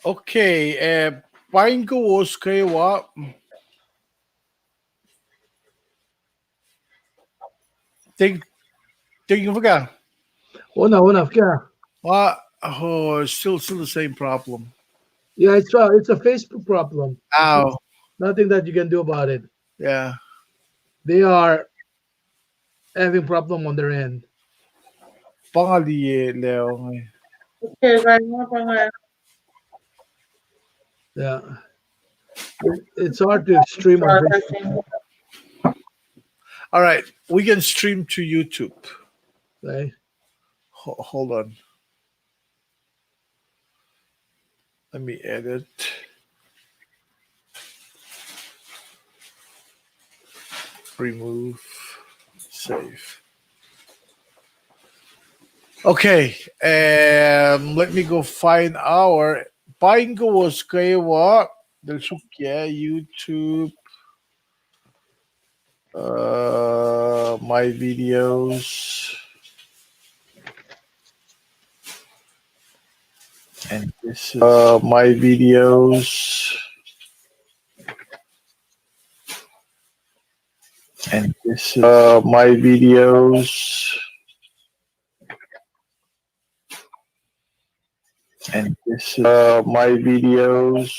Okay, paing ko was kay wa take taking for ka. Una, yeah. Still the same problem. Yeah, it's a Facebook problem. Ow, Nothing that you can do about it. yeah. They are having problem on their end. Pangali Leo. Okay, kaya nga pa nga. Yeah, it's hard to stream on Facebook. Processing. All right, we can stream to YouTube. Okay? Hold on. Let me edit. Remove. Save. Okay, let me go find our Paingo was kaywa del sukya YouTube my videos and this is my videos and this is my videos and this is my videos.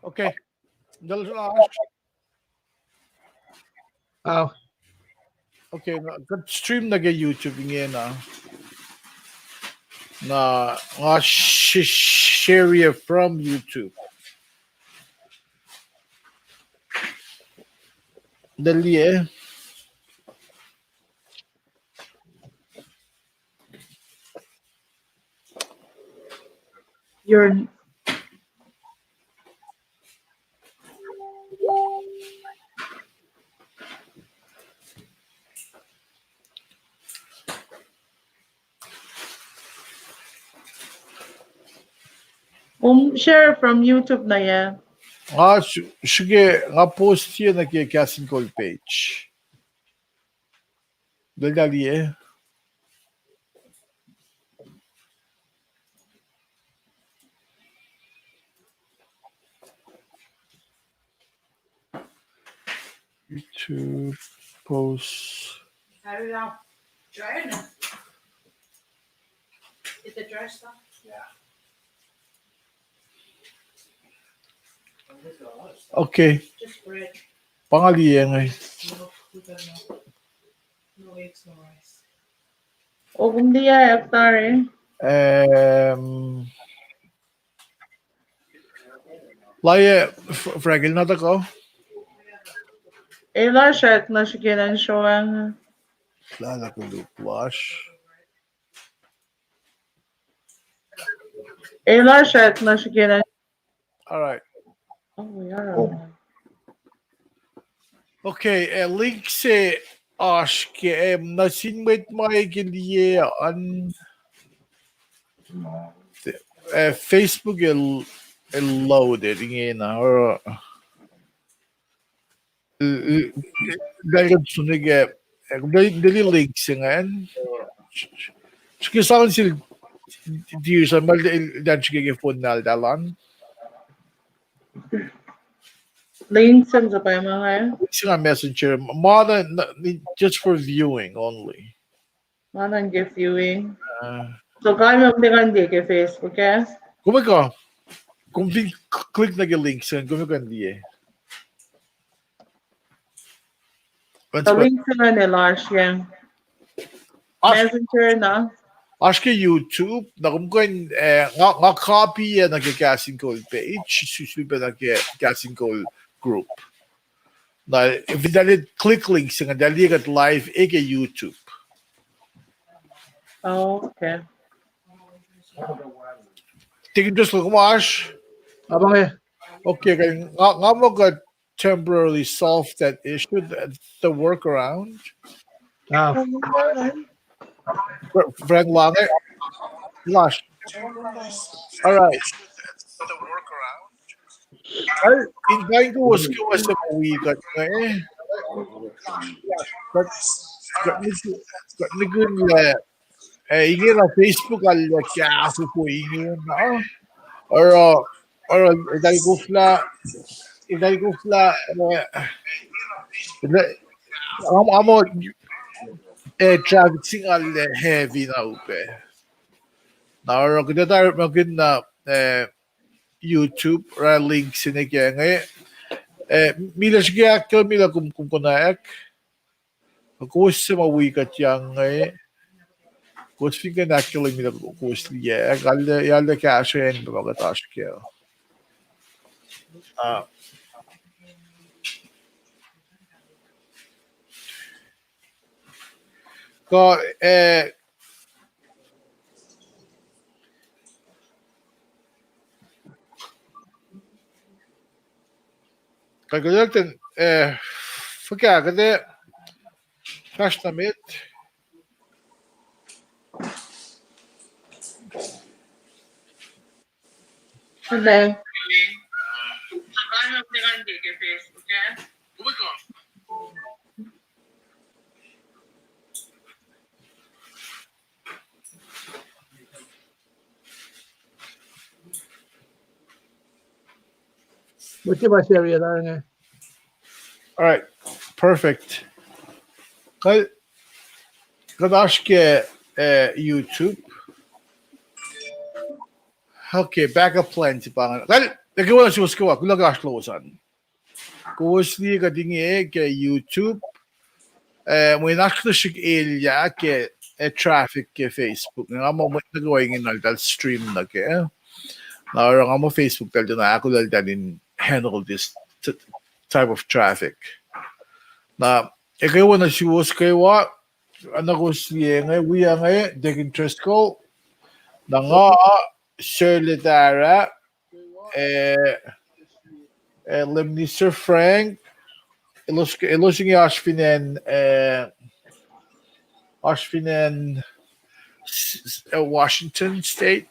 Okay. Oh, Okay, stream na YouTube ngayon na share from YouTube. Dali You're share from YouTube na yan. Sige, nga post yan na Casting Call page. Dali YouTube post. Hur är det? Drar jag nu? Lite dry stuff? Yeah. Okay. Just bread. Pangali ngay. No eggs, no rice. O kung di ay, sorry. Laie, Fragil na tako? Ela siya na siya kinansyuan. Lala ko luplash. Ela siya na siya kinansyuan. Alright. Oh, yeah. Okay, link se aşke nasinmet maigiliye an Facebook loaded ngayon or dahil sunig dali link se ngayon. Çünkü sanki diyorsan mal dan çıkıyor phone dalan. Links sa pa yung mga. It's not messenger. More than just for viewing only. Manang give viewing. So, kaya mo hindi kay Facebook, eh? Kumika. Kung click na link sa kumika hindi So, links na nila siya. Messenger na. Acho que YouTube, na kumika nga copy na casting call page, susubi na casting call group. Na if dali click links nga dali kat live eke YouTube. Oh, okay. Tingin just look mash. abang eh. Okay, kaya nga mo ka temporarily solve that issue, the workaround. Ah, Frank Lange, Lush. All right. Well, indahin ko was sa mawikat na eh. Kat kat ni gun le ingin na Facebook al kya ako po ingin na or dahil ko fla amo traffic sing al heavy na upe. Na or kita tayo magin na YouTube ra link sinigya ngay milas kaya mila kum kunaek kung sa mawikat yang ngay kung finger nakkili mila kung liya yalla kasha en bagatash kya ko kagalatin fakagade kastamit And then, Kaya mo din kay Facebook, eh? Buti ba share yun nga? all right perfect kadash ke YouTube okay backup plan si pangan nagawa si Uskawa kulagash losan kusli ka dingi ke YouTube mo nakashik ilya ke traffic ke Facebook nga mo nagawa ngin dal stream na ke na nga mo Facebook dal na ako dal din handle this type of traffic na ikaw na si Uskawa ano ko siya nga wiya nga dig interest ko na nga Sherlitara Lemni Sir Frank ilusing Ashfinen Washington State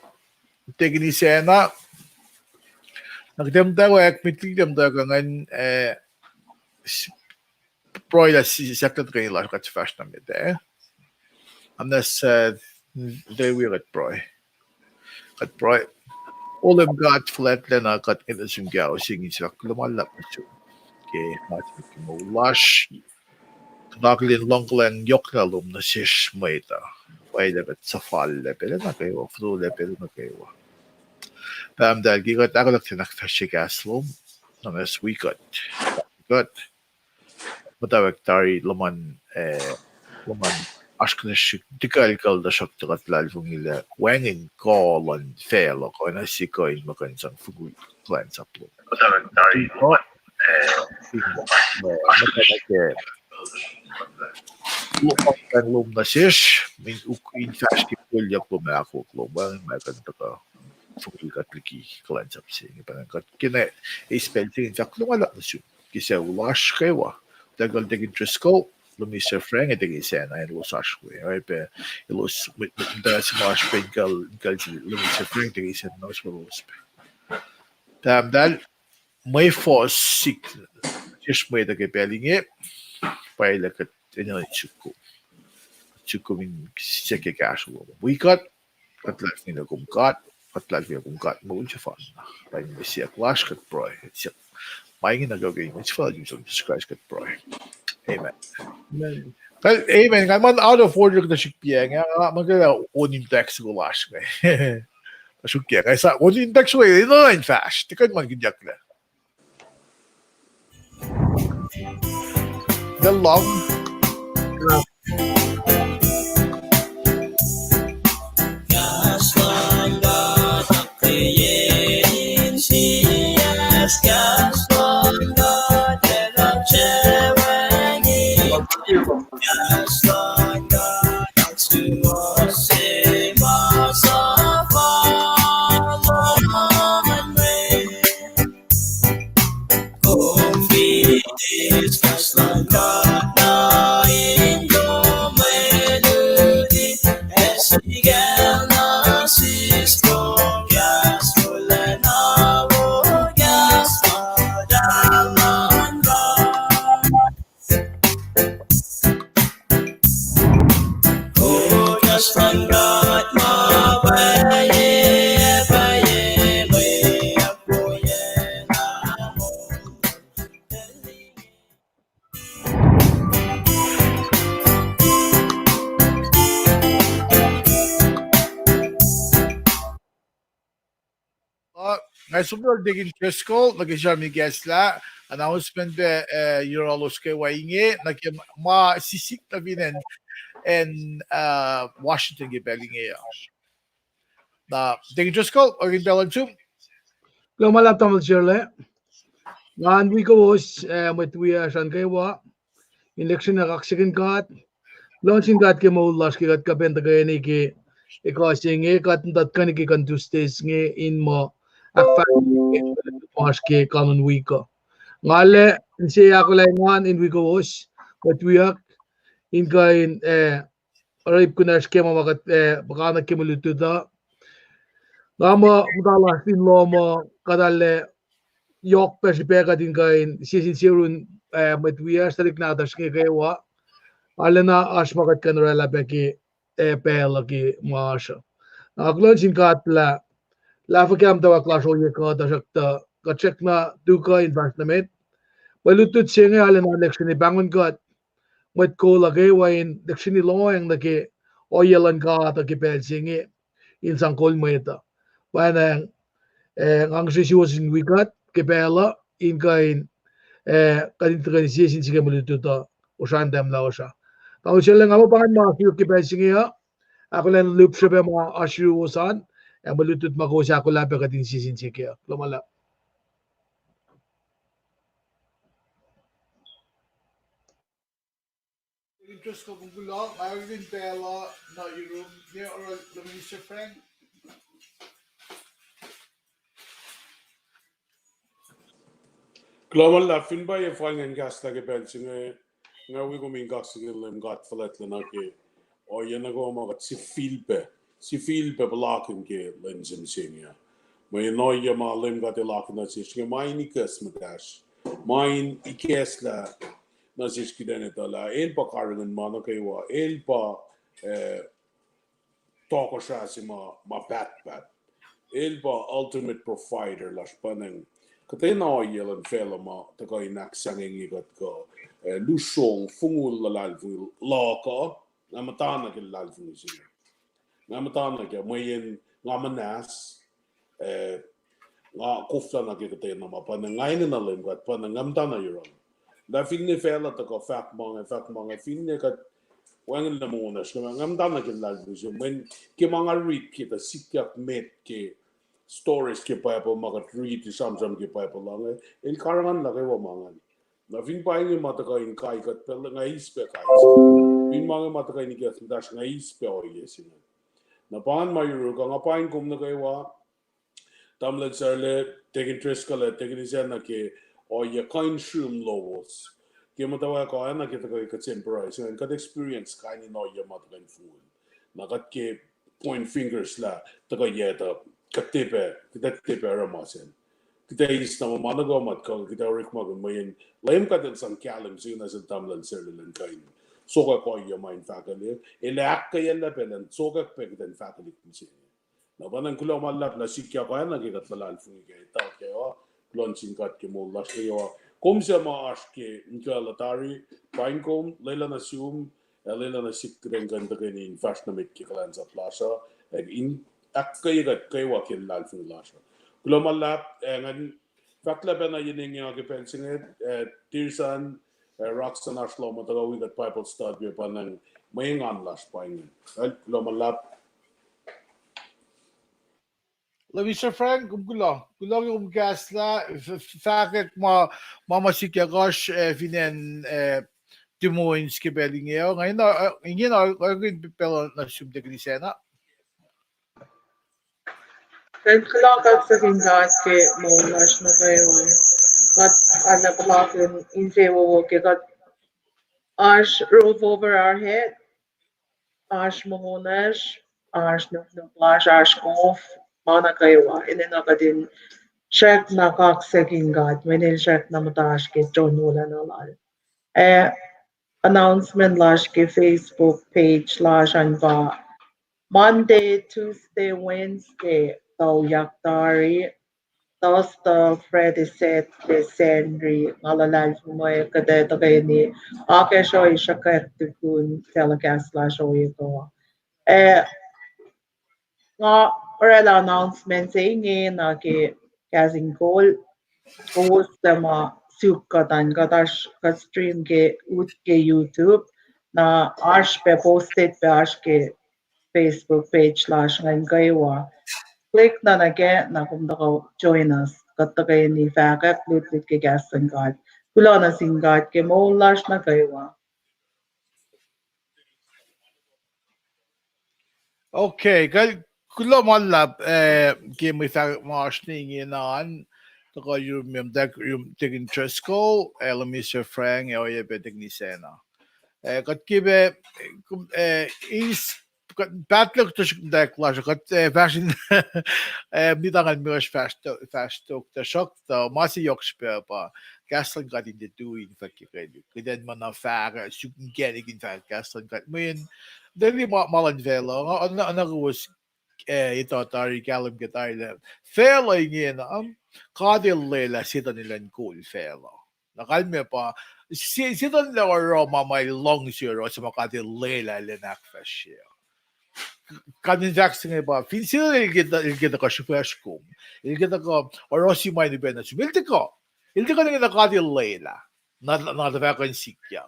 tigni sena nagdamda ko mitlig damda ko ngan proila si saktat kanila kat fast na mit amnas they will at proy all of got flat na kat ilusing gao singin sa lumalap so okay mas mo lush naglin longlen yoknalum na sish maita way lebet sa fall level na kayo flow level na kayo Pam dahil gigot ako lang tinaktasya gaslom na mas wigot matawag tari laman aşkınışık dikal kalda şaktıgat lalfung ila wangin kolan fail ako na si ko in makan sang fugu plan saplo matawag tari lum na sish min in fashki pulyak lumako klobang makan taka fugu katliki plan sapsi parang kina spelling in fact wala na siya kisa ulash kaywa dagal degin trisko Lumisa Frank at the Gisena and was Ashway. Right, it was with the Smash Pinkle Lumisa Frank the Gisena knows what was. That may force sick just made a belling it by like a Chuku in Seke Cash. We got at left in the gum got, at like we have got much fun. By the sea clash cut broy. It's buying in a go game, it's for you to describe cut broy. Amen. Well, amen. Nga man out of order na siya nga maganda onim text ko last nga. Masukya kaya sa onim text ko ino in fast. Tikad man gidyak na. The love. Together Ngay sumunod digin Crisco, nag-siya mi guest la, announcement be Eurolos kay Wainge, sisik na binen and Washington gibeling ya. Na digin Crisco, or in Belarus, Lumala tamal Shirley. Ngan we go was with we are Shan Kaiwa. Election na kaksikin kat. Launching kat ke mo las ki kat kapen tagay ni ki ikaw nge kat dat kan ki kan Tuesdays nge in mo akfa mas ke kanon week ko. Ngale siya ako lang ngan in we go was but we are in kain Arayip ko na skema makat baka nagkimuluto da. Ngama mudala sin lo mo kadale yok persipeka din kain sisin sirun met wiya sa liknada ski kaywa. Alena as makat kanrela beki pela ki maasha. Aglon sin katla la fakam tawa klaso ye ka da sakta ka check na duka investment. Balutut singa alena election ni bangun kat met ko lagay wain election ni loyang na ki oyelan ka ta ki pel singi in sangkol mo ita. Panang ang sisiwasin wikat ke pela in kain kadintrganisation sige mulituto usan dem la usa. Tao sila nga mo pangan mga kiyo ki pel singi ha. Ako lang loop siya mga asyu usan. Ang malutut makusa ako labi kadin sisin sige ha. Lumala. digin Crisco kung gulo, mayroon Bella na Europe, niya or Mr. Frank. Global la fin ba ye fal ngan gas la ke bel singe nga wi ko min gas ngi lem gat falet la na ke o ye na go ma gat si filpe blaken ke len sim singe ma ye no ye ma lem gat la ke na si singe mai ni kes ma dash mai I kes la na si skidene ta la el pa kargan ma na ke wa el pa toko sha si ma bat el pa ultimate provider la spanning Kata na yelan fela ma ta ko inak sanging igat ko lusong fungul la lalfu la ka namatana ke lalfu si namatana ke moyen ngamanas nga kufta na ke kata na ma pa na ngayon na lem gat pa na ngamtana yuron da finne fela ta ko fak mga finne kat wangan na mo na siya ngamtana ke lalfu si men ke mga read kita sikyak met ke stories ke pa po mga read samsam ke pa po lang el karangan la wa mangan na fin pa ni mata ka in kai kat pel nga ispe kai fin mga mata ka ni ke dash nga ispe o yesin na pan ma yuru ka nga pain kum na kai wa tamlet sarle take interest kala take ni na ke o ye kain shum levels ke mata wa ka na ke ta ka temporary so ka experience kai ni no ye mata ka fool na kat ke point fingers la ta ka ye ta kita tepe ramasen kita is na manago mat ko kita rik mag mayin laim ka den sang kalim sina sa tamlan serlen kain so ka ko ya main fakali ele ak ya la pelen so ka pe den fakali kinsi na banan kulo malap na sikya ko na ke katlan fu ke ta ke o launching kat ke mo las ke o kom se ma as ke nkala tari pain kom lela na sum lela na sikren kan ta ke ni fashionable ke kalan sa plaza in akkaigat kaiwakin lalfin lasha. Global lab ngan fakla bena yining yung pensinget tirsan Roxanne Ashlo mataga gat Bible study pa ng mayangan las paingin. Global lab La Mr. Frank, kung gulo yung gas la, fakit mamasik ya gosh, vinen tumuin skibeling yo. Ngayon na, ngayon pipelo na subdegli sena. Then kailangan sa gingas ke mo nash na kayo. Kat anak kailangan insewo ke kat ash roof over our head. Ash mahunas. Ash na flash ash off. Mana kayo. Ine na ka din check na kak sa gingat. May check na matash ke John wala na lal. Announcement lash ke Facebook page lash ba Monday, Tuesday, Wednesday, daw yaktari. Tapos Friday, Saturday, Sunday, ngalalal mo kada ito kayo ni okay siya siya ka tukun telecast la siya ito. Nga oral announcement sa inyo na ki Gazing goal Kostama Sukatan Gadash stream ke utke YouTube na arsh pe posted pe arsh ke Facebook page lash ngan gaywa. Click na nage na kung naka join us. Katta kayo ni Vaga Fleet ke gas and God. Kula na singad ke mo lash na gaywa. Okay, kulla mallab game with marshning in on the guy you remember you taking Tresco, Mr. Frank, or you betting Nisena. Got give is battle to the clash got fashion Midangan Mush fast took the shock the Masi Yorkshire Gaston got in the doing for Kikadu. Then man of fag you can get it in fact Gaston got mean then Malan Velo another was ito tari kalam kita ila fela ingin kadil lela sita nilang cool fela nakalme pa sita nila Roma may long zero sa makadil lela lenak fashion kanin vaccine ba fin sila ilgita ka shufashkum ilgita ka orosi may ni benas ilti ka nila kadil lela na the vacancy kya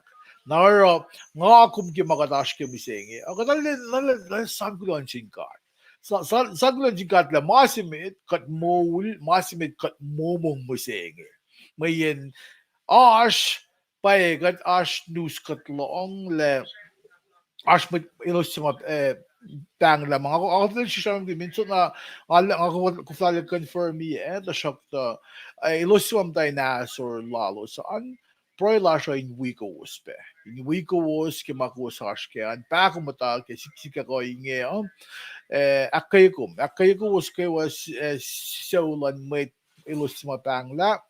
Naro nga kum ki magadash ke misengi agadal na sagulon chingar sagulon chingat la masimit kat mol masimit kat momong musengi mayen ash paegat ash nus kat loong le ash mit ilosima bang la mga ako din siya ng minsan na ako ko fala confirm the shock the ilosima dinosaur lalo saan Proila siya in wiko uspe. In wiko us ke makusash ke an pa kumata ke siksika ko inge akaykum us ke was saulan may ilustima pangla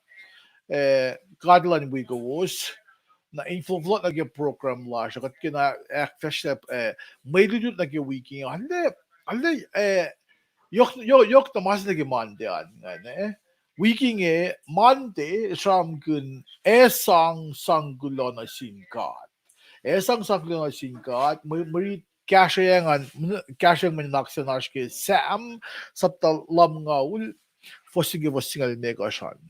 kadlan wiko us na influence na ke program la siya kat kina akfashep may dudut na ke wiki hande yok tamas na ke mande an Wiking Monday samgun esang na singkat. Esang sanggulo na singkat. Muri kasyang manaksanas ke Sam sabta lam ngaul fosige fosingal megashan.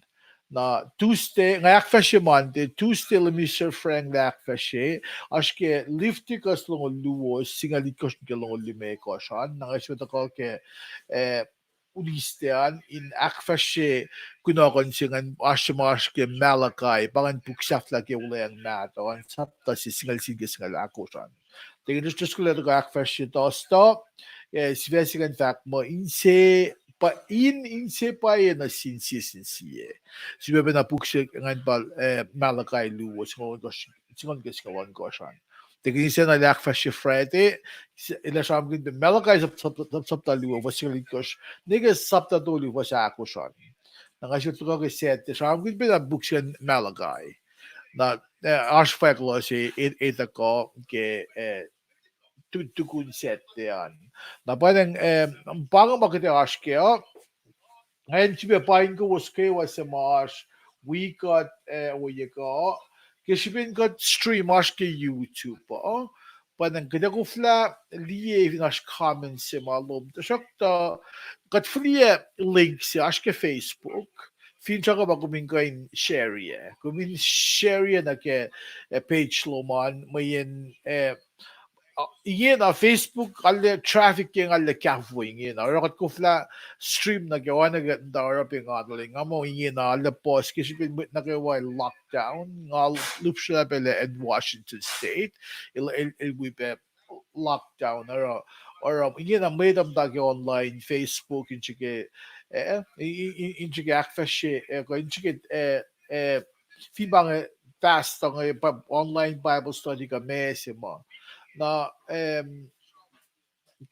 Na Tuesday ngayak fashe Monday Tuesday le Mr. Frank ngayak fashe aske lifti kas long luwo singali kos ke long lime koshan na ngasweta ko ke Ulistean in akfashe kunokonsingan ashmaske Malakai pangan puksafla ke ulayang nato ang sapta si singal sigis ngal akosan. Tingin just ko leto akfashe tosto svesigan fact mo inse pa na sinsiye. Sibe na puksik ngan bal Malakai luwo singon geskawan kosan. Tingin siya na lakfashe Friday ila samgin de Malakai sapta luwo vasilikos niggas sabta doli was akusan. Nangasyo to ko set samgin bin buksan Malakai. Na ashfaklo si ita ko ke tukun set yan. Na parang parang makita ashke ngayon si papain ko was kay was sa Marsh we got we ko kasi bin got stream ashke YouTube pa Padang kada ko fla liye nash comments sa malom to shakta got flia links sa ashke Facebook fin siya ka ba kumin share ya kumin share ya na ke page loman mayen igen na Facebook alle traffic yung alle kafu igen na rakat ko fla stream na gawa na ganda raping adling amo igen na alle post kasi bin na gawa lockdown ngal loop siya pala in Washington State il we be lockdown or igen na made up dagi online Facebook in chike in chike akfashe ko in chike fibang fast ang online Bible study ka mesimo na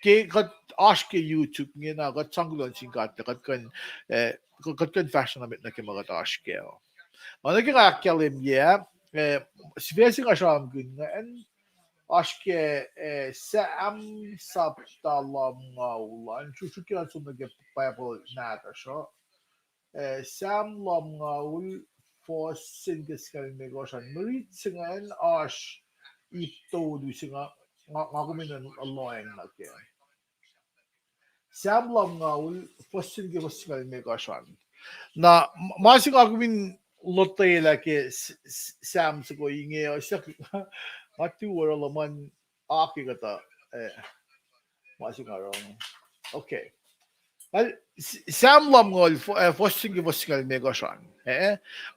ke kat ask ke YouTube nge na kat sanggulan singkat kat kan fashion amit na ke mga ask ke mana ke akalim ya svesi nga sham gun nga en ask ke sa am saptalam nga ulan şu ki aslında ke Bible nata so sam lam nga ul for singes kalme goshan merit singan ash ito du singa nga kuminan annoying na ke Sam lam nga ul fosin ge fosin me gashan Na masing agwin lotte la ke Sam sa ko inge o sa matu wala laman aki kata masing arong. Okay. Well, Sam lam ngol fosting ki fosting mega shan.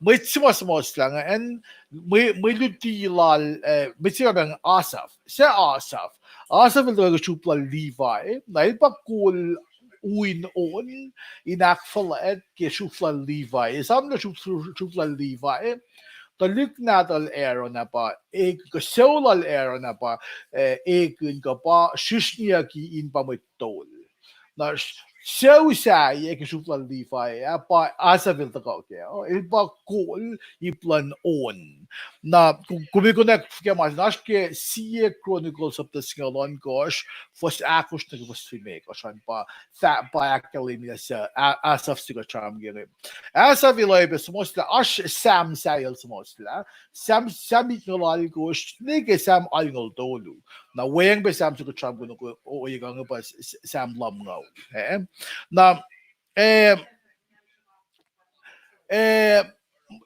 Mitsimas mos lang and may luti lal mitsimas bang Asaf. Sa Asaf. Asaf il talaga chupla Levi. Na ipakul uin on inakfalet ke chupla Levi. Sam na chupla Levi. Talik natal ero na pa ko solal ero na pa kun ka pa shishnia ki in pamitol. Na siya que supla Levi pa asa vil ta ke il pa call i plan on na kung connect ke mas nas ke sie chronicles of the Singalon gosh fos akos na fos filme ko shan pa pa academia sa asa sigo charm gere asa vilay be mostla ash Sam sales mostla Sam ignolal gosh nige Sam alngol dolu na weng be Sam sigo charm ko o igang pa Sam lam ngaw na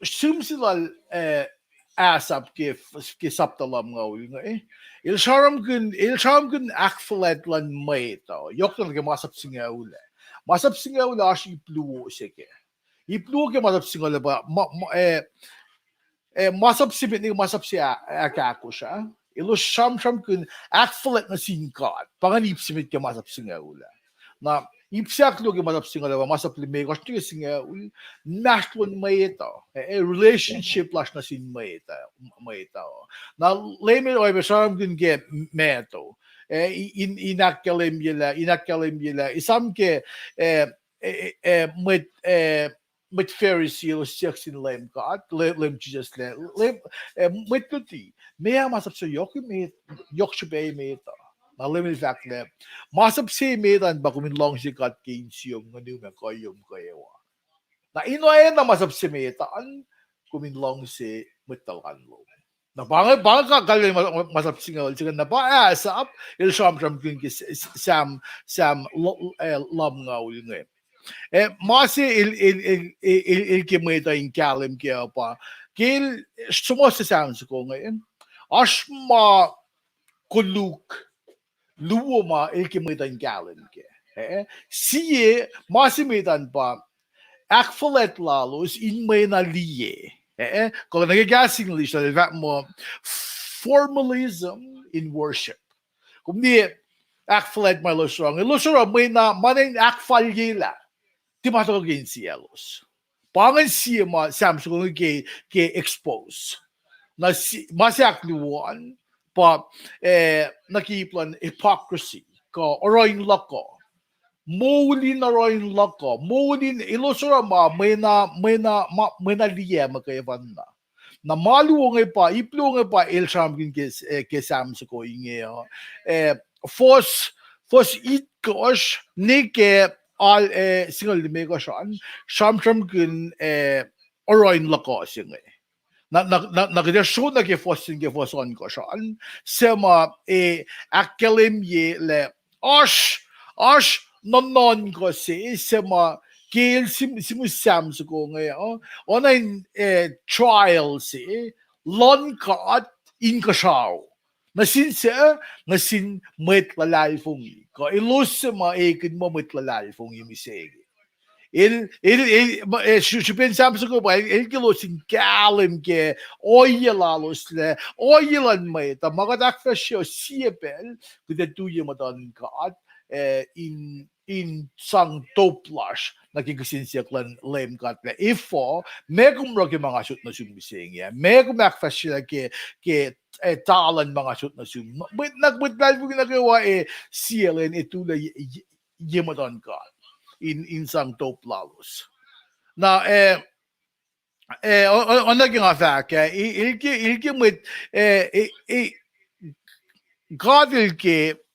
simsilal asap ke saptalam ngaw il sharam gun akfalet lan may to yok na ke masap singa ula ashi pluo seke ipluo ke masap singa ba masap sibit ni masap siya akako siya ilo sham kun akfalet na singkat panganip simit ke masap singa ula na ipsak lo ke masap singa ba masap lime ko sti singa ul national mayeta relationship lash na sin mayeta na leme oi be sharam gun ge meto inakkalem yela isam ke mit Pharisee o sexin lem God lem Jesus lem mit tuti meya masap sa yok shbe meta na lem fact le masap si medan ba kumin long si kat kin siyong nganu me koyom koyewa na inoy na masap si meta an kumin long si mitalkan lo na bang ka galing masap singal sigan na ba asap il sham kin ki Sam lam nga ul nge masi il kimeta in kalim ke pa kil sumos Sam ko ngayon asma kuluk luoma il kimeta in kalim ke siye masi metan pa akfalet lalos in may na liye kung nagagasing list na mo formalism in worship kung di akfalet may losong may na maning akfalyela di matagin sielos pangan siya ma Samsung ke expose na masakluan pa nakiplan hypocrisy ko oroin lako Molin na roin lako molin ilosora ma may na liya magkayaban na maluong pa iplong pa el sham ke Sam sa ko inge fos it kosh ni ke al single de mega sham kin oroin lako singe na kaya show na ke foson ko shan sema akelem ye le ash non ko si sema kil Sam sa ko ngayon onain trial si lon ka in ka shaw na sin met lalal fungi ko ilus sema kin mo met lalal fungi misegi Şüphen Samsung'u ba ilgilosin galim ke oyalalos le oyalanmayı da magadak fasyo siyepel kuda duyamadan kaat in sang toplash nagkikasinsiyaklan lem kat le ifo megum rogi mga shoot na sumising ya megum akfasyo ke talan mga shoot na sum nagbutbal mo ginagawa CLN itula yamadan kat in sang toplalos na naging afak ilki mit God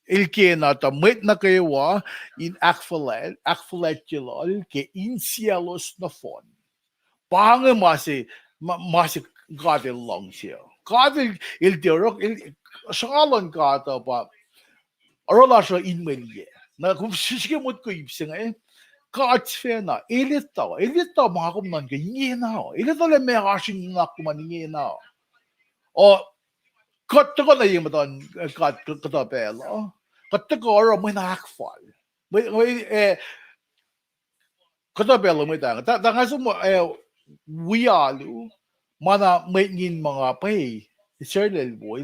ilke na ta mit na kayo in akfalet kilol ke in cielos na fon pange masi God il long siya God il dirok shalon God pa arola siya in melie na kung sige mo ko ibsing katsfena elita mga kumnan ke ngena elita le me ashin na kuman ngena o katta na yung matan kata pela katta ko ora mo na akfal may kata pela mo ta nga sumo wialu mana may ngin mga pay Israel boy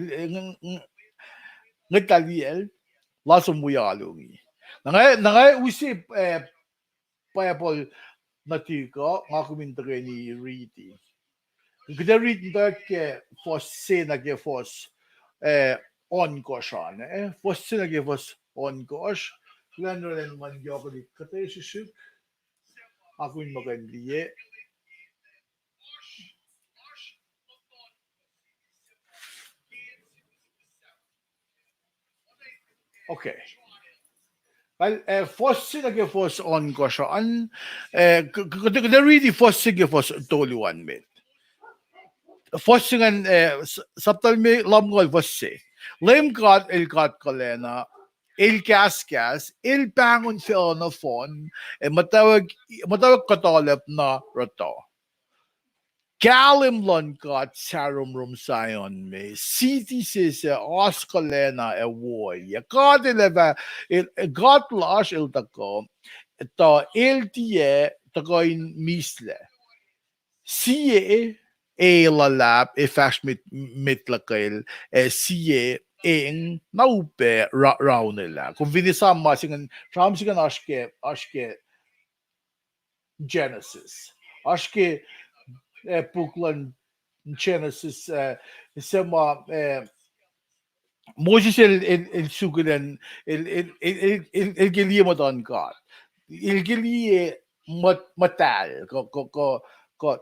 ngataliel lasum wialu nangay usip Payapol natika nga kumintare ni Riti. Gda Riti da ke fos sena ke fos on koshan fos sena ke fos on kosh Lenren man yobli kate shishuk akuin magandiye okay. Well, fosse che fosse on koshan, the really fosse che fosse toluan mit. Fosse ngan saptal me lamgol fosse. Lem got el got kolena, el kas, el bangon fil na fon, matawag katolep na roto. Galim lon got sarum rum sion me. City says oskolena woy. God eleva God lash il tako. Ta il tie tako in misle. Sie la lap fash mit lakil sie eng naupe raunela. Kung vinisam masingan ramsingan ashke Genesis. Ashke Puklan Genesis sema Moses el sugulan el gelie modon God el gelie matal ko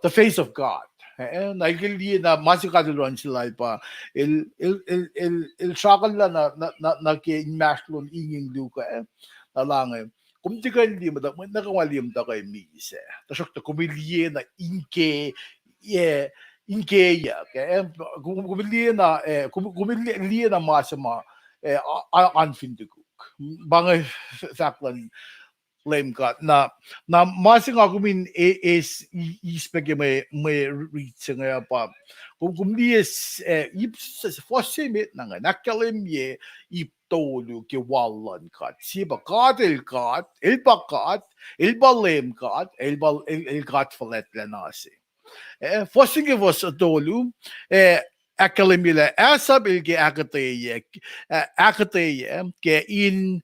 the face of God na el gelie na masikadulon sila pa el shakal na ke mashlon inging luka na lang kung di ka hindi mo nakawaliam da kay mise tasok ta kumilie na inke ya kumilie na masama anfinduguk bangay saklan lame cut na masing ako min is ispeke may reach nga pa kung lies fosse mit na nga nakalim ye iptolu ke wallan cut siba cut el bakat el balem cut el cut falet lanasi fosse que vos tolu akalimile asab il ke akateye ke in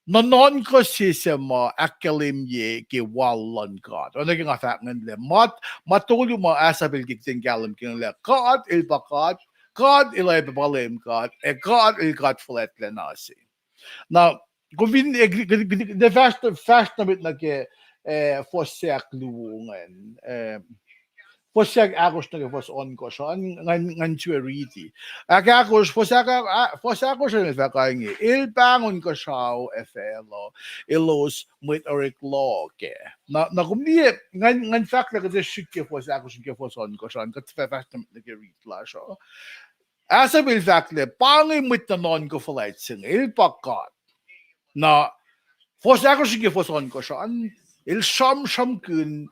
non ko sisema akalimye ke wallan God. Ano nga fact ngan le matulu mo asabil giting galam kin le God il bakat God il balim God God il God flat le nasi. Now kung the fast na bit na ke fosak luungan fosak agos na ke fos on ko so ngan chueriti agos fosakos na fa kaingi il bangon ko sao efelo ilos with orik law ke na kumnie ngan fact na ke shikke fosakos ke fos on ko so kat fa fast na ke ritla so asa bil fact le pangi mit na non ko flight sing il pakat na fosakos ke fos on ko so il sham kun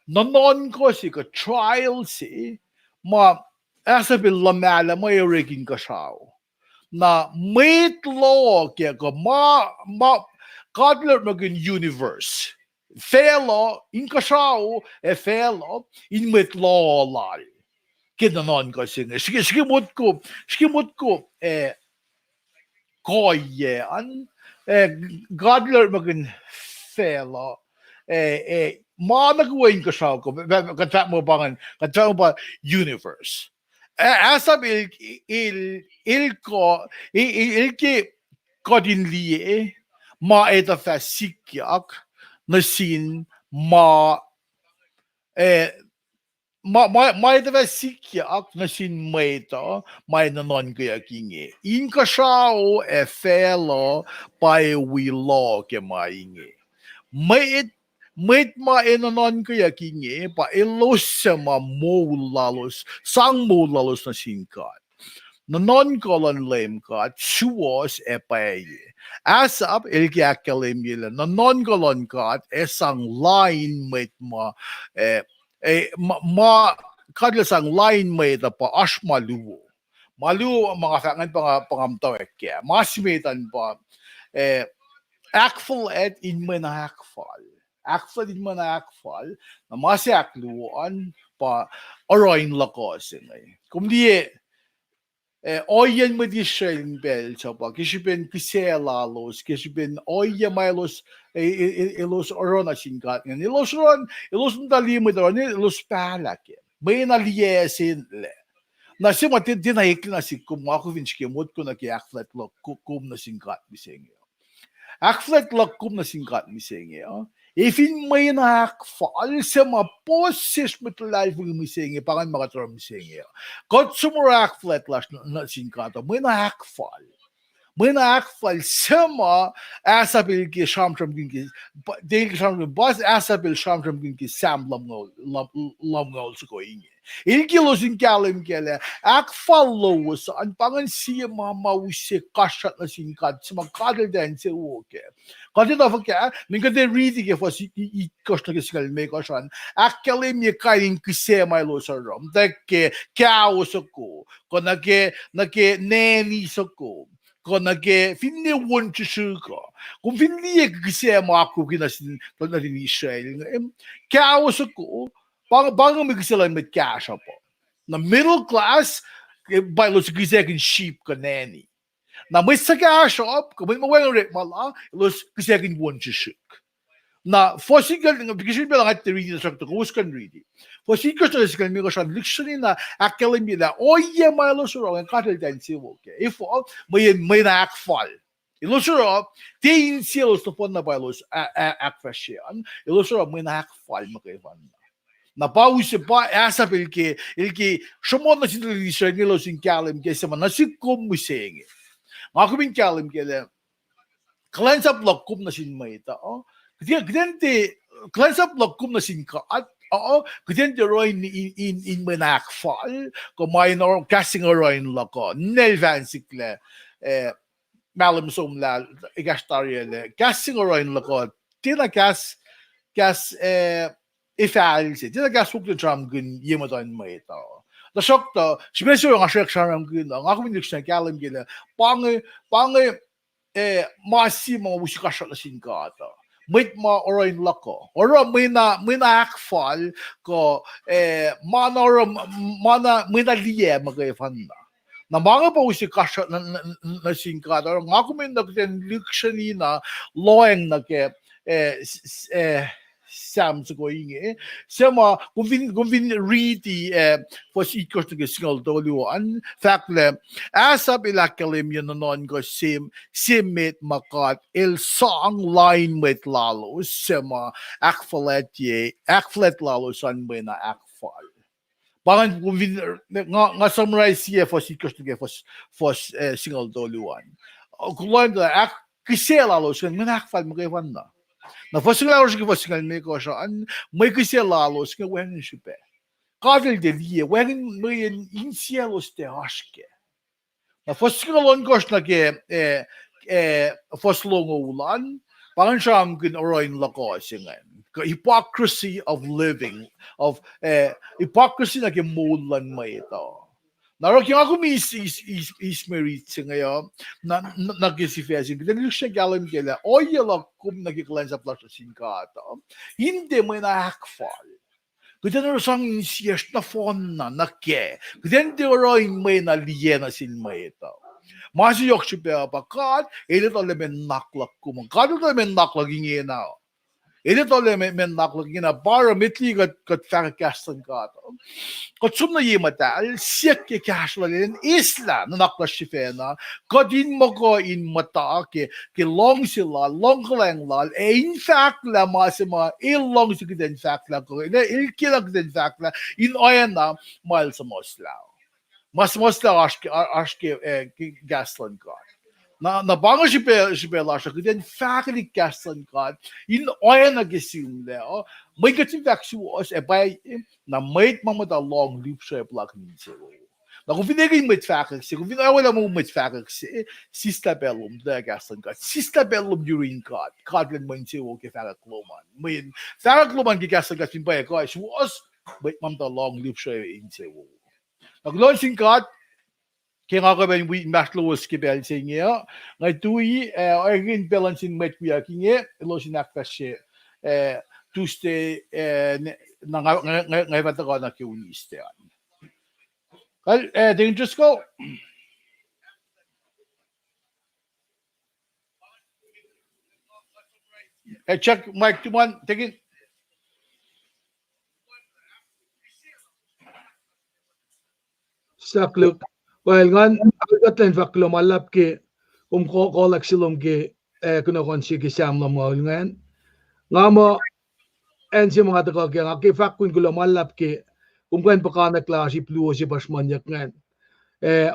non ko si ko trial si ma asabil lamala mo yorigin ko sao na mate law ke ko ma godler magin universe felo in ko sao felo in mate law lal kid non ko si skimot ko koye an godler magin felo ma nagawin ko siya ko kata mo bangan kata mo ba universe asab il ke kodin liye ma eta fasikyak na sin ma eta fasikyak na sin maita may nanon kaya kingi in ka siya o felo pa we law ke maingi Mait ma enonon kaya kingi pa ilos sa ma mo lalos sang mo lalos na singkat. na non-colon lame cut suos epaye. Asap ilkiakalim yila na non-colon cut esang line mate ma kadlasang line mate pa ashmaluo. Malu mga fangan pangamtaw ekki. Masimitan pa akfal et in mana akfal. Akfal in mana akfal na masiakluan pa arayin lakosin ay. Kumdi oyen mo di Israel bel pa kisipin kiselalos kisipin oya mailos ilos orona singkat ngan ilos dali mo doon ilos palake. May naliyesin le. Na si matin dinahik na si kumako vinchke mod ko na ki akflat lo kum na singkat bising. Akflat lo kum na singkat bising. Ifin may nakakfal sa mga poses mo to life ng mising, pangan makatro mising. Kot sumurak flat lash na singkato, may nakakfal. May nakakfal sa mga asabil ki shamtram ki, dahil ki shamtram, bas asabil shamtram ki sam lamngol sa ko inye. Ilkilo sin kalim kele, akfal lo sa an pangan siya mamawisi kashat na singkat, sa mga kadal din sa uke. Kasi dapat kaya, minka de reading if was I kost na kisikal may kosan, akalim niya kain kise may lo sa rom, deke kao sa ko, ko nake neni sa ko, ko nake finne won chisu ko, kung finne kise mo ako kinasin to na din Israel, kao sa ko, bang may kisilan may kasha po, na middle class, by lo sa kise kin sheep ka neni. Na may saka shop, kung may mawang rate mala, ilos kasi akin one shuk. Na fosigal nga bigyan ba lang at reading sa to kuskan reading. Fosigal to sa kanmi ko siya dictionary na academy na oye malo suro ang katal dan si okay. If may na akfal. Ilusuro, tin silos to pon na balos akfashian. Ilusuro may na akfal makaivan. Na pawis pa asa ilki shumon na sinilisan nilo sin kalim kaysa man nasikom museng. Mga kuming kalim kaya, cleanse up lokum na sin maita, kaya gdente, cleanse up lokum na sin ka, at gdente roin in manakfal, kumain or casting a roin loko, nelvansikle, malam somla, igastarya casting a roin loko, tina gas, ifalsi, tina gas wuk de drum gun yemadan maita. Da şokta, şimdi söylüyorum aşağı şaram günde, akım indiksen kalim gele, pange masima musik aşağı singkata. Mit ma orain lako, ora mina akfal ko mina liye magayfanda. Na mga pa usik aşağı na singkata, akım indiksen likseni na loeng na ke Sam sa ko inge. Sama kung vin read for ikos to single doluan fakle asap ilakalim yun non go simit makat il song line with lalo sama akfalet lalo san na akfal. Bakit kung vin nga summarize siya for ikos to for single doluan. Kulan da kisela lalo san may akfal magaywan na. Na fasilalos que fasigal me kosan may kiselalos que wen shipe. Kadel de die wen may incielos te aske. Na fasigalon kos na ke faslong ulan pangan sham kin oroin lakosingan. Hypocrisy of living of hypocrisy na ke mulan may ito. Narok yung ako is merit ngayon na nagkisifesin. Kaya nilok siya galang kaya oyala kum nagkiklan sa plasya singkata. Hindi may nakakfal. Kaya narosang insiyas na fon na nake. Kaya hindi oroin may naliye na sin may ito. Masi yok siya pa kad, edit olemen naklak kumang. Kad olemen naklak ingin na. Edit olemen naklak ingin na para mitli kat fakakastan kata. Kot na yimatal, siyak ke kashlalen isla na naklasifena, kodin mo ko in mata ke long sila, long lang lal, in fact la masima, long sila in fact la ko, ilkilag din fact la, in oyan na, mahal sa moslaw. Mas moslaw aşke gaslan ka. Na bango si Bella siya, kaya faculty gaslan ka, in oyan na gisimle, may gating vaccine was by na may mamada long loop siya plug ninyo. Na kung vinegin met faculty, kung vinawala mo met faculty, sista bellum, da gaslan kat. Sista bellum urine card. Card lang mo insi wo ke faculty May faculty ki gaslan kat pimpay ko is was but mam da long live show insi wo. Nag-launching card, kaya nga ka ba yung mas luwas ki bel sa inyo, ngay tuwi, agin balancing met kuya kinye, launching nakasya, Tuesday, ngay bata na kiuniste yan. Well, then just go. Check Mike 2-1, take it. Sakluk. Well, ngan agat len faklo malap ke kolak silom ke kuno konsi ke samlo mo ngan. Ngamo en si mga tako ke ngaki fakun kulo malap ke kan pakana klase pluo si pasmanyak ngan.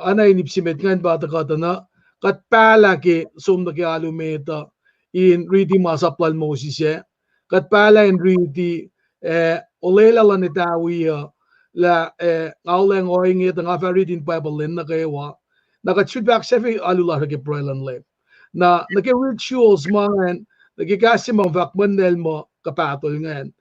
Ana inipsimet ngan ba tako na kat pala ke sumda ke alumeta in ridi masaplal mo si siya. Kat pala in ridi olela la nitawiya la ngawleng oing it nga reading Bible len na kaywa nakachudbak sefi alula ke proilan le na nake rituals man nagikasi mang vakmanel mo kapatol ngan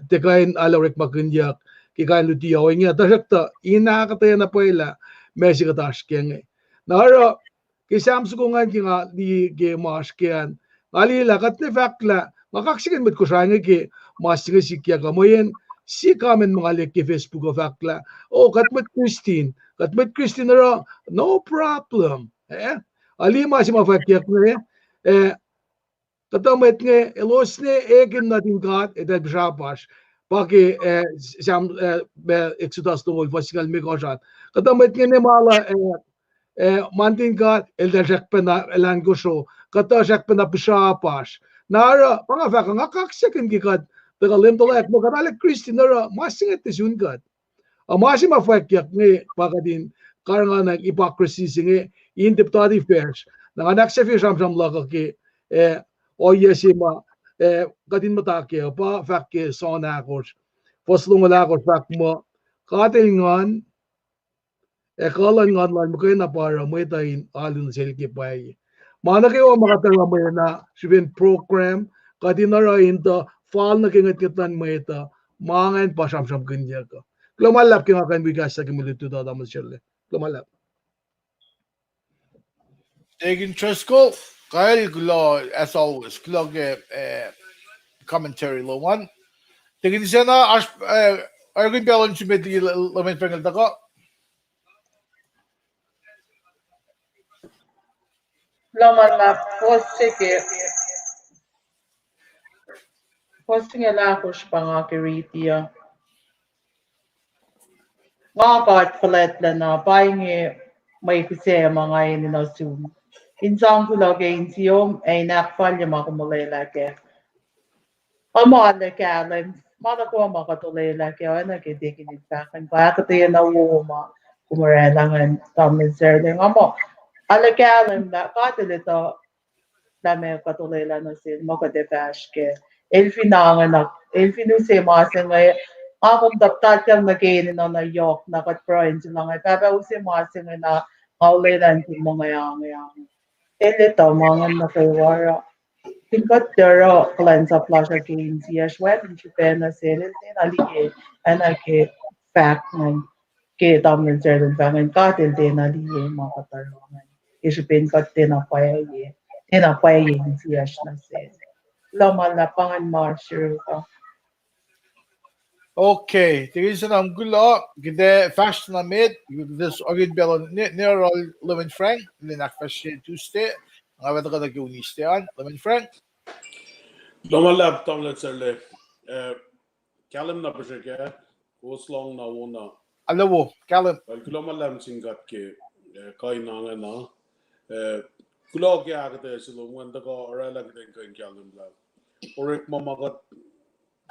te kain alorek makunyak ki kain luti oing ya tasakta ina kataya na poila mesi katash kenge naro kisam sukungan ki nga di ge maskyan ali lakat ne vakla makaksigen mit kusanga ki masinga sikya kamoyen si kamen mga leki Facebook of akla. Oh, katmet Christine ro, no problem. Alima si mafakyak ne, katamet nge, elos ne, egen natin kat, etal bishapash, paki sam exodus tungol, fasikal mikoshat. Katamet nge ne mala, mantin kat, eldal shakpen na elangosho, kata shakpen na bishapash. Nara, pangafaka, ngakaksekin kikat, Taga lem tola ek mo kanale Christian na masinget is yun kat. Masi mafakyak ni pakadin karang nag hypocrisy singe in deputy affairs. Nanganak sa fish sam laka ki o yesima kadin matake pa fakke son akos. Poslong wala akos fak mo katingan kalan ngan lan mo kayo na para mo itayin alun selki pay. Mana kayo makatala mo na sibin program kadin na rin to fall na kingat-kitan mo ito, mangan pa siyam-siyam kanya ka. Klumalap ki nga kan bigas sa kimilito da damas siyale. Klumalap. Taking Tresco, Kyle Glo, as always, Glog commentary lo one. Taking siya na, Argon Bellon si Medi Lamin Pengal Dako. Laman na posting elakos pa nga kiritia. Mga palet na pahingi may kusema ngayon na Zoom. Insang kulagay insiyom ay nakfalya makumulay ke. Amala kalam, mada ko makatulay ke ana kidikin itakan. Kaya katiya na uuma kumarelangan tamin sirling amo. Ala kalam na katilito dami katulay na sin makadefash ke. Elfinu se masin ngay akong daptat kang nagkainin na yok na katproin sila ngay papa usi masin ngay na kaulilan kung mga yang elito mga nakaiwara tingkat dero cleanse of flash again siya shwet in chipena silin din alige anake fact ngay ke damin certain bangan katil din alige mga katarungan isipin kat tinapaya siya na sin Lama lapangan marshal ka. Okay, tingin siya na ang gulo, gede fast na mid, this Argon Bellon, near all Lamin Frank, linak fast siya Tuesday, ang awet ka nag-uniste yan, Lamin Frank. Lumalab tamlet sirle. Kalim na pa siya kaya, uslong na una. Alam mo, Callum. Lumalab singkat ke, kainangan na. Kulo kaya kita silong wanda ko orala kita yung kalim lab. Orik mamagat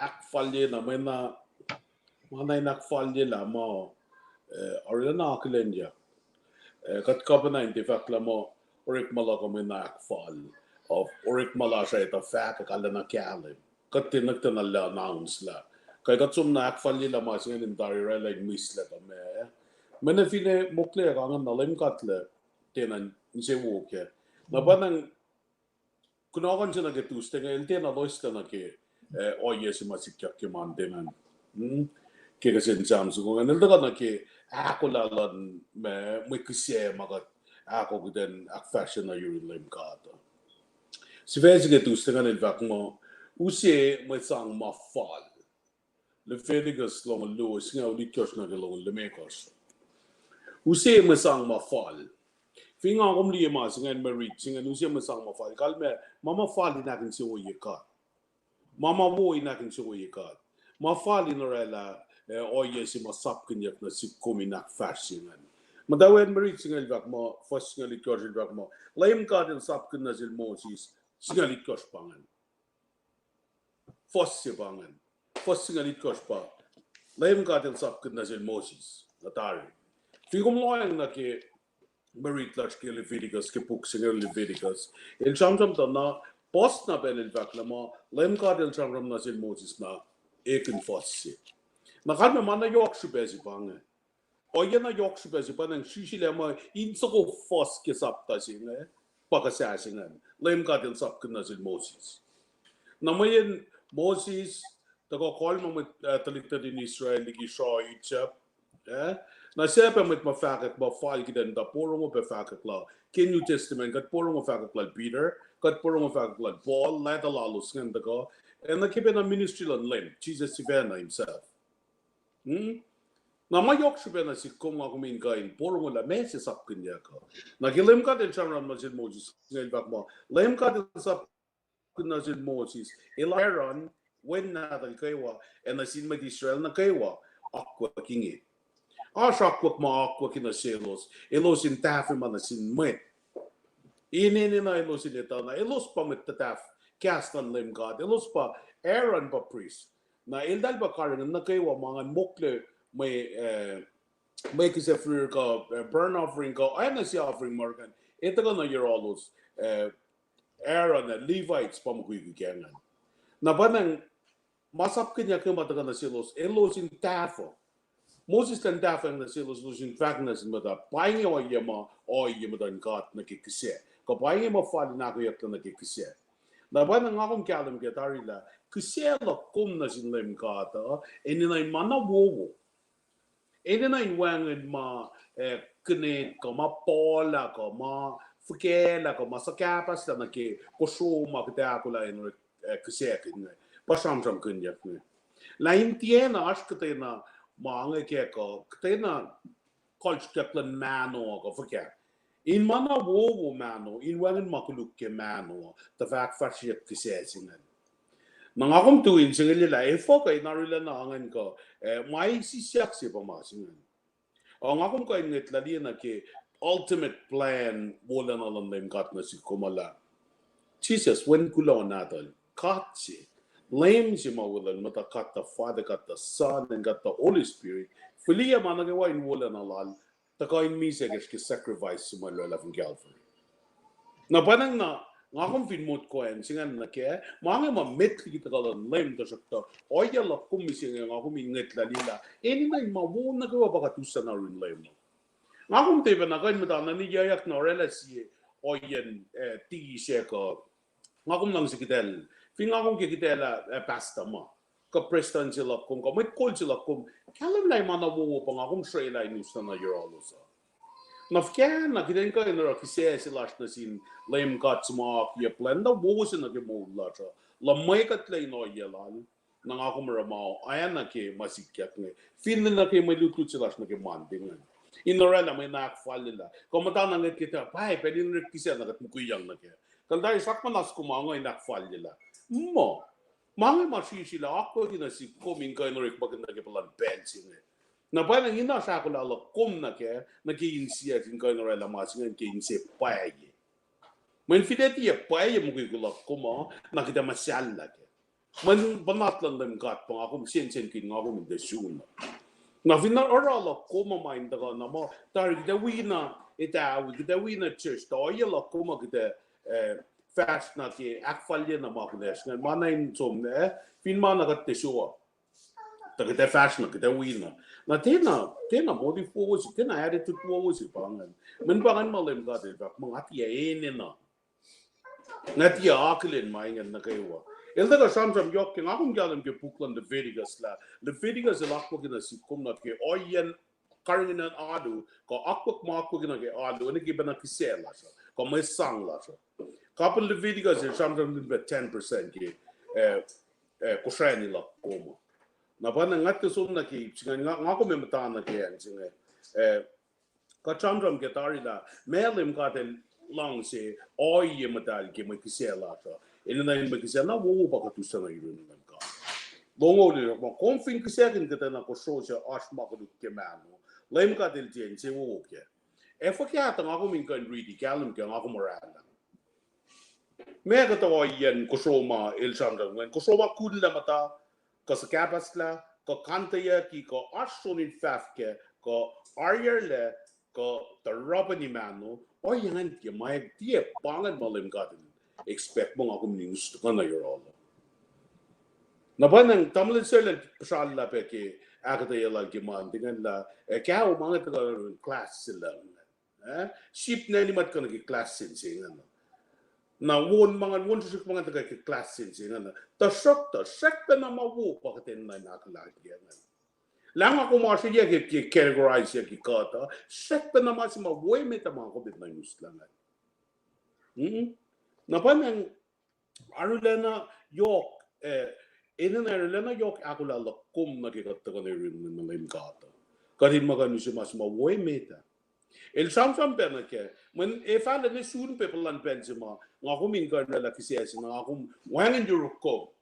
akfalye na may na manay nakfalye la mo orila na akilenja. Kat kapa na hindi fakla mo orik mala ko may na akfal of orik mala siya ito fak akala na kalim. Kat tinagtan na la announce la. Kaya kat sum na akfalye la mas ngayon dari like miss la kami. Men det finns många gånger när lemkatle tenan inte vågar. När banan kunna kan känna att du stänger inte när löstarna ke oj som att sitta ke man tenan. Ke sen jam så gången det kan ke akolalan med mycket se magat akogden fashion na ju lemkata. Så vet jag att du stänger det vakmo usse med sang ma fall. Leviticus lång lås ngau likos na lång lemekos. Usse med sang ma fall. Finga om li ma singen merit singen usse med sang ma fall. Kalme mamma fall i nakin så yeka. Mamma wo i nakin så yeka. Ma fall i norella oje si ma sapkin yak na sikkomi nak fashion. Men då är merit singen vakmo fast singen likos vakmo. Lem garden sapkin na sil Moses singen likos pangan. Fosse bangen. Fosse nga likos pa. Laim garden sapkin na sil Moses. Natari. Figom loyang na ke merit lach ke Leviticus ke puksinger Leviticus. Il chamcham ta na post na belil vakla ma laim garden chamram na sil Moses na eken fosse. Na kalme mana yok shubezi bangen. Oye na yok shubezi bangen shishile ma insoko foss ke sapta singe. Pakasa singe. Laim garden sapkin na sil Moses. Na mayen Moses tago call mo met talikta din Israel ligi shaw itchap na sepa met mafakak ba fall gidan da puro mo befakak la Kin New Testament kat puro mo fakak la Peter kat puro mo fakak la Paul la lalos ngan dago and the kiben a ministry lan lem Jesus Sivana himself na mayok shbena si koma kumin gain puro mo la mesi sapkin ya ka na gilem ka den chamram na jil Moses ngel bak mo lem ka den sap na jil Moses Aaron when na dal kaywa and na sin mag Israel na kaywa akwa kingi akwa ma akwa kina selos elos in taf man na sin met inini na elos in eta na elos pa met taf kastan lem God elos pa Aaron pa priest na eldal ba karon na kaywa mga mokle may kisa free ka burn offering ka ay na si offering Morgan ito ka na yerolos Aaron na Levites pa magkukukengan na ba nang masap kanya kumataga na silos elos in tafo Moses kan tafo na silos los in fact na sin mata paingi o yema dan kat na kikise ka paingi mo fali na ko yakta na kikise na ba nang akong kalam ketari la kise la kum na sin lem kata eni na mana wowo eni na wangen ma kene ka ma pola ka ma fukela ka ma sakapas na ke koso ma kita akula en kise kinne pasam kunya la intiena askatena mange ke ko ktena kolskaplan mano ko fuke in mana wo mano in wangen makuluk ke mano the fact fashion kise sinen mangakom tu in singil la efo ka inarila na angen ko mai si siaksi pa ma sinen o ngakom ko inget la na ke ultimate plan wala na lang lem gat na si kumala Jesus when kulo natal katsi lame si mawulan mata got the Father, got the Son, and got the Holy Spirit. Filia managawa in wala na lal. Taka in misa ke sacrifice si Malola from Calvary. Na panang na ngakong finmot ko en singan na ke mga ma-met kita kalan lame to sakta. Oya la kumising ngakong inget la lila. Eni na mawo na gawa baka tusa na rin lame. Ngakong teba na kain mata na niyayak na relasi oyen tigi siya ko. Ngakong lang si kitel. Finga kong kikitela pasta mo. Ka prestan sila kung ka may call sila kung kalam na mana wo pa nga kung shrela news na yorolos. Nafkyan na kiten ka inara kise sila na sin lame cuts mo ya plan na wo sila ke mo la cha. La may kat lay no yelan na nga kung maramaw ayan na ke masikyat nga. Feel na ke may lutu sila na ke manding. Inara na may nakfal nila. Kumata na nga kita, pay, pwede nila kise na kat mukuyang na ke. Kanda isak manas kumango ay nakfal nila. Mo, mga masi sila ako din si kuming kayo na rin bagay na kipalan bensin eh. Na parang ina sa ako lalo kum na kaya nag-iinsiya din kayo na rin lamasi nga nag-iinsiya paye. Man fideti ya paye mo kikulak kuma nakita masyal na kaya. Man banat lang lang kat pang ako sen kin nga ako mindasyon. Na fina orala kuma main daga na mo tari kita wina itaw kita wina church to ayala kuma kita fast na ki akfalye na makunes na manain som ne fin mana kat tesua kita fashion kita win na tena motive forward tena attitude forward pangan men pangan malem ka de bak mga tia ene na tia aklin mai ngan na kaiwa elda ka samsam yok ke ngakong galam ke puklan de Vegas la de Vegas la ko gina si kom na ke oyen karingan adu ko akok ma ko gina ke adu ne ke bana kisela ko mai sang la couple de Vegas samsam din 10% ke ko shani la koma na bana ngatte sumna ki ngako me mata na ke ang singe ka chamram ke tarila melim ka ten long se oye matal ke me kisela ta ina me kisela wo ba ka tu sana yun na ka longo le ma confin kisekin ke na ko soja as ma ko ke mano lem ka del tien se wo ke e fo kya ta ngako min kan ready kalum ke ngako morala me ka to yen ko soma el chamram wen ko soma kudla mata ko sa kapasla ko kantaya ki ko asonin fafke ko aryerle ko the robani mano o yan ki mai tie pangan malim gatin expect mo ako news to kana your all na banang tamlin selen pasalla pe ki agata yala ki man tingan la ka o mga ta class sila ship na ni mat kana ki class sin singan na won sik mga taga ki class sin singan ta sekta na mawu pakatin na nakalagi yan lang ako mo siya ki categorize ya ki kata sekta na mas mawoy meta mga COVID-19 lang na panang arulena yok arulena yok ako lalakom na kikata ka na rin na mga kata karin magano siya mas mawoy meta el samsam pena ke men e fa le sun pe plan pensema ngako min kan la kisiasi ngako wangen jurko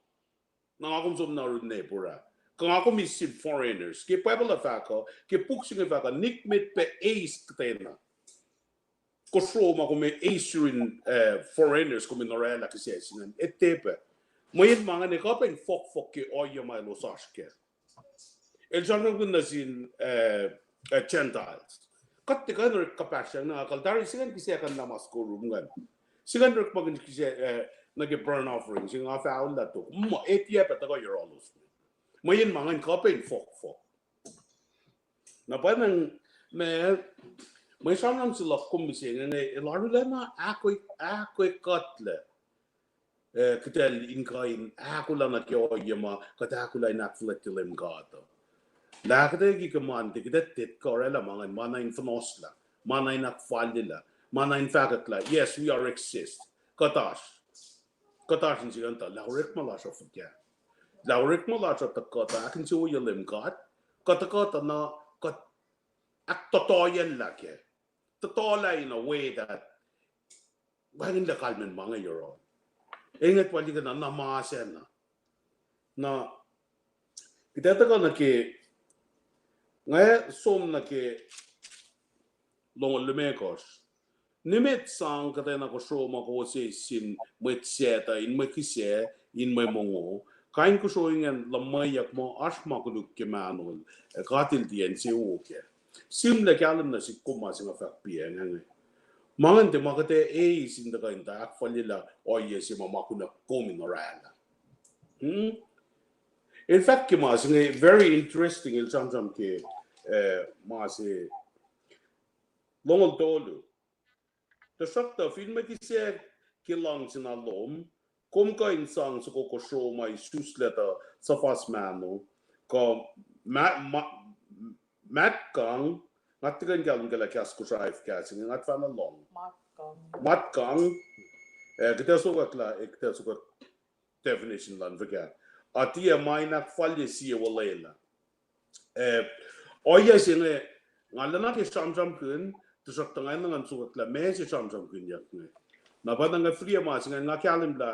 ngako som na rune pura ngako mi sip foreigners ke pueblo fa ko ke puksing fa ka nick mit pe ace tena ko so ma ko me ace in foreigners ko min ora la kisiasi nan etepe moyen manga ne ko pen fok ke oyo mai lo saske el jangan kun nasin Gentiles kat kan rik kapasya na kaldari sigan kisi akan namas ko rungan sigan rik pag kisi nag burn offering sing afa aul la to mo etia pa tago your almost mayin mangan kapen fok na pa nang may samnam sila kumbisi ne larula na akoy katle kitel inkain ako lang na kyo yama kata ako lang nakfletilem gato Lakade gi kamante kidet tet korela mangan mana in fanosla mana in akfalila mana in fakatla yes we are exist katash in siganta laurik malasha futya laurik malasha takota akin si uyalim gat kata na kat aktotoyan lake totola in a way that wangin la kalmen mga yoro ingat wali ka na namasen na kita taka na ke ngay som na ke long lumekos nimet sang kata na ko so ma ko se sin met seta in me kise in me mongo kain ko so ingen lamay yak mo asma ko duk ke manol katil dien se o ke sim le kalam na si kuma singa fak pia ngai mangan te makate sin da kain ta akfalila o yesi mama ko na komin orala in fact kima singa very interesting il samsam ke masi longol tolu the sakta film ki se kilang sina lom kom ka insang so ko show mai susleta sa fast mano ko mat kang ngatigan galung gala kas ko drive kas ngat fa na long mat kang kita so kita so definition lan vega atia mai nak falye si walela oya sine ngalana ke samsam kun to sak tangai ngan suat la me se samsam kun yak ne na ba nga fria ma singa nga kalim la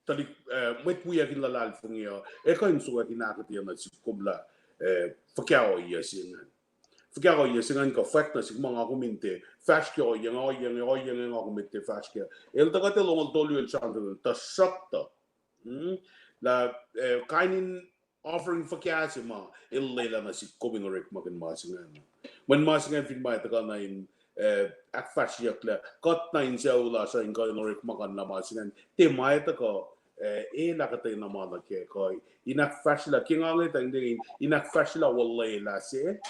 tali met puya kin la lal fungia ka in suat ina ka tia na sikobla fakao ya singa ko fact na sigma nga kominte faskio yang nga kominte faskio el ta te long tolu el samsam ta sakta la kainin offering for kasima illa na si coming rek magan masingan when masingan fin ba ta na in akfashiak la kat na in sa ula sa in ka rek magan na masingan te mai ta ko la katay na mga ke ko inak fashla kingang tang ding inak fashla wallahi la se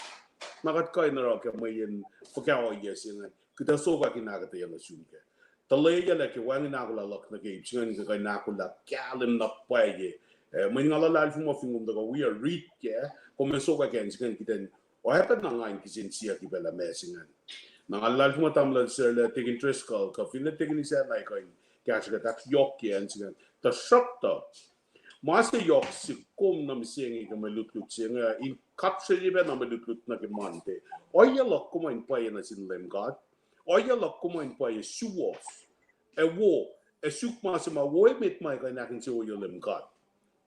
magat ko na ro ke mayin pagkaw yesin kita so ka kinakatay na sunke talay ya la ke wang na ko la lak na ke chingan ka na ko la kalim na paye may nga lalal fu mo fingum da we are read ke komeso ka ken chingan kita o happen na ngain kisin siya ki bela mesingan na lalal fu mo tamlan sir la take interest ka feel take ni sa like kaya ka tak yok ke an chingan ta shokta mas yok si kom na misengi ka malutlut siya in capture ba na malutlut na ke mante oya lo kumain paye na sin lem god oya lo kumain paye suwas wo suk masima wo met mai ka na kin se oya lem god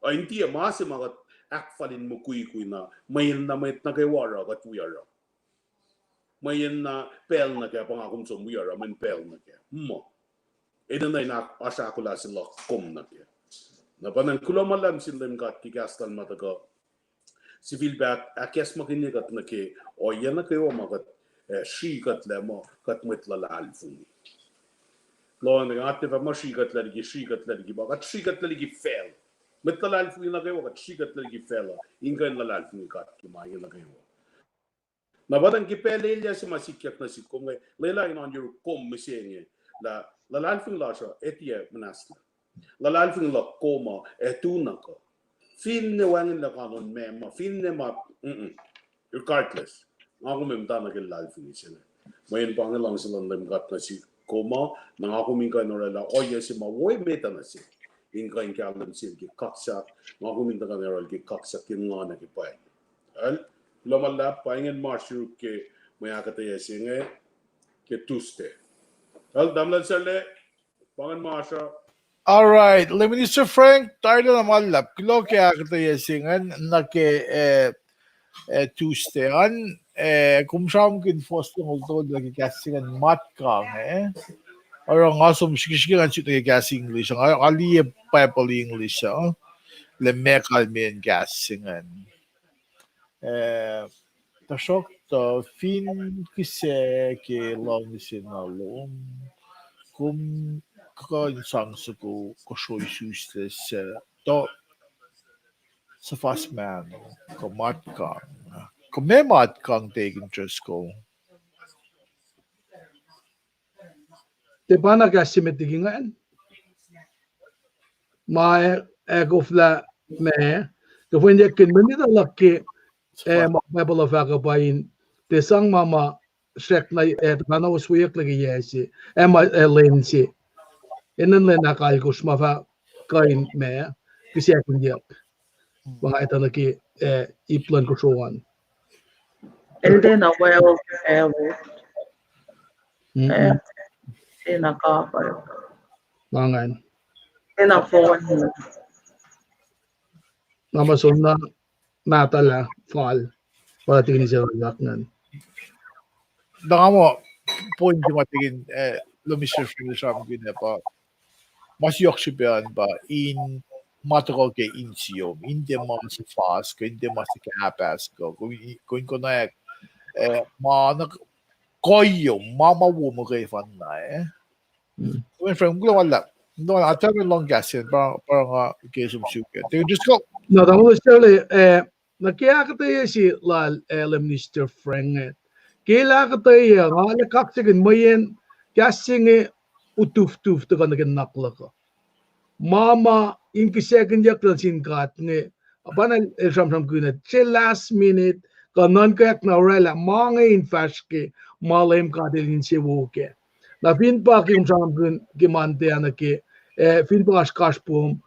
a intia masima ka akfalin mo kui na mayin na met na kay wara ka tuyara mayin na pel na kaya pangakum so muyara men pel na kaya mo ina na asa ko la sila kom na kaya na panang kulamalam sin kat ki gastal mataga civil back akes makini kat na ke o yana kayo magat shi kat la mo kat mitla la alfun lo na ate va mo shi kat la gi bagat shi kat la gi fail mitla la alfun na kayo kat shi kat la gi fail inga la alfun kat ki ma yana kayo na batang ki pele ya si masikyak na si kong lela in on your kom misenge la alfun la sha etie manasla la alfun la koma etuna ko fin ne wangin la kanon mema fin ne ma regardless ako mem ta na ke la alfun isene mayin pang lang silang lem gat na si koma na ako min ka no la o yes ma woy meta na si in ka in ka lam si ki kaksa ako min ta ka ral ki kaksa kin nga na ki pa al lomala paingen marshu ke maya ka te singe ke tuste al damlan sale pangan marsha. All right, Minister Frank, tayo na malap. Kilo kaya kita yesingan na ke Tuesday an kung saan kin first ng ulto lagi kasingan matkang Orang asum sikisikan siya lagi kasi English. Ang ali pepoli English le mekal men kasingan. Tasok to fin kise ke long sinalom kum sang suku kosoy sustes to sa fast man ko matkang ko may matkang take interest ko Te pana kasi metigingan. Ma gofla me gofwen ye kin menita lakke mabel of agabain te sang mama shek na kana uswiyak lagi yesi ema lensi enen le nakal kusmafa kain me kisya kunyak mga ita lagi iplan kusuan And then a well in a car mangan in a phone. namason na natala fall para tingin siya laknan Baka mo point yung matigin lumisir sa amin pa mas yok siya ba in matro ke insiyo hindi mas fast ko hindi mas kapas ko kung ko na ma koyo mama wo mo kay fan na when from gulo wala no atar long gas para ke sumsuke they just go no tamo siyale nakiya katay si lal Minister Frank kila katay ngala kaksigin mayen kasing utuf-tuf to kanagin nakla ko mama inki second yak lang sin kat nge abana sam kuna che last minute kanan kayak na rela mga infash ke malem kadelin se woke na fin pa kim sam kun gimante anake fin pa kaspum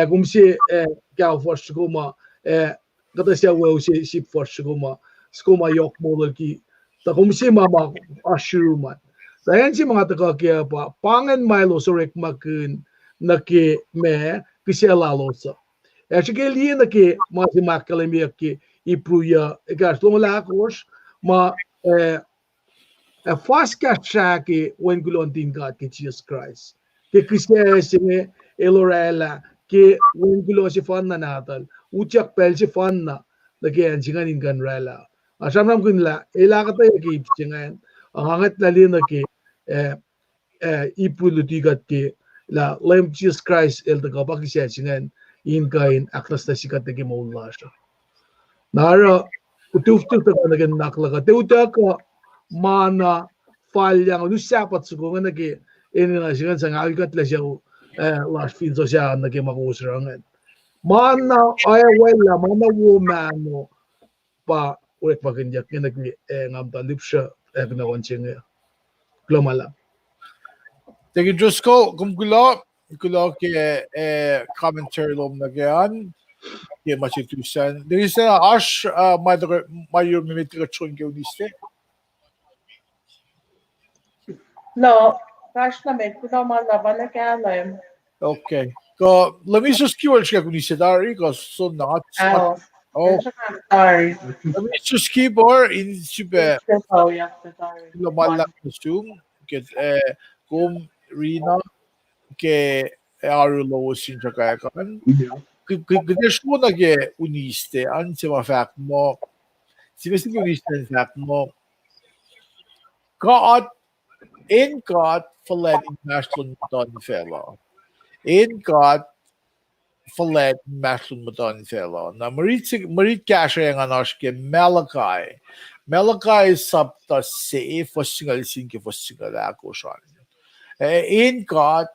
gumsi gaw force guma kata siya wo si force guma skuma yok model ki ta gumsi mama ashuman dayan si mga taga kaya pa pangan milo sorek makun nake me kisya lalosa sige liye nake masi makalemi ki ipruya gas lumala course ma fast kashaki when gulontin God ki Jesus Christ ke kisya singe elorela ke when gulo si fan na natal uchak pel si fan na lagi ang singanin kan rela asam nam kunla ilakata ki singan ang hangat lali na ke ipulutigat ke la lem Jesus Christ el the kapag siya singen in kain aklas na sikat na gimawala siya. Nara utuf-tuf ta naging naklaga. Teuta ka mana falyang lu sapat suko nga nagi ini na siya sa ngawikat la siya last fin so siya naging makusrangan. Mana ay wala mana woman pa ulit pakinjak nga nagi ngam talip siya na wansing glomala. Tegi Driscoll, gumgulo ke commentary lom na gyan. Ke machitusan. There is ash mayor mimitikachon ke uniste. No, gosh namin, kuno malaban na kaya Okay. Ko lami sus keyword ke uniste dari ko so not. Ow. Oh, Sorry. lami sus keyboard in super Oh, yeah, sorry. lumala costume ke kum Rina ke arulo sin kaya kan. Gdyż mnogie uniste, anzi ma fact mo, si vesti uniste in fact mo, God, in God, verlet in masculine madon fellow. In God, verlet masculine madon fellow. Na marit kasha yang anoshke Malachi. Malachi sabta se fossingal sinke fossingal akoshan. In God,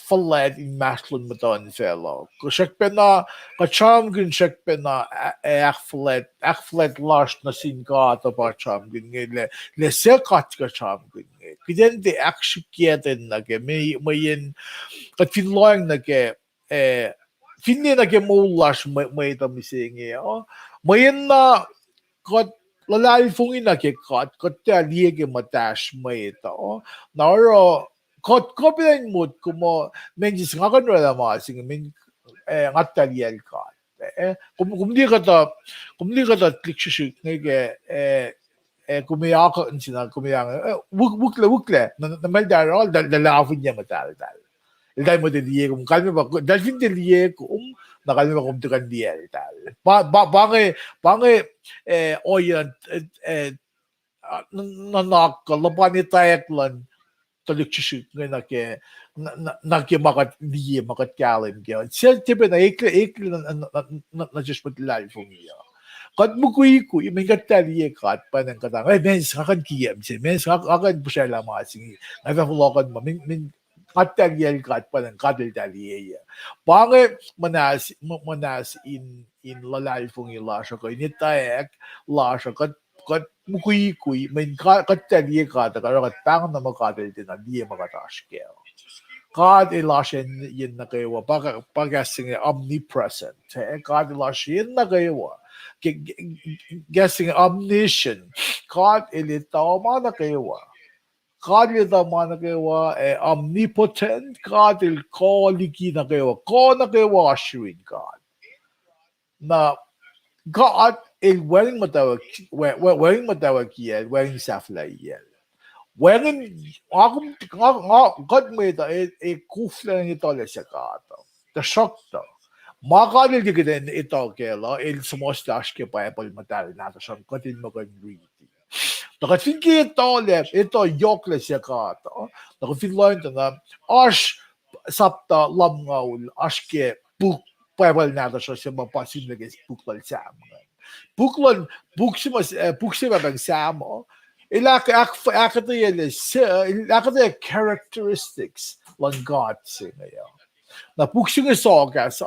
verlet in masculine madon fellow. Kushak pena kacham gun shak pena echt verlet last na sin God of our cham gun le sekat kacham gun. Kiden de akshiketen na ke mayin kat finloing na ke finni na ke mo lash may tamising oh mayin na kat lalai fungin na ke kat te aliege matash may oh naro kot kopilan mood kumo menjis ngakan wala ma sing men ngataliel ka kumdi ka ta click shi ngege kumiyaka insina kumiyanga wukle na mel darol da lafin niya matal dal dal mo de liye kum kalme ba dal fin de liye kum na kalme ba kum tukan diel dal bange oyan nanak labani tayaklan talikçişik nake makat liye makat kalim gel. Sen tipe na ekle na just mit life for me. Kat bukui ku imen kat taliye kat panang katang. Ay men sakan kiyem se men sakan pusala ma singi. Ay fa lokan ma min kat taliye kat panang kadel taliye ya. Bange manas in la life for me la ko ini taek la kat kui men kat taliye kat kat pang na makadel din na liye makatash gel. God ilashin yin na kayo pag-guessing omnipresent. God ilashin na kayo guessing omniscient. God ilitama na kayo. God ilitama na kayo omnipotent. God ilkoliki na kayo. Ko na kayo assuring God. Na God wearing matawag yan, wearing safla yan. Wearing God made kufla nito le siya kato. The shock to. Makadil di kita ito kela, sumostash ke pa apple matal nato siyang katin mo kan riti. Nakatfin ito yok le siya kato. Nakatfin lo ito na, ash sapta lam ngaul, ash ke buk pa apple nato siya mapasin lagi buklal sa mga. Buksima bang samo, ilaka characteristics lang God singayo. Na puksing sogas,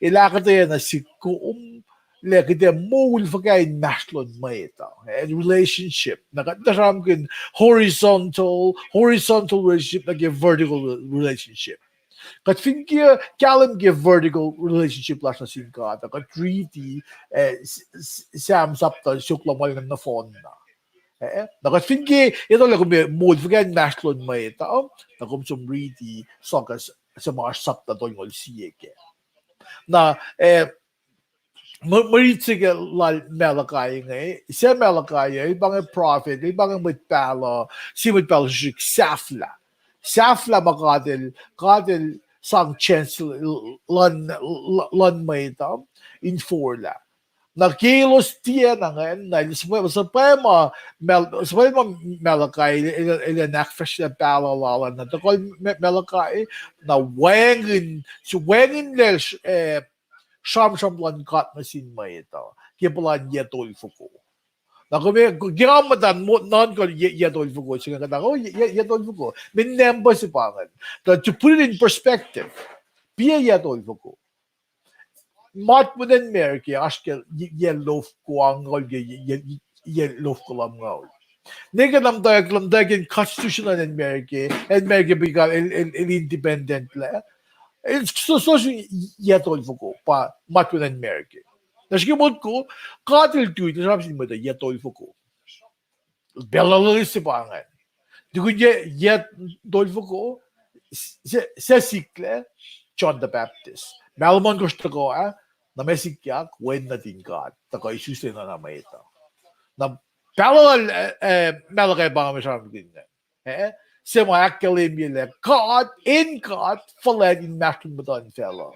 ilaka na si kuum lekite mul fagay naslon maita and relationship. Nakatasam kin horizontal relationship nag vertical relationship. Kat finkia kalam give vertical relationship las na sin ka. Kat treaty sam sapta sukla mal na phone na. Nakat finki ito lang kung mood fagay naslon maita nakum sumriti sokas sa mga sapta doon ngol siye ke. Na Maritige lal Malachi ngay, siya Malachi ibang prophet, ibang mitpalo, si mitpalo shik safla. Safla kadil sang chance lan may tam in forla. na kilos tiya na ngayon na sa pema melakay ila nakfresh na palalala na takol melakay na wengin lel sham lan kat na sin may ito kipulan yetol fuko na kung ginamatan mo non ko yetol fuko siya kata ko yetol fuko minemba si pangan to put it in perspective piya yetol fuko Mat mo den merke aşke yellow kuangol yellow kulamgol. Ne kadar dayaklamdayken constitutional en merke bigal el independentle. El so yetol fuko pa mat mo den merke. Naşke mod ko katil tuit rapsin mo da yetol fuko. Belalı sipangan. Dikunye yetol fuko se sikle John the Baptist. Melmon gusto ko na may sikyak when na tingkat. Tako isusin na naman ito. Na parallel malakay ba kami sa amin din. Sema akademiyle God in God fallen in master mudan fellow.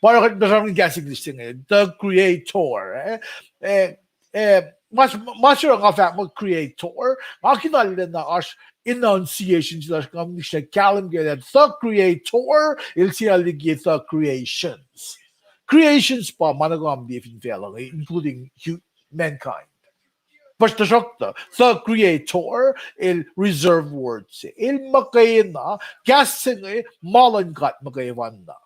Para ka sa amin gasig listing the creator. Mas ang fact mo creator. Makinalila na as enunciation sila kami siya kalam gaya the creator il siya ligi the creations. Creations pa managam di finfela including mankind. Basta shokta the creator il reserve words il makayna gasing malangat makayawan na.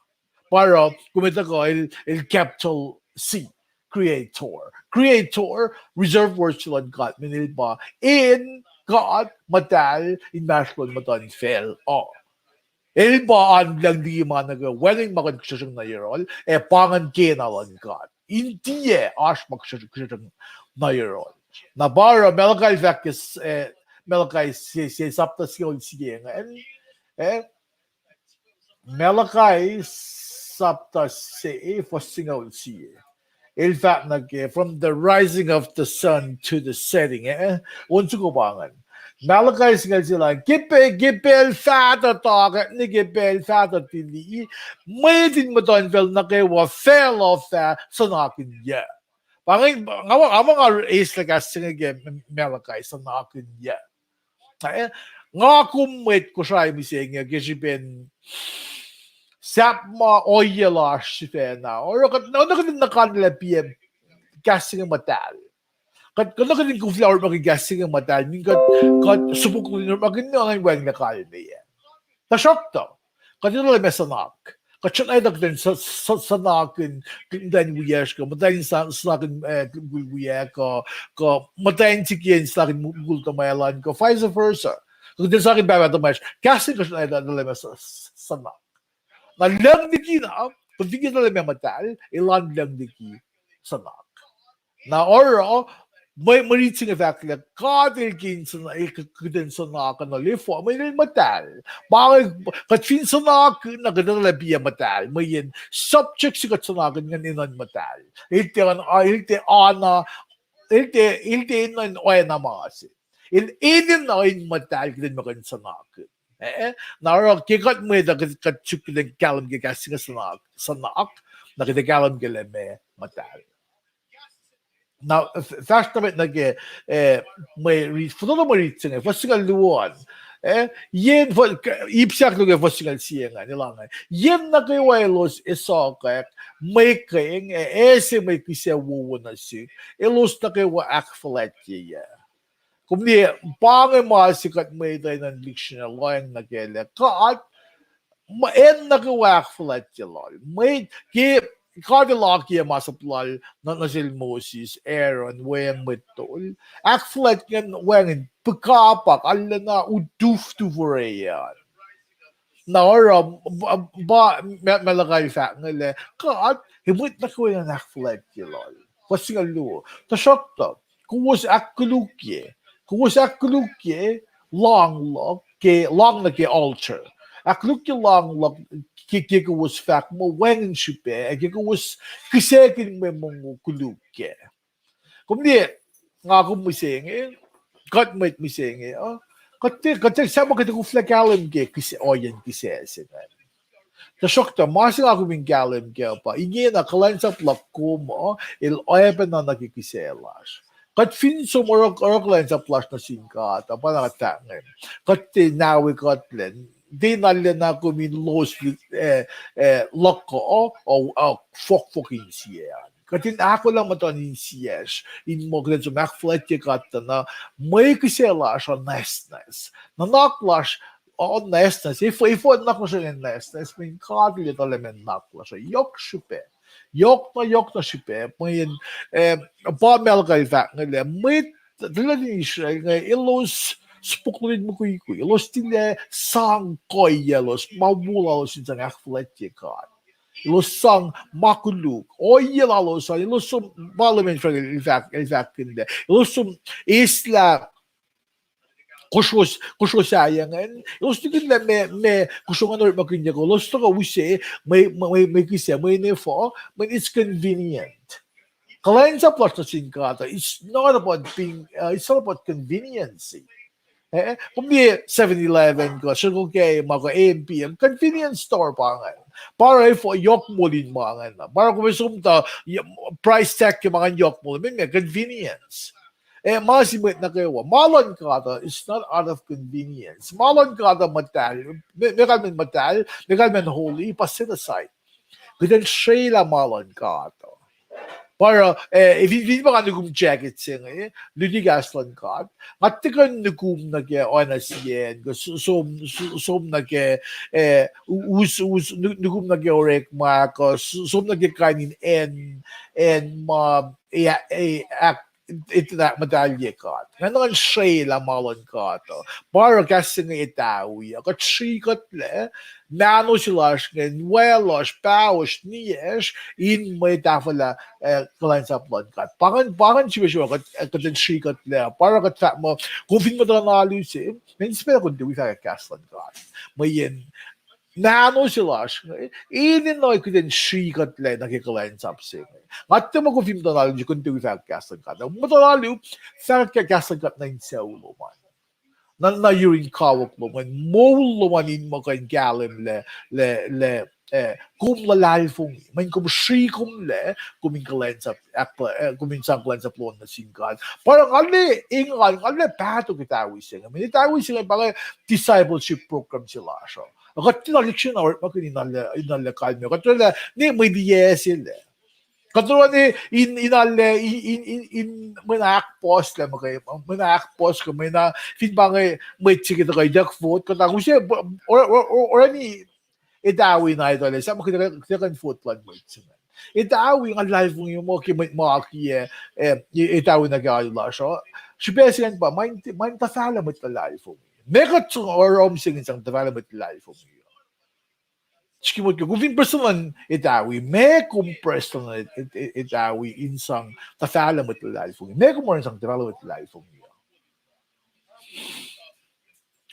Para kumita ko il capital C creator reserve words sila God minil ba in God matal in masculine matan fail El ba an lang di managa wedding makan ksasang na yerol pangan kenalan God hindi ash maksasang na yerol na bara melakay fakis melakay si sapta siya siya melakay sapta si fosingaw siya il fact from the rising of the sun to the setting unsa ko bangan Malakai singal sila gipel fata taga ni gipel fata tili may din mo don fel na kay wa fell off sa nakin ya pangay nga is like singa Malakai sa nakin ya nga kumwet ko siya mising gisipen sap ma oyela sifena or na kanila PM gasing matal Kad din ko flower magigasing ang matal mingat subok ko din magino ang weng na kalme ta shock to kadino le mesanak kachan ay dagden sa sanakin then we years ko matayin sa sanakin we ko matayin tikin sa akin mugul to mayalan ko vice versa kung din sa akin baba to mas kasi ko ay dagden le mesanak na lang diki na kung di kita le matal ilan lang diki sanak na oro may mariting effect like kadil kin sa ikakudin sa naka na lifo may matal bakit katfin sa naka nagadang labiya matal may yan subject sikat sa naka nga ninan matal ilte ana ilte inan oy na masi inin na in matal kidin makan sa naka naro kikat mo da katchuk den kalam gigasing sa naka nakidagalam geleme matal Now, first of it, may fudo mo ritsen fosigal luwan. Yen for ipsak lugar fosigal siya nga nilangan. Yen na kay wailos isokak may kayeng ese may kisya wuwo na si. Ilos na kay wa akfalat ya. Kung di pangay masikat may tayo ng dictionary loyang nagele kaat maen na kay wa akfalat ya lol. May Kadilaki masaplal na nasil Moses, Aaron, weng mitol. Akflat yan wengin pagkapak, ala na uduf tu voreyan. Naora, ba, malagay fact nila, kaat, himut na ko yung akflat yalol. Kasi nga luo. Tasok to, kung was akulukye, long na ke altar. Aklukye long log, kiko was fact mo wengin sipe kiko was kisekin me mo kulukye kung di nga ko mising kat met mising kat sama kito ko flakalim ke kise oyen kise The shock the masing ako min galim kaya pa. Ingi na kalan sa plak ko mo, il oepen na nakikiselas. Kat fin sumurok kalan sa plus na singkat, apa nakatangin. Kat tinawi katlen, di nalya na ako min los loko o fok-fokin siya. Katin ako lang matonin siyas, in mo kaya sumakflat kata na may kiselas o nesnes. Nanaklas o nesnes, if nak mo siya ng nesnes, may kadli talaman naklas. Yok siya. Yok na siya. May pamel kayo nga may talagang siya nga ilos spokojnie mój kuj. Los tyle sang kojelos, mawula los yung akfletje kat. Los sang makuluk. Oyela los, los som parlament för ilfakinde. Los som isla kusho sayangan. Los tigil me kusho nga norma kunya ko. Los to ka wuse, may kisa, may nefo, but it's convenient. Kalain sa plus na singkata, it's not about being, it's not about convenience. Kung di 7-Eleven ko, Circle K, mga AM/PM, convenience store pa nga. Para if yok mo din mga nga. Para kung may sumta, price tag yung mga yok mo, may convenience. Masimit na kayo, malon ka ta, it's not out of convenience. Malon ka ta matal, may kami matal, may kami holy, pa-set aside. Bitan siya la malon ka ta. Para hindi ba ka nagum jacket siya ngayon, ludigas lang ka. At tika nagum nagke onas yan, som nagke nagum nagke orek mako, som nagke kainin en ito na madalye ka. Ngayon siya lang malon ka to. Para kasi nga itawi, ako chikot le, nano sila ngayon, welos, paus, niyes, in may tafala kalain sa blood cut. Pakan siya katan chikot le, para katak mo, kung fin mo na nalusin, may spela kung diwi sa kaslan ka. May yan, nano sila inin na ko din shikat le nakikalain sa psing. At mo ko film na nalusin kung diwi sa kaslan ka. Matalalu, sa kaslan ka na insa ulo man. Na yurin kawak mo man, moulo manin mo kain galim le kum lalal fung, man kum shi kum le, kuming kalain sa kuming sang kalain sa plon na singkat. Parang ali pato kitawi siya. May itawi sila para discipleship program sila siya. Akat tinalik siya na or makin inalakal mo. Katulad ni may diye sila. Katulad ni in manak post lang kayo. Manak post ko may na feedback may chikita kay Jack food katang siya or ni itawi na ito le sa makita kan food plan mo. Itawi ang live mo kay mo aki itawi na gaya la so. Sibesigan pa main tafala mo ta live mo. Mekat or singin sang development life of you. Skimot ko, kung personal itawi, may kung personal itawi insang development life of you. May kung mo insang development life of you.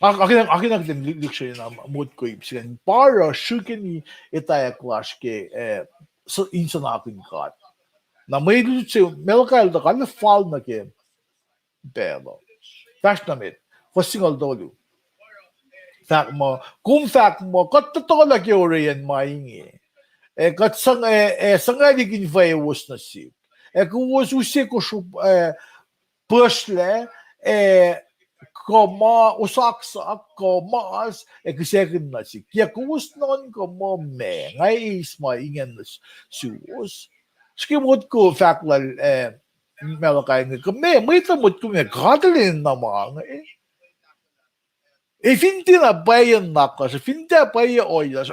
Akin ang tinliksyon na mood ko ibsigan. Para syukin ni itaya clash ke insang akin kat. Na may dito siya, melakal na ka, na fall na ke pero. Tash na mit. Single dolu. Fact mo, kung fact mo, kat totoo lagi oriyan maing kat sanga ligin virus na sik. Kung usi ko pusle, koma usaksak, komas, kisekin na sik. Kaya kung usnon ko mo ngay is maingen na suos. Skimot ko fact lal, melakay nga kami, may tamot ko nga, kadalin naman hindi na bayan nakas, hindi na bayan oyas,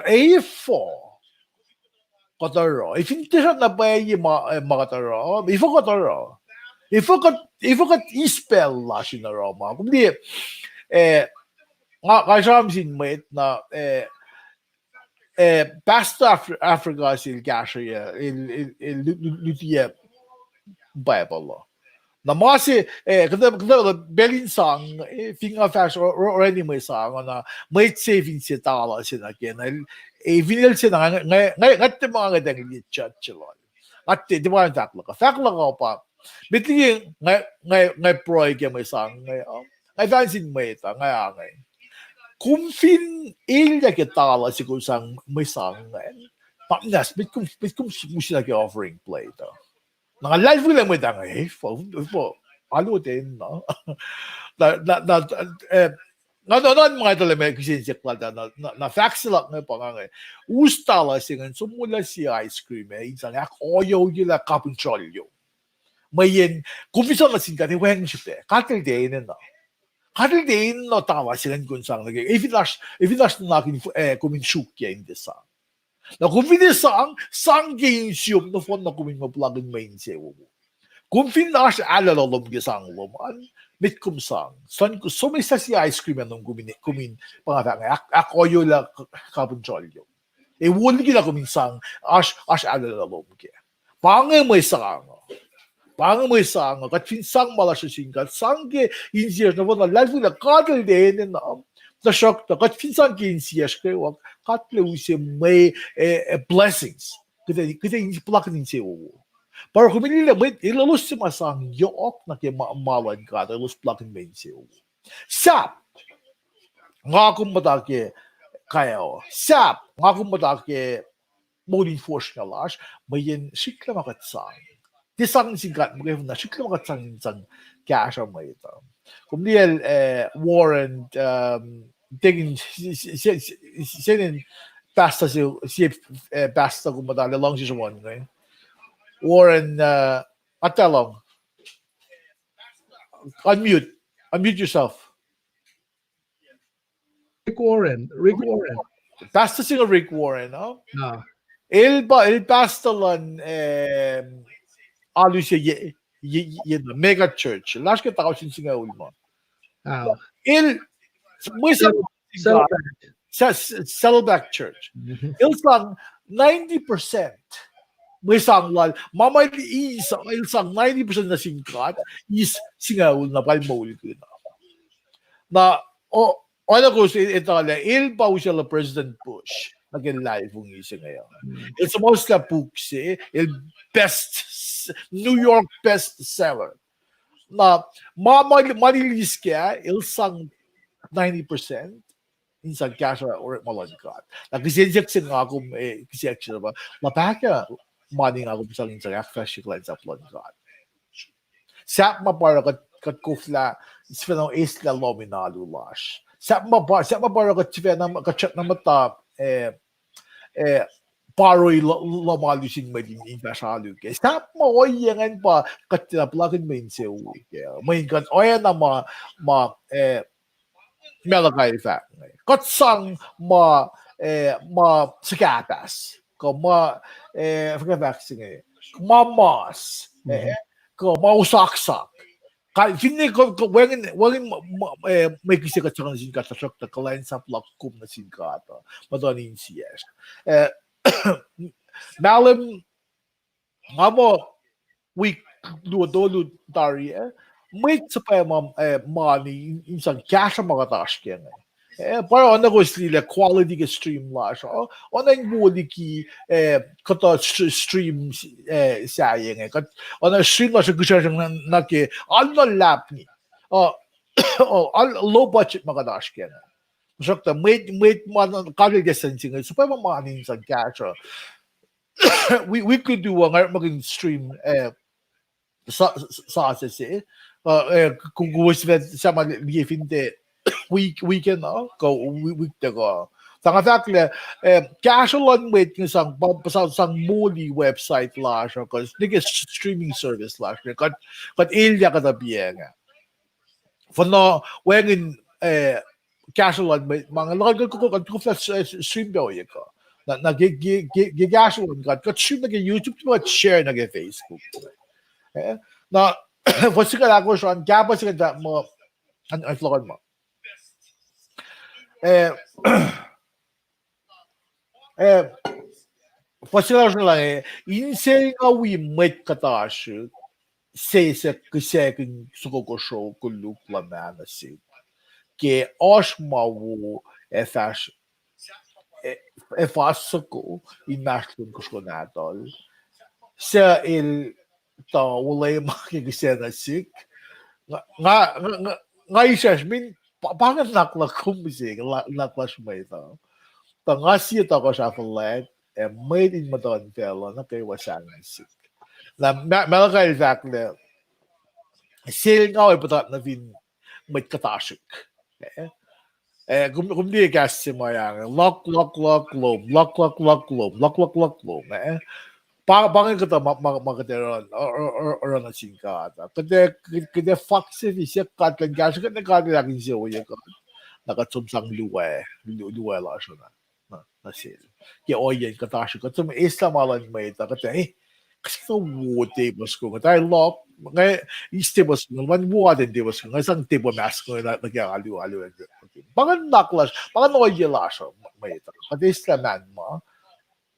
kataro. Hindi siya na bayan makataro, kataro. Kat ispel la siya na Roma. Kundi, kasam sinmate na, past Africa sil kasya, lutiya Bible. Namasi kada belin sang finger fast or any may sang na may saving si tala sina ken vinil sina ngat mga gadang chat chilon at di ba takla ka pa bitli ngay proy ke may sang ngay fancy may ta ngay kung fin ilya ke tala si kusang may sangan. Pangnas, bit kum musila ke offering play to. Nga live lang mo dang po alo din no. Non mga ito lang may kusinsiyak na facts lang nga pa nga ustala singan sumula si ice cream isang oyo yula kapuntrolyo. Mayin kumpiso na singa ni weng siya katil din na. Katil din no tawa singan kunsang lagi. If it na nakin kumin shukya in the sang. Na kumin sang game siyom no fon na kumin maplugin main siya. Kung finash alalolom gisang loman, mit kumsang. Son ko so may sa si ice cream anong kumin pangata nga ako yo la kapuntrolyo. E wala gila kuminsang ash alalolom ke. Pangay mo isang. Pangay mo isang kat finsang mala siya singkat sangge insiya na wala life na kadal din na na shock na kat finsang ke insiya kay wag katle usi may blessings. Kita hindi plakin insiya wo. Para kumilila mo, ilalus si masang yook na kimaamalan ka, ilalus plakin main siya. Sap! Nga kung matake kayo. Sap! Nga kung matake morning force na lash, mayin sikla makatsang. Tisang singkat mo kayo na sikla makatsang isang kasha mo ito. Kung niyal Warren, tingin, sinin pasta siya pasta kung matake lang siya one ngayon. Warren, Atalong, unmute yourself. Rick Warren. Pastor singer Rick Warren, no? Ah. El pastolan, alu siya mega church. Last kita tao singa ulmo. Ah. May Saddleback Church. Ilsang 90%. May sanglal, mamay isang 90% na singkat is singaul na palmaul ko na ano ko sa Italia, il pa siya la President Bush naging live ang isa ngayon. It's most la puksi, il New York best seller. Na malilis kaya, il sang 90%, insang kasha or malangkat. Nagkisensyak nga ako, kisensyak ba, lapaka, money nga ako sa insang akfresh yung sa plangkat. Sap mapara kat kufla, ispa ng isla lominalo lash. Sap mapara kat siya kachat na mata, paroy lamalusin malin inasalo ke. Sap mo oyangan pa kat tinaplakin main siya uwi. Main kat oyan na melagay fact. Kat sang sikatas. Ko vaccine. Mas ko mausaksak. Hindi ko wangin may kisi ka tsaka sin kata shok ta kalain sa plak kum na sin kata. Madonin siyas. Malam nga mo week do dari may sa pa money insang cash mga task yan. Para ano ko sila quality ka stream la siya. Ano yung budi ki kata stream sayang ano stream la siya gusto siya na ki ano lap ni. Low budget mga dash yan. Masakta may kagay distancing so pa mamanin sa cash. We could do a maging stream sa sasi kung gusto sa malifinte weekend go week go tanga fakle casual on wait yung sang muli website la siya cause nigga streaming service la siya kat ilya ka tabiya nga for no when casual on wait mga lagal ko stream daw yun ko na casual on kat stream na YouTube to share na Facebook na what's ka ako siya kaya pa siya mo ang floor mo Pasilaş lang inse awi met kataşı sese kısekin sokoko show kullu plamanası ki aşmavu efasoko inaştun kuşkonadol se il ta ulay makikisenasik nga isasmin bakit naklakum musik naklash may ito. Tangasi ito ko siya leg made in madon fella na kay wasang musik. Na malaka exactly sailing out ipatat na vin may katashik. Kumdi gas si mo yang lock loom bakit kita magkataron or na singkata kada fox siya kat kan gas kan lagi siya uya ka nakatsumsang luwe la siya na sil kaya oyen katashi ka tum isla malan may ta kata kasi ka wote mas ko kata lock ngay istibos ng man buwan din dibos ng isang tipo mas ko na nagyaliw bakit naklas bakit oye la siya may ta kata isla man mo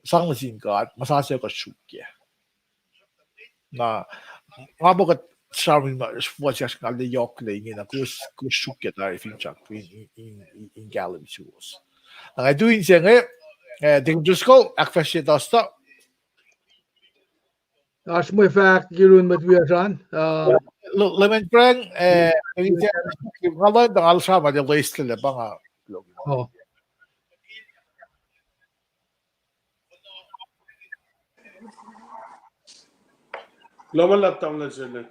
상신가 마사세가 쉽게 나 아버가 사람이 뭐지 알데 역레이나 그 쉽게 다 fincha in gallery shows 나 doing 생에 지금 주스고 액파시 더스터 As my fact, Girun Matwiasan. lemon brand 이제 그거는 알사 맞아 리스트를 방아 Oh, Lama laptang na sila.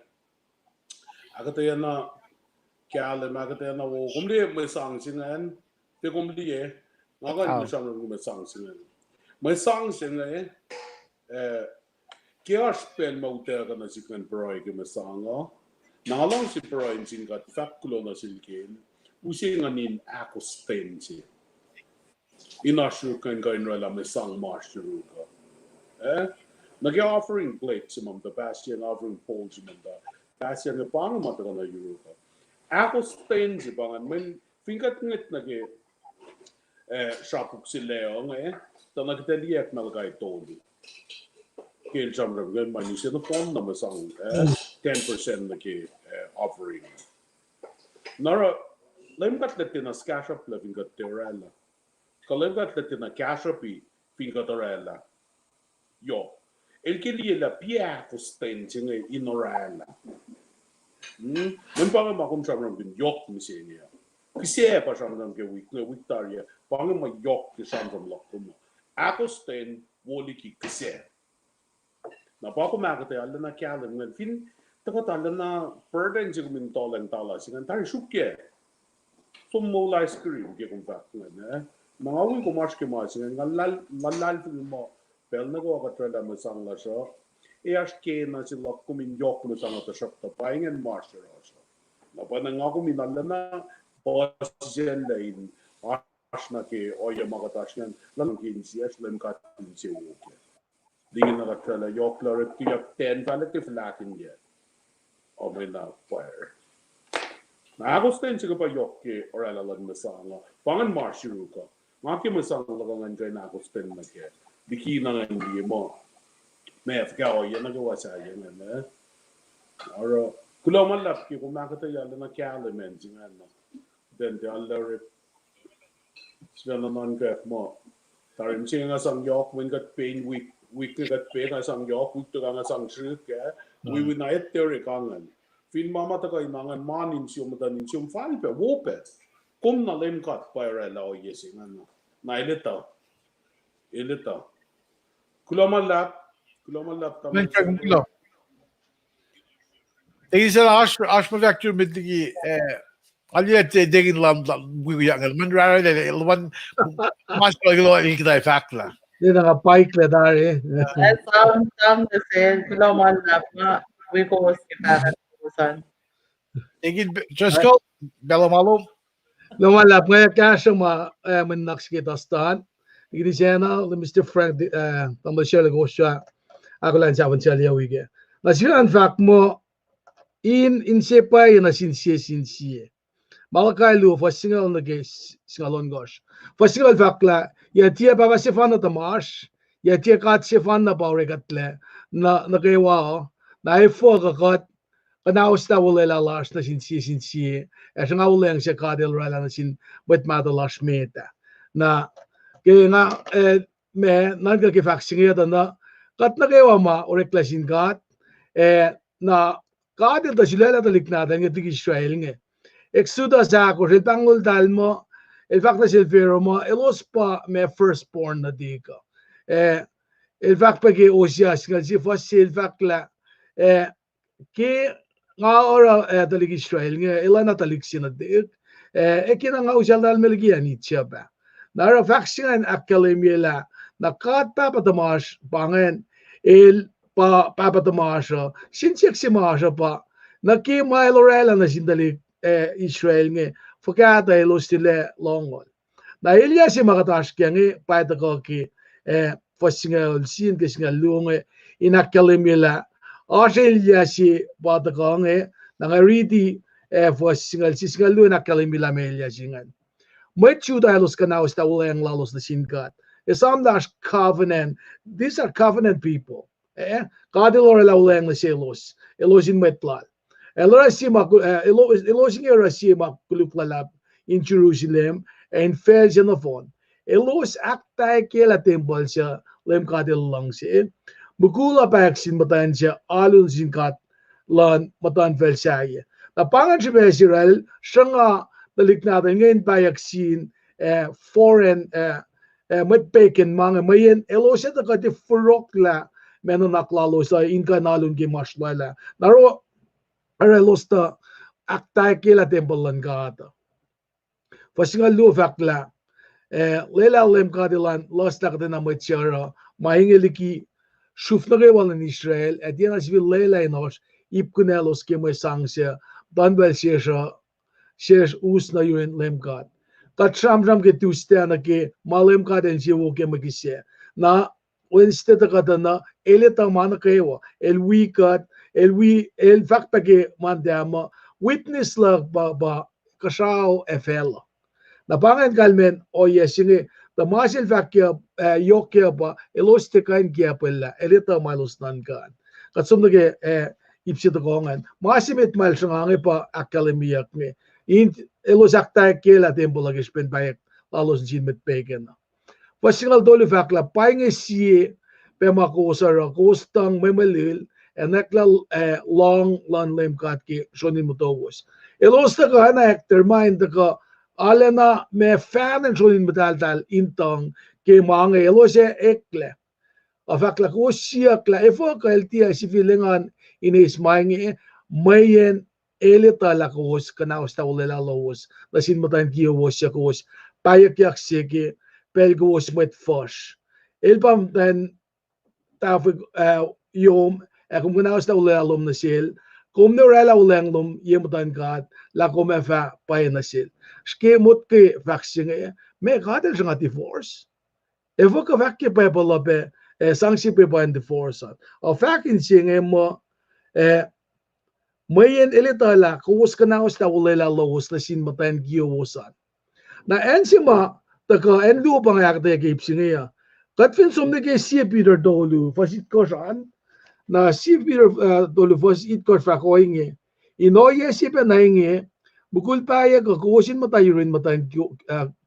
Agata yan na kaya alam agata yan na wo kumli may sang singan te kumli ngayon may sang may sang singan may sang singan kaya spell mo ka na si kan broy ka may sang nalang si broy singat fakulo na silkin usi nganin ako stain si inasyo kan kain rala may sang master ka Nag-offering plates sa the Bastian offering poles sa the Bastian na paano matagal na Europa. Ako Spain si pangan men fingat ngit nage shopuk si Leo ta nagtaliak malagay todi. Kaya jamra gan man siya na phone na masang 10% nage offering. Nara lemkat letina cash up levingat teorella. Kalemkat letina cash up fingat teorella. Yo. El que lì la pia costenza in orella. Non parla ma come c'hanno un yok mi segna. Che si è pa c'hanno che Victoria, parla ma yok che c'hanno la come. A costen vuole che si è. Na pa come che alla na chiave nel fin ta ta na burden ci come tolen tala si kan tar shukke. Sommo ice cream che con fa, Ma awi ko mas che mas ngal mo Pelna ko ka trada mo sang la so. Ke na si lok kumin yok mo sang ta shop ta paingen master also. Na pa na nga kumin na position line. Ashna ke oya magatashan lang kin si lem ka tin si okay. Di na ka trada yok la rep ki 10 relative lakin ye. O may na fire. Na ako sten si pa yok ke orala lang na sang la. Pangan master ka. Nga ke mo sang la kan ngai na ako sten na ke. Biki na hindi mo. May afgaw yan nagawa sa yan Aro kulo lap ki kung makita yan na kalamen jingan no. Then the other sila naman ka mo. Tarim siya nga sang yok when got pain week got pain nga sang yok week to nga sang shrik we will not theory kangan. Fin mama ta kay nangan manin siya madanin siya fal pe wope. Kum na lem kat pa rela o yesin ano. Na ilita. Kulomalap men çakmılo Değilse aşma vektör middeki aliyette degin lam bu yangal men rara lan mas baglo ilk day fakla yun naka-pike le dari. Some the same, Kuloman lap nga, we ko was kita kusan. Degin just go belamalo Lumalap ngayon kasya manaks kita staan. Gini siya na, Mr. Frank, tama siya lago siya. Ako lang siya siya liyawig. Nasira ang fact mo, in sepa yun na sinsiye. Malakailu, fasingal na guys, singalon gosh. Fasingal fact la, yatia pa sifan na tamash, yatia kat sifan na pauregatle, na kaywa, na ifo kakat, kanaos na wala lalas na sinsiye. Siya nga wala yung siya kadil rala na sin, ba't madalas meta. Na, kaya nga, may nagkakifaksin yata na, kat na kayo ma, o reklasin kat, na kadil ta sila talik natin, yung tigi Israel nga. Exodus ako, el pangul dalmo, el fact na silvero mo, elos pa may firstborn na di ka. El fact pa ki osyas, nga si fossil fact la, ki nga ora talik Israel, nga ilan na talik sinadik, kina nga usyal dal melgian itcha ba. Nara fact singan akalimila, na kat papatamas, pangen, el papatamasha, sinsyak si masha pa, na ki mailorela na sindalik, Israel nge fakata elos tile longol na Elia si makatash nge paita ko ki fasinga sin kisnga lunge inakalimila asa Elia si paita ko nge na ridi fasinga singa lu inakalimila me Elia singan may chuda elos kanaus ta uleng lalos na sinkat isam dash covenant, these are covenant people kadilor la uleng na selos elosin metlal Elosing Erasima Kuluplalab in Jerusalem and fell on the phone. Elos akta kela temple siya lem kadil lang siya. Bukula paksin matan siya alun sinkat lan matan fell siya. Na pangan siya Israel siya nga balik natin ngayon payaksin foreign matpekin mga mayan elos siya takati furok la menon naklalo sa inka nalun kimaslala. Naro Arelosta akta kela tempolan kata. Fasinga lu fakla lela lem kadilan losta kata na machara mahingiliki shufnage walan Israel adiana sivil lela inos ipkunelos ke mo sangse banbel shesh us na yun lem kat. Kat sham ke tustana ke malem kaden siwo ke magise na instead kata na elita mana kewa elwi kat el fact que mandama witness la ba kasao FL na pangan kalmen o yesini the marshal fact ke yoke ba eloste kain ke pella elita malos nan kan katsum ke ipsit kongan masimit mal sangange pa akademiak me in elos akta ke la tempo lagi spend baik lalos jin met pegen pasingal dole fact la painge si pe makosara kostang memelil enakla long lan lem katki shonin mutowos elosta ka na actor mind ka alena me fan en shonin metal intang ke mange elose ekle afakla ko siakla efo ka eltia sifilengan inis mange mayen elita la kos kana usta ulela los lasin matan kios yakos payak yak sege pelgos met fosh elpam den tafig yom kung kunaos na uli alum na sil, kung nurela uleng lum yemutan kat, la kumefa pay na sil. Skimut ki vaccine, me katel siya nga divorce. Evo ka vakki pa palape, sangsi pa pa divorce. O fakin siya mo, mayen elitala, kuwas kanaos na uli lalos na sinmatayan giyowosan. Na ensima, taka enlu pang yakta yakip siya. Katfin sumni kay siya Peter Dolu, fasit ko saan, na si Peter Dolufos it ko frakoinge inoye si penainge bukul paya ko kusin matayurin matan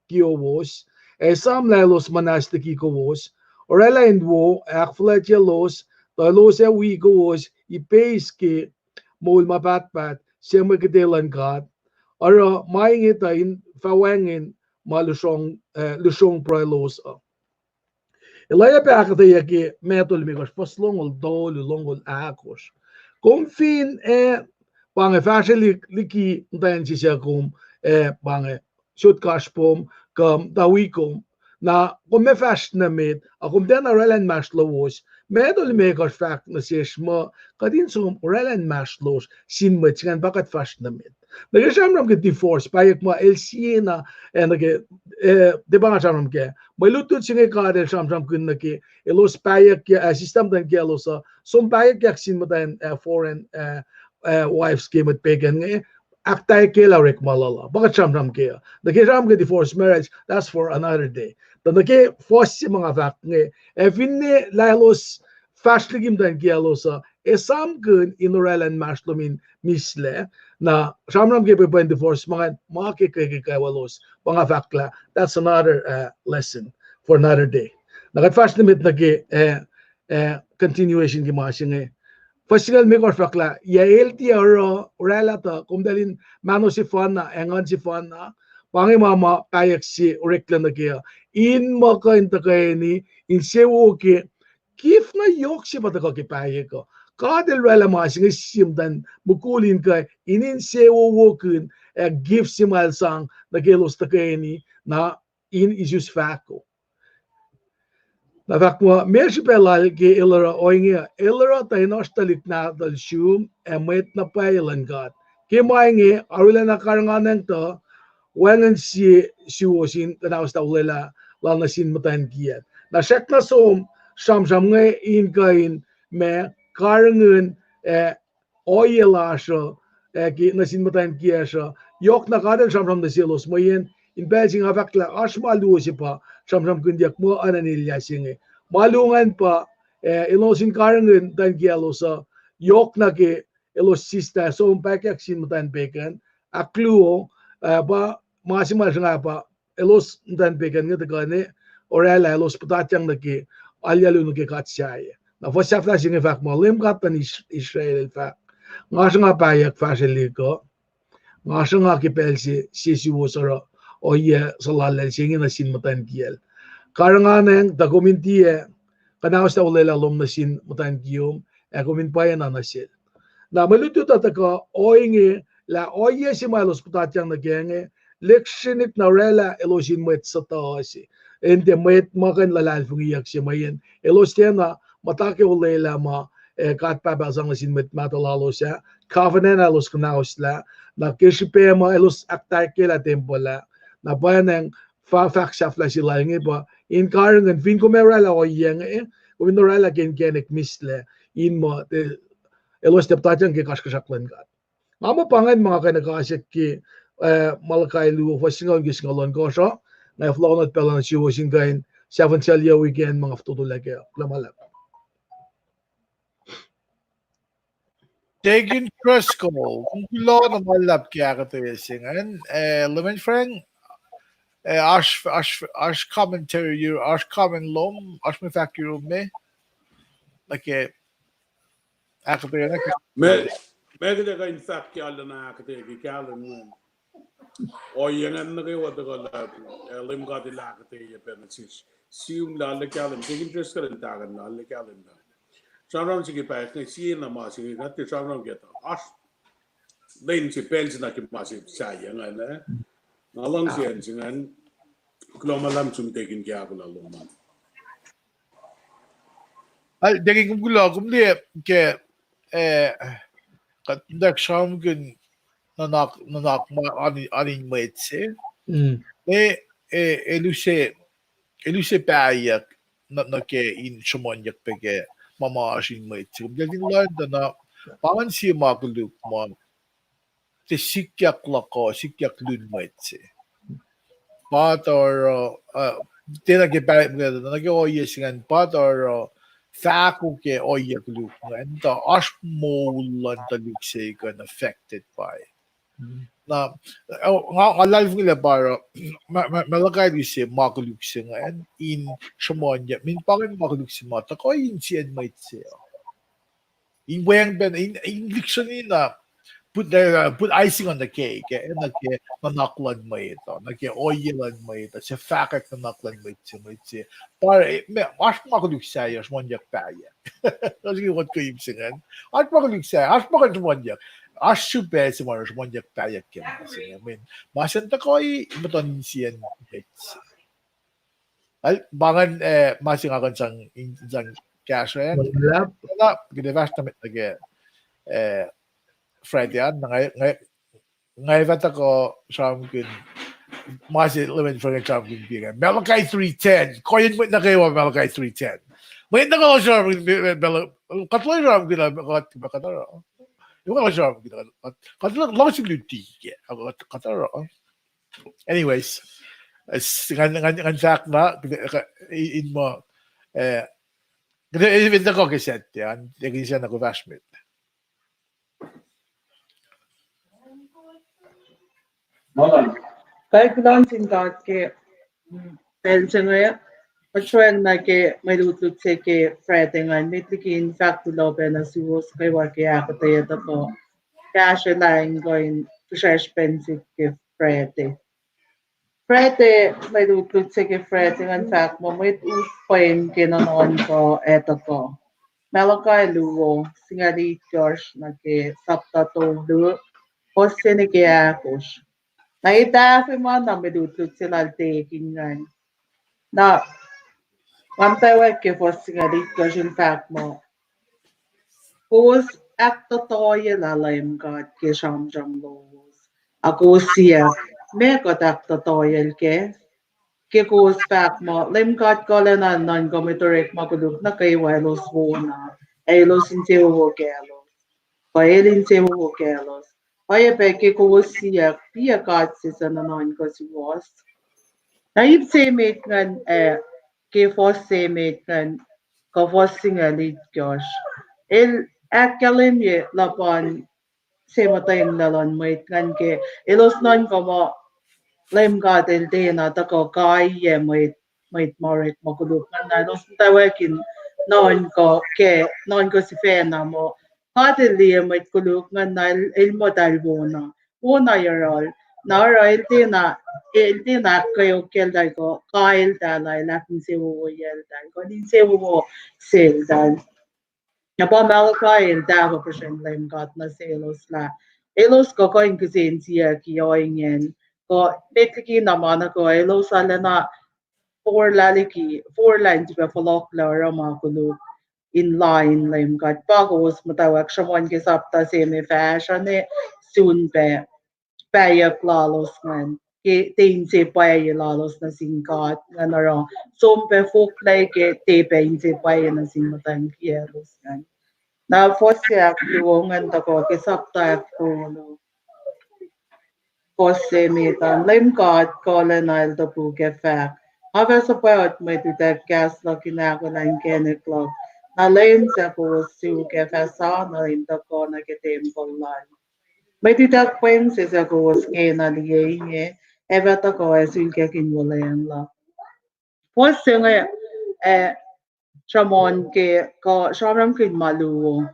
kiowos sam lalos manastiki kowos orela indwo akflache los talos wi kowos ipace ke mol mapatpat sema kedelan kat aro mainge tain fawangin malusong lusong prolos Elaya pakata yaki metol migos poslongol dolu longol akos. Kumfin bange fashion liki dan sisya bange shoot kashpom kam dawikom na kumme fast na med akum den relan maslos metol migos fact na sisma kadin sum relan maslos sin machan bakat fast na med. Nagashamram ke divorce payak ma LCA na nage de banga shamram ke malutut singe ka de shamram kun na ke elos payak system dan ke elosa som payak yak sin matan foreign wives ke mat pagan nge akta ke la rek malala bagat shamram ke the ke ram ke divorce marriage that's for another day the ke force mga fact nge evinne lalos fastligim dan ke elosa esam kun inoralan maslomin misle na shamram ke pa divorce mga kikawalos mga fakla that's another lesson for another day nakat fast limit na ke continuation ki masinge Fasigal mi korfakla ya elti oro urala ta kumdalin mano si fana engan si fana pangi mama kayak si urekla na kaya in maka inta kaya ni in sewo ke kif na yok si bata ko ki paye ko kadel wala masing simdan mukulin ka inin sewo wokun gift si malsang na gelos ta kaya ni na in isus fako na fakmo mersi pelal ke ilara oinge ilara tainostalik na dal shum emet na pailan gat ke mainge arula na karanganan to wangan si siwosin tanaw sta ulela lal na sin matan kiat na shek na som sham nge in kain me karangun oyela sho ki na sin matan kiasho yok na kaden sham na silos moyen in Beijing avakla ashmalu sipa sham kundiak mo ananilya singe malungan pa ilosin karangun dan gialosa yok na ke ilos sista so pakyak sin matan bacon akluo ba masimal nga pa elos dan bacon nga tagane orela elos patatyang na ke alyalu na ke katsyaye na fosafla singe fak mo lim katan Israel fak nga nga payak faseliko nga nga ke pelsi sisiwo soro oye salala singe na sin matan kiel karanganeng da komintie kanawas ta ulela lom na sin matan kiyom komin payan na nasil na maluto tataka oinge la oye si malos putatyang na genge leksinit na rela elosin met sa taasi ente met makan lalal fungiyak si mayen elos tena matake ulela ma kat pabasang na sin met matalalo siya covenant elos kanawas la na kishipe ma elos aktake la tempola na bayan faksaf la sila ngi ba in karangan fin ko merala o yang kung norala ken kenek misle in mo elos teptatan ke kaskasaklan kat mamo pangan mga kanakasit ki malakay lu wasingaw gis ngalon ko so na flonat pala na siwo singain 7 selya weekend mga futulag lamalak Taking Fresco, kung kulo na malap kaya ka to singan, Lemon Friend, ash commentary, ash comment lom, ash me fakir me, like, ako to yun, Me kete ka in fact kala na kete ki kala mo. O yangan na kayo wata ka la lim ka tila kete ya penasis. Siyum la le kala mo interest ka rin tagan na le kala na. Samram sige pa kay siya na ma sige natin samram kita. As din si pensi na kimasip sayang na. Nalang siya singan kung malam sumitekin kaya ako laluman. ay, daging kung kulo, kung di, ke, katindak siyam gun, nanak anin maitse, eluse payak, na ke in sumonyak peke, mama asin maitse, kung daging landa na, pangan siya makuluk mo, te sikyak lako, sikyak lun maitse. Pat or tena ke pa na ke oye singan pat or faku ke oye kluk and the ashmolan the lukse kan affected by na nga live nila para malagay di si makuluk singan in shamonya min pangin makuluk si mata ko in si and might say in wang ben in dictionary na put icing on the cake and nagke nanaklan mo ito nagke oilan mo ito sa fakat nanaklan mo ito para mas makulik saya monjak paya kasi what ko yung singan as makulik saya as makulik monjak as super si maros monjak paya kim kasi I mean masanta ko ibaton siyan ay bangan masingakan sang cash yan wala gidevas tamit nage Friday yan, ngay vata ko Shamkin, masi limit for Shamkin bigan. Malachi 310. Koyin mo na kayo Malachi 310. May na ko Shamkin, katloy Shamkin na kataro. Yung ko Shamkin na kataro, lang si Luti. Kataro. Anyways, ngan fact na, in mo, even na ko kiset yan, naging siya na ko Vashmit. Kay launching got ke pension ya Pachuan na ke may lutlut se ke frete ngan mitlikin fact lobe na suwos kay war ke ako tayo ko. Kaya siya lang going to share expensive ke frete. Frete may lutlut se ke frete ngan fact mo may uspain kinanon ko eto ko. Malakai luwo singali George na ke sapta to lu Jose ni ke akos. Naita mo na may lutlut sila taking ngan. Na Mantai que fosse senhorita juntar mo. Pus actotoye la lem god ke jam los. Ako siya me god actotoye ke kus fact mo lem god ko le na non gomitorek magulog na kay walos wona. Ay los insewo kelos. Paelin sewo kelos. Oye pe que kus siya pia god si sa nanon ko si was. Naib semit ngan ke fos semit ngan ka fos singa lit Josh. El akalim ye lapon sematayin lalon mait ngan ke ilos non ko mo lem ga del de na ta ko kai ye mait morit mo kuluk ngan na ilos tawakin non ko si fe na mo ka del de mait kuluk ngan na il mo dal bona. Una yorol Nara el tina kayo kel dal ko kail dalay lakin se wo yel dal ko din se wo sel dal na pa mal kail da ko person lem got na selos la elos ko ko ingzin siya kiyoingen ko betiki na mana ko elos ala na four lines ba follow la rama kulo in line lem got pagos matawag siya mo ang kisapta semi fashion soon pe payag lalos ngan ke tein se pay lalos na singkat nga naro sompe folk like ke te pain se pay na singmatan kielos ngan na fosyak luongan tako ke sapta ko no fosse metan lem kat colonel to pu ke fak Hava sa payot may titak gas lo kinako na kene club na lem sa ko su ke fasa na rin to ko na ke temple lan May titak penses ako ke na liye evata ko esulke kinwalayan la. Pos nga eh shamon ke ko shamram kin maluwo.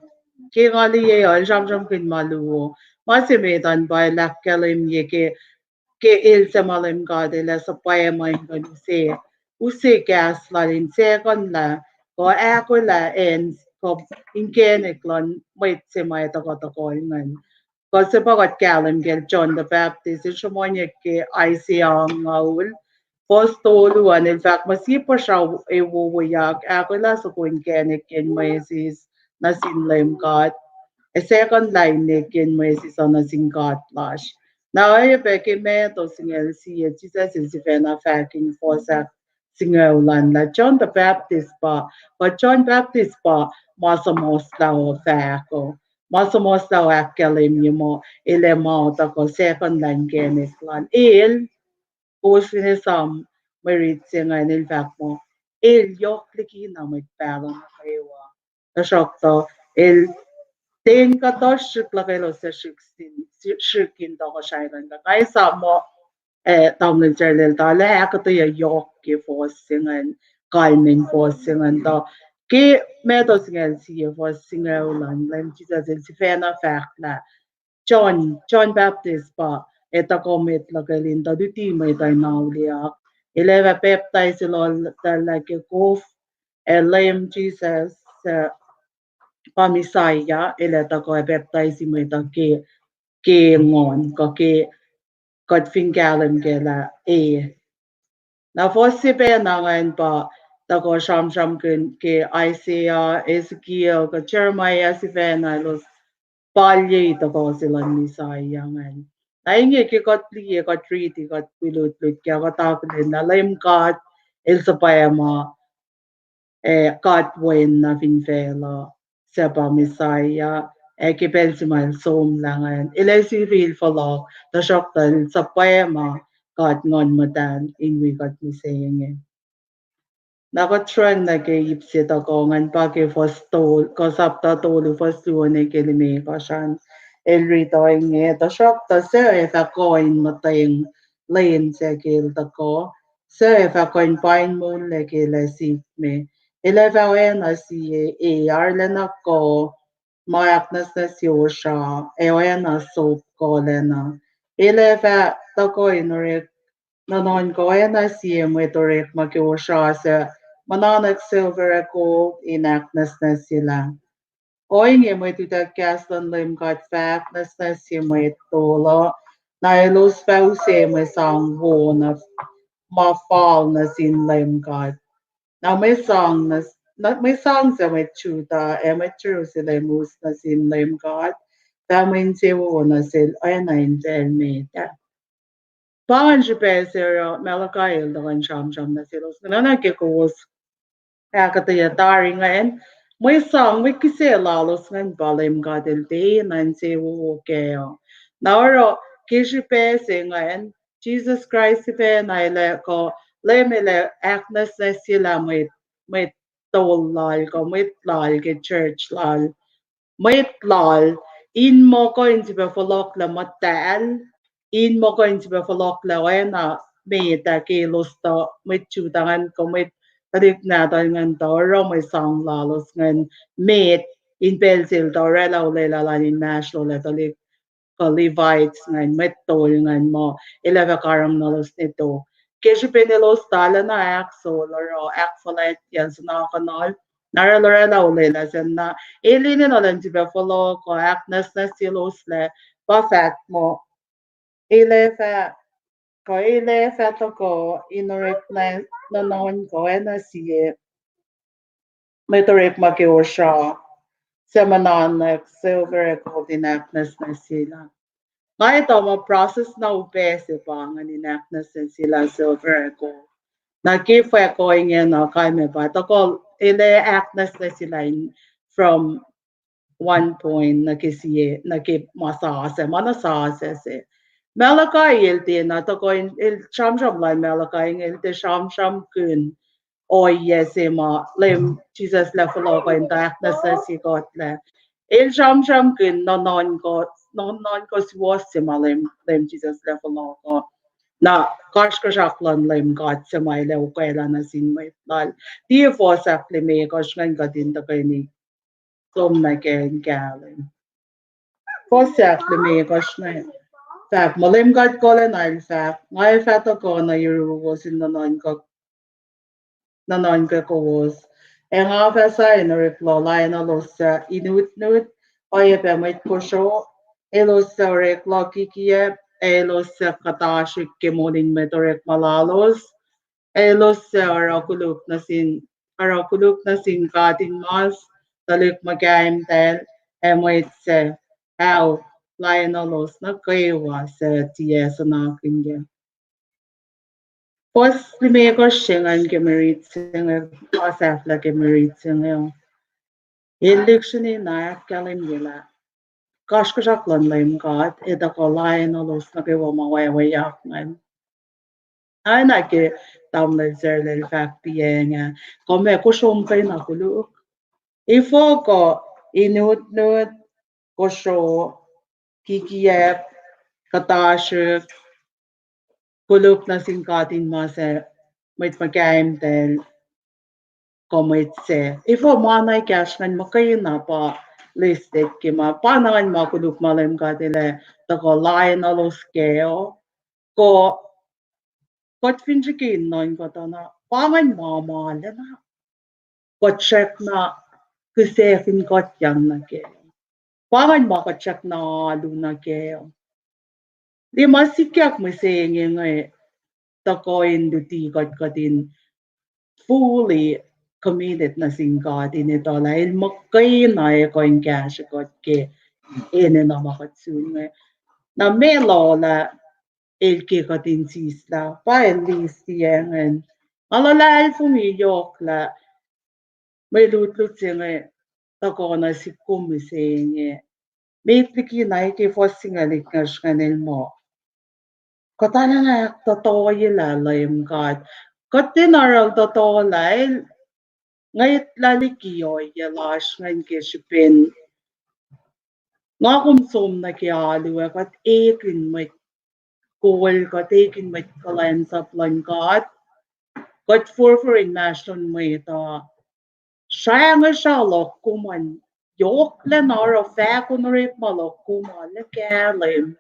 Ke nga liye yon shamram kin maluwo. Masimetan by lakkalim ye ke il sa malim gade la sa paya mo yung use gas la in second la ko ako la ends ko inkenik lan wait se may tako man. Kasi bagat kalam gel John the Baptist siya ke ICR ngaul postoluan in fact masipa siya iwuwayak ako la sa kuin kenik in Maisis na sinlem God a second line ne ken Maisis na sing God lash now ay peke me to singel si Jesus is fena faking for sa singelan la John the Baptist but John Baptist masa mosla o fako Masamos daw akalim mo ilemaw tako second line genes lan sinisam merit nga nilfak mo yok liki na magpalo na kayo nasokto il ten ka to shikla kayo sa 16 shikin to ko shailan ka kaya sa mo tamlin charlil ta la ako to yok ki fosingan kalmin fosingan to ki metos ngan siya fosingan ulan lan Jesus si fena fact la John Baptist eta komit lagalinda duti may tayo nauliak. Ileva peptay sila like Ekuh elayim Jesus pamisaya ileta ko peptay si may ta ke ngon ko ke kot fingalan ke la na fosse pe na ngayon tako sham ke Isaiah Ezekiel ko Jeremiah si Vena los palye ito ko sila ni sayangan. Naingi ki kot liye kot triti kot pilut kya kot tapin na laim kot il sa payama kot wen na finfela sa pa misaya ki pensimal som langan. Ilay si real follow the shock tal sa payama kot ngon madan ingwi kot misayangin. Nakatrend nag-iipsit ako ngan pagi fostol ko sapta tolu fostuone kelime ko siyan elrito inge to shop ta se ta coin matayng lane sa kil ta ko Serve going pine moon like a seat me. 11 I see a Arlena go. My Agnes Yosha, Eoena soap golena. 11 the coin nanon goen I see him with Rick Makiosha se Mananak silver gold in Agnes sila. Going him with the Gaston lim got fatness him with Tola. Nailos fell same with song worn of my fallness in lim god. Now my songness not my songs are with chuta and with Jerusalemness in lim god. That means you wanna say I nine tell me that. Panji pesero Malakail the one sham na silos. Nana kikos Akataya dari ngayon. May song may kisi lalos ngan balim gadil day nan se wo keo. Naoro kishi pese ngayon. Jesus Christ pe na ile ko le mele aknas na sila may tol lal ko may lal ke church lal Mait lol, in mo ko in tiba folok la matal, in mo ko in tiba folok la wena, me ta ke lusto, may chutangan ko may tarik na ngan toro may song lalos ngan mate in Belzil torela ulela lan in national letalik ka Levites ngan metol ngan mo ilava karam nalos nito. Kasi pinilos tala na axo loro axolet yan sa nakakanal. Naralora na ulela sa na ilinin ulan si Buffalo ko aknas na silos le buffet mo. Ilefa ko ilefa to ko inorik na non ko na siye metorik makiosha sa manan silver golden aknas na sila. Ngayon ito, ma-process na upesi pa ang inactness sila silver ko. Nag-keep ko ingin na kami ba. Ito ko, ile-actness na sila from one point nag-keep masase, manasase se. Melaka ilti na ito ko, il-sham-sham lang melaka, ilti sham-sham kun. O yes, ma, lim, Jesus le fulo ko, inactness na si God le. Il sham sham kin non ko si was si malim lim Jesus le fulo ko. Na kash ko shaklan lim God si may le ukwela na sin may lal. Di fo sakli me kash ngan gadin ta kay ni som na ken galing. Fo sakli me kash na. Fact, malim God ko le na in fact. Ngay fact ako na yuru was in the non was. En avesa en replola en alosa inuit oye pemait kosho elosa rek lokikie elosa katashik kemoning metorek malalos elosa arakuluk na sin katin mas talik magaim tel emait se au Lionalos na kaiwa sa tiesa na kinye. Pos primero shengan ke merit singer asaf la ke merit singer. Election na kalim yela. Kash ko saklan laim kat eda ko lain olos na ke wama way yak ngan. Ay na ke tam na zer le fakti nga. Kome ko shom kay na kuluk. Ifo ko inut nut ko sho kikiyep katashik kuluk na singkatin masa may pagkaim tel komitse. Ifo manay cashman makayna pa listed kima panangan makuluk malim katile tako lain alos keo ko kot finjikin noin ko na pangan mamala na ko check na kusefin kot yang na keo. Pangan mo ko check na luna keo. Di masikyak mo saying yung tako induti kot katin fully committed na sin God in ito dahil magkainay ko yung cash ko ke ene na makatsun na may lola ilki ko din sisla pa at least yan alala fumiyok la may lutlut siya tako na si kumising may tiki na iki fosingalik nga skanil mo Kotana nga totoo yung God. Kotinaral totoo lail ngayit lalikiyoy yalash ngayon kisipin. Nga kumsom na kialiwa kat ekin may kul kat ekin may kalensap lang God. got for national may ta shang a shalok kuman yok le nor of fa kun rip malok kuman le kalim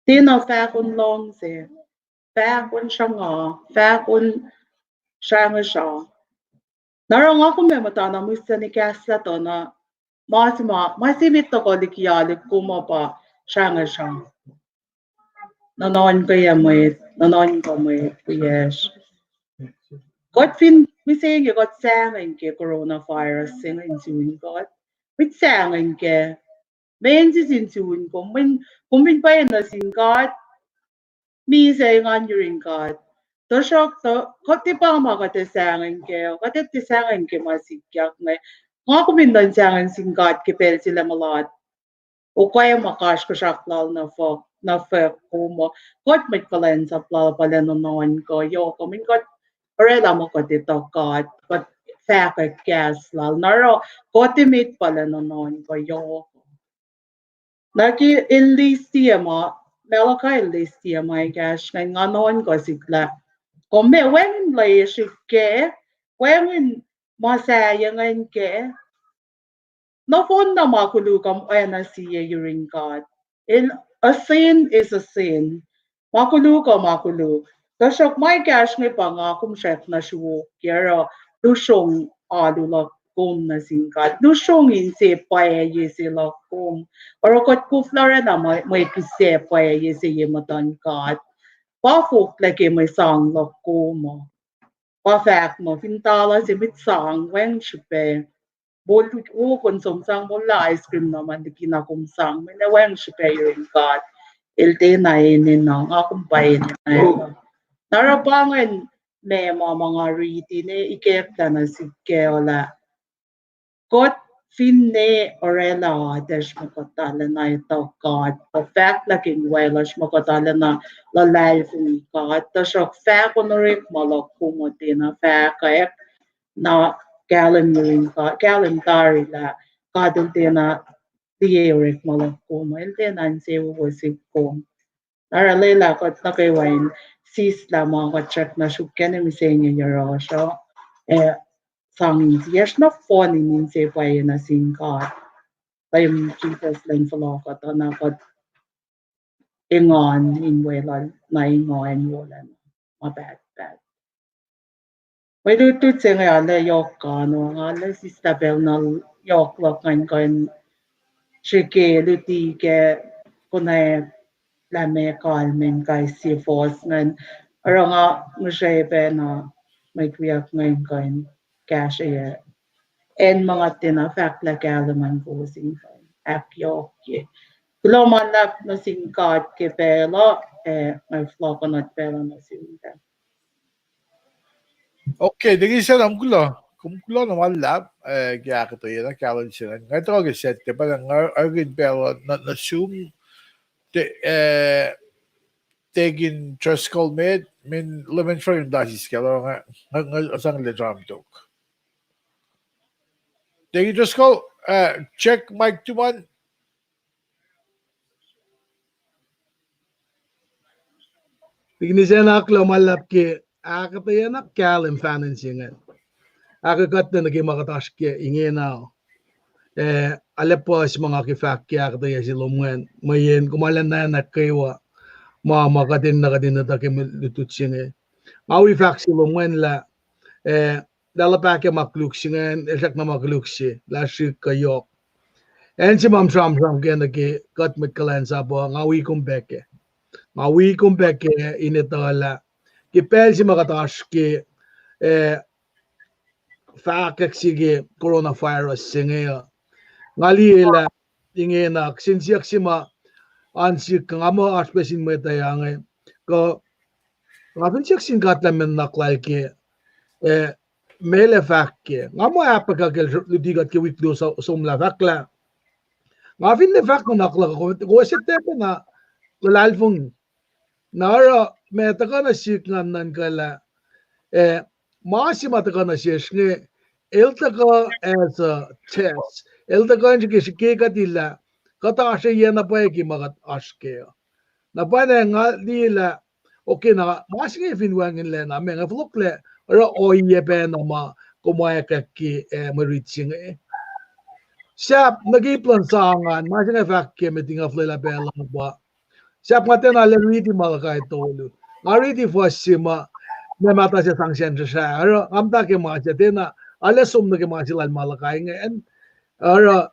tin of fa kun long se fa kun shanga fa kun shang a shaw narong ako me mata na musta ni kasa to na masimit to ko likyalik kuma pa shang a shaw nanon ko yamoy nanon ko mo yes God fin mi saying you got sang and ke coronavirus sing in soon God. With sang and ke men is in soon kumin pa na sin God mi saying on your in God. To shock to koti pa ma ka te sang and ke ka te sang and ke masikyak na nga kumin dan sang and sin God ke pel sila malat. O kaya makash ko shaklal na fe kumo. God may kalen sa plal pala noon ko yo kumin God Orela mo ko dito God, but fakat gas lal naro kotimit pala noon ko yo. Naki enlistia mo, melaka enlistia mo gas ngay nganon ko sigla. Kome when lay shike, when masaya ngayon ke, no phone na makulukam na siya yuring God. In a sin is a sin. Makulu ka makulu. Kasok may cash ni pangakum chef na shuwo. Kaya lusong adulak kum na singkat. Lusong inse paya yesi lakum. Or kot kuflara na may kise paya yesi yematan kat. Pafuk lagi may sang lakum mo. Pafak mo pintala si mit sang weng shipe. Bol kon sang bola ice cream naman di kinakumsang. May nawang shipe yung kat. Ilte na inin ng akong bayan na ito. Narabangan may mga riti ne ikepta na si Keola. Kot finne orela des makotala na ito God. O fact laking wailas makotala na lalay fumi God. Tasok fact onorik malok kumote na fact kaya na calendar la kadunte na tiyerik malok kumo. Ilte na nsewo wasik kong. Naralela ko na kay wine sis la mga check na shukken mi say niya yoro so sang yes na phone in say pa na sing ka time Jesus lang solo ko to na ko ingon in way na ingon wala ma bad may tutut say nga le yok ka no nga le sistabel na yok lo kan shike luti ke kunay la me kalmen kai si fos ngan aranga musebe na may kuyak ngayon kain cash en mga tina fact la kalaman ko sing kain akyo ke kulo manap no sing kat ke pelo may flock not pelo no sing ka Okay, digi siya namkulo. Kumkulo na malap, kaya ka to yun, kalan siya. Ngayon ko set, diba nga argin pero na-assume tegin trust call med, min lemon for yung dasi skalo nga asang le drum talk. Tegin trust call, check mic to one. Tigni siya na akla malap ke akataya na kalim financing. Akakat na naging makatash ke ingena. Alepos mga kifak ke akataya si lumwen. Mayin kumalan na kaywa. Makatin na kadin na takim lututsin. Mawi fak si lumwen la. Dala pa ke makluksingen. Esak na makluksi. Lasik kayok. En si mam sam ke nagi kat mit kalan sabo. Ngawi kumbeke. Ngawi kumbeke initala. Kipel si makatash ke fakak sige coronavirus singe ngalila ingena sinsiak sima ansik ngamo aspesin metayange ko ngapin siak singat lamen naklal ke mele fakke ngamo apaka gel ludigat ke wikdo somla fakla ngafin le fak nakla ko sette na lalfung nara metaka na sik nan kala Massima takana sheshne eltaka as a test. Eltaka anji ke katilla kata ashe yena pae ki magat ashke. Na pae nga dila okay na masing finwangin le na menga vlog le ra oye pe na ma kumaya ka ki maritsing siap nagi plan sangan masing fak ke meeting of lela pe la ba siap ngaten ale ridi malakai tolu ngari fo sima me mata se sangsian se sa ra amta ke ma se tena ale sum ke ma silal malakai ngen ara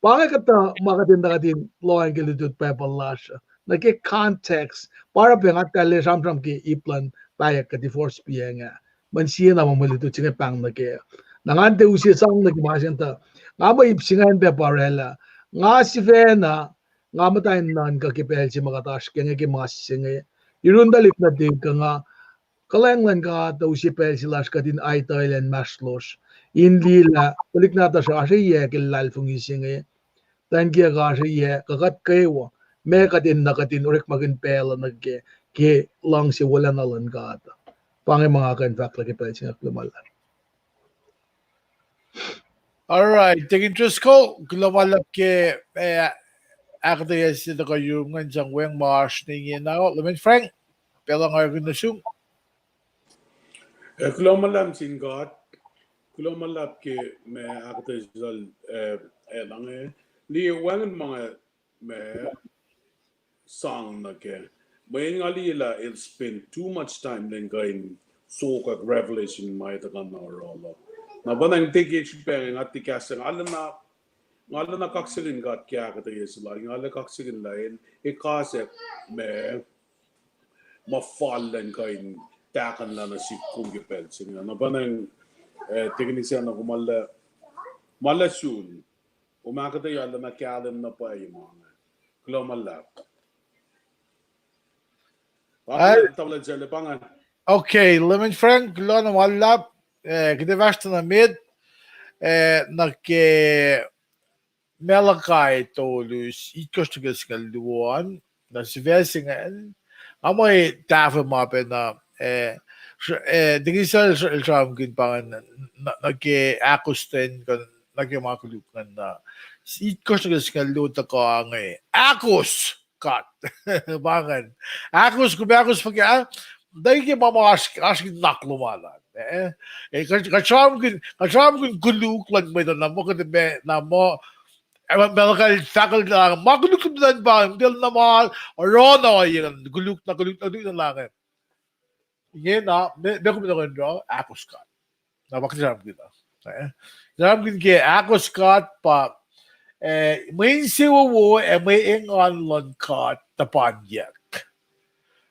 Bakit kata makatinda katin law ang kilitut pa palasya. Nagki context para pengat kali sam ki iplan bayak ka divorce piya nga. Man siya na mamalitut singa pang nagki. Nangante usi sang nagki masinta. Nga ba ipsingan pa parela. Nga si Vena nga matayin nan kakipel si makatash kaya ki masinga. Irundalik na din ka nga kalenglan ka daw si pel silas ka din ay Thailand maslos. Hindi la balik nata sa asya kilal fungising tan kia ga shi ye ka gat ke wo me ka din na ka din urik magin pela nagke ke lang si wala na lan ka ata pangi mga kan fak lagi pa singa lumala All right, taking interest ko lumalap ke akta yes ito kayo ngan jang weng marsh ningin na Lemon Frank pela nga na sum. Kulomalam singat, kulomalap ke me akatizal lang ni wangan mga me song na ke. May ngali la il spend too much time then going so kag revelation may takan na rolo. Na banang tiki peng at tikasang ala na kaksilin gat kya kata yesla ala kaksilin lain ikase me mafallen kain takan la na si kungipel singa na banang teknisyan na kumala malasun umakata yala na kyalan na pa yung mga klomala tabla jale pangan Okay, Lemon Frank lo na malap kita vasta na mid nagke Malakai tolus ikostigas kaluan na si Vesingan amoy tafa mape na digisal sa gin pangan nagke akusten kan nagke makulukan na si ikostigas kaluta ko ang akus kat bangan akus kubakus pag dahil ke mama askin naklumalan kacham kin kuluk lang may na mo kaya na mo Melakal takal lang maguluk dan ba bil na mal rono yan guluk na lang yan na me ko na ro akos ka na bakit ram kita ram ke akos ka pa may siwo may engan lon ka tapan yak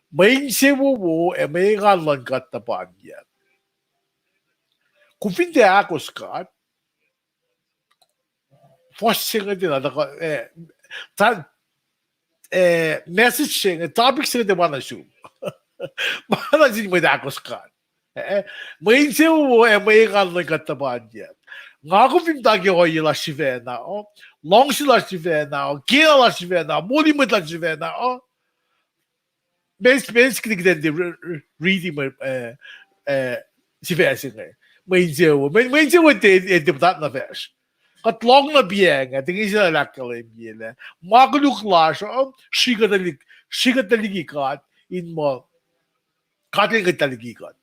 may siwo may engan lon ka tapan yak kung hindi akos ka Forcing din na messaging topic sila de mana show. Mana din mo dakos ka. May siyo may kalon kataban yan. Nga ko pinta ki hoy la shivena long sila shivena kila la shivena muli mo la shivena base klik den de reading mo shivena may siyo de deputat na vers. Katlong na biyeng, tingin sila lakala yung biyela. Makulukla siya, shigataligikat, in mo, kataligikat.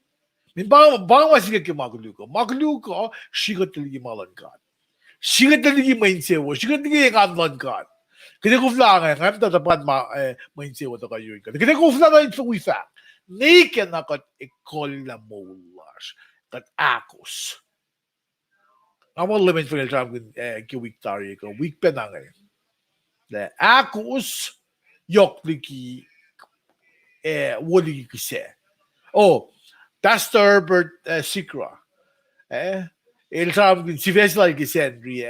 Bang masika ki makuluko. Makuluko, shigataligi malankat. Shigataligi mainsewo, shigataligi kanlankat. Kaya ko flangan, ngayon tatapan mainsewo to kayo. Kaya ko flangan yung wifak. Niken na kat ikol na molas, kat akos. Ama limit for the time ki week tari ko week penangay. Le akus yok liki woli kise. Oh, that's the Herbert Sikra. Il time si vesla kise Andri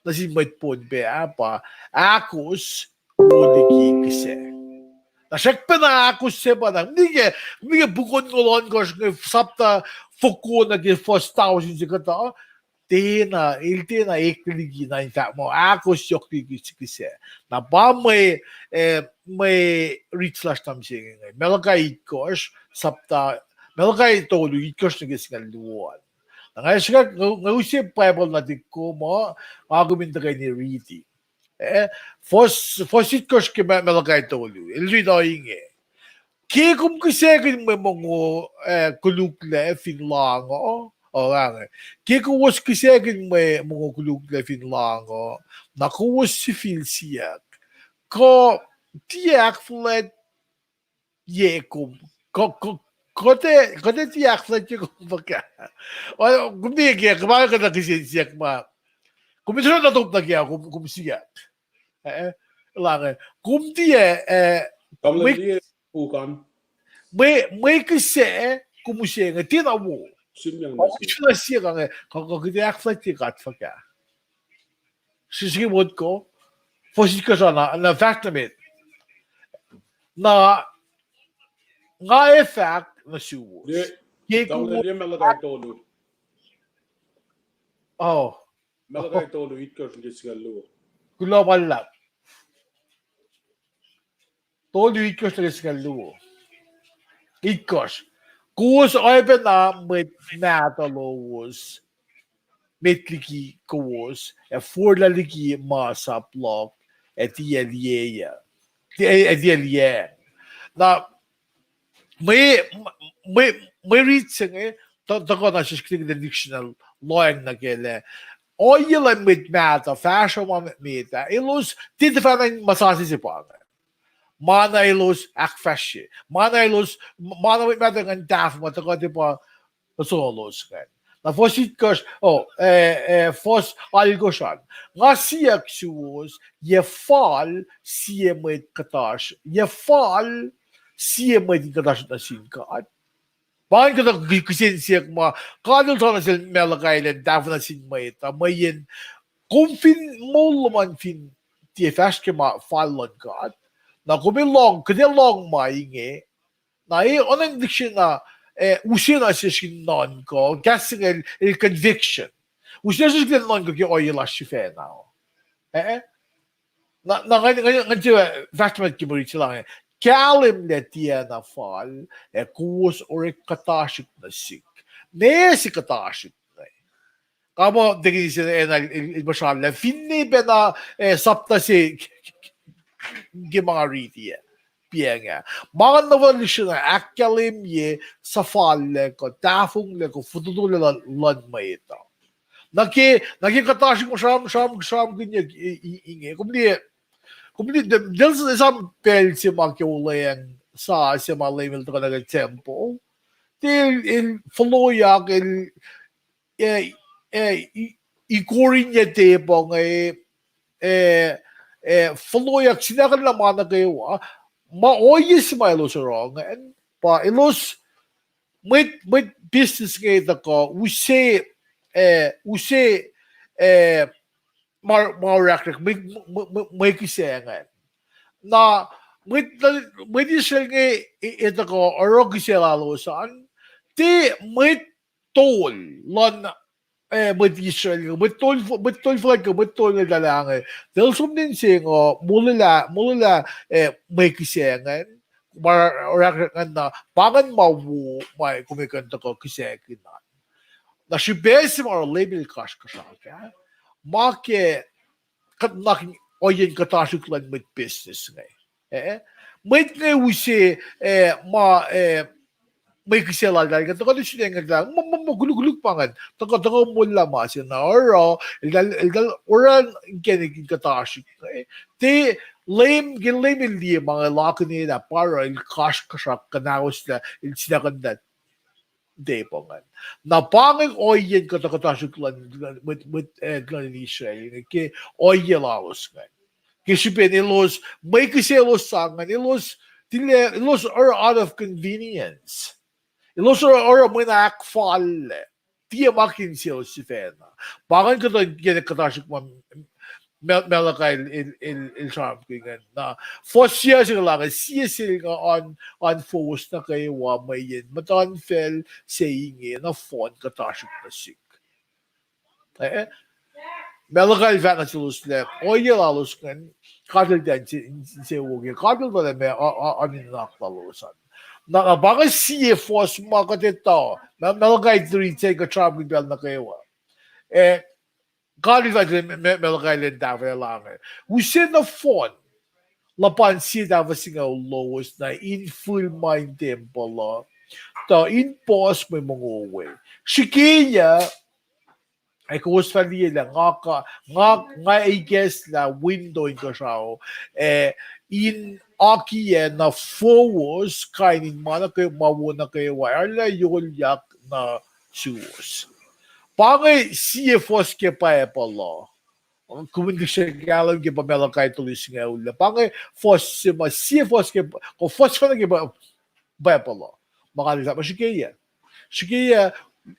Nasi might pon be apa akus woli kise. Nasak pa na akus se pa na. Hindi bukon ngolon ko sapta foko na ki 4,000 kata. Tena, il tena ekligi na inta mo ako syok kise. Na ba may reach last time singing. Melakay ikos sapta melakay tolu ikos na gisngal luwan. Nga siya ngusip Bible na dikko mo maguminta kay ni Riti. Fos ikos ke melakay tolu. Ilri na inge. Kung kisegin mo mga kulukle finlango, o nga, kung was kisegin mo mga kulukle finlango, na was si filsiyak, ko tiyak flet yekum, kote tiyak flet yekum baka. O, kumdiya, kumaka ka na kisinsiyak ma, kumisira na top na kaya, kumsiyak. Lang, kumdiya, Kamla liye ukan. may kasi kumusya nga tinawo. Simyang O nasi. siya siya nga kung kaya flight kat faka. Sige mod ko. Fosi ka sana na fact na nga fact na suwo. Liye, kamla liye melagay tolu. Oh, Melagay tolu itkos ng gisgalu. global lab. Todo ikos na skaluwo. Ikos. Kus oipen na mit natalowos. Mitliki kos. Forlaliki masa blok. Etielieja. Etielieja. Na may reaching tako na siya skrik the dictional loyang na kele. Oila mit mata, fashion man mit mata. Ilus titifanan masasi si panga. Mana ilos akfashe. Mana with mata ng daf mo tako tipo solos kan. Na fosit kos fos algoshan. Nga siya ksuos ye fall siya mit katash. Ye fall siya mit katash na sinkat. Bakit ka kisin siya ma kadal sana sila melagay na daf na sinmayta mayin kung fin mo luman fin TFS ke ma fall God. Na kumilong, kadilong maingay, na onang diksyon na, usina siya sinon ko, kasi il conviction. Usina siya sinon ko kaya oy la shife na. Ngayon, vastament kimuri sila nga, kalim na tiya na fall, kuwas or katashik na sik. Ne si katashik na. Kamo, digin siya il-bashal na, finni ba na sapta si Gimariti pienga. Mga nawalusyon na akalim ye sa falle ko tafung le ko futudule lan maita. Nakikatashi ko sham ginya inge. Kumli del sa isang pel si makiulayang sa malimil to kanaga tempo. Til il foloyak ikurin niya tepong foloyak sinakan naman na kayo maoyes ma ilos wrong and pa ilos with business ngayta ko use marakrak may kisengan na with isel nga ito ko oro kiselalosan ti may tol lon Israel, betul flag betul na dalangan. Dahil sumdin siya nga, mula may kisengan, marakan na, pangan mawu, may kumikanta ko kisengan na. Na si besi mara label kash kasaka, make, nakin, oyen katasik lang with business ngay. May ngay wisi, may kisela dahil kata kata siya nga magulugulug pangan taka mula masya na oro ilgal oran kenig katashik te lame ili mga laki nila para il kash kasak kanawos na il sinakandat de pangan na panging oyen kata katashik lan with glan Israel ke oyen laos nga kisipin ilos may kiselos sangan ilos are out of convenience. Ilos ora mo na akfal. Tiya makin siya si Fena. Bakit ka doon kinakatasik mo melakay il-charm ko nga na for siya lang siya on force na kayo wa may yin matan fel saying na phone katasik na sik. Melakay Fena silus lep. Oye lalos kan kadal dan siya wugi. Kadal ba na may amin nakalalusan. Na bakit siya force makatito na melagay three take a traveling bell na kayo God is like melagay lang dapat lang we send a phone lapan sida vasinga lowos na in full mind tempo la ta in pos may mongwe shikiya ay kung sali lang nga I guess la window ko siya in aki na forwards kainin mana kayo mawuna kayo wala yun yak na shoes pangay CFOs ke pa pala kung hindi siya galang ke pamela kay tulis nga ula pangay fos ma CFOs ke ko fos ko na ke ba pala makalisa pa siya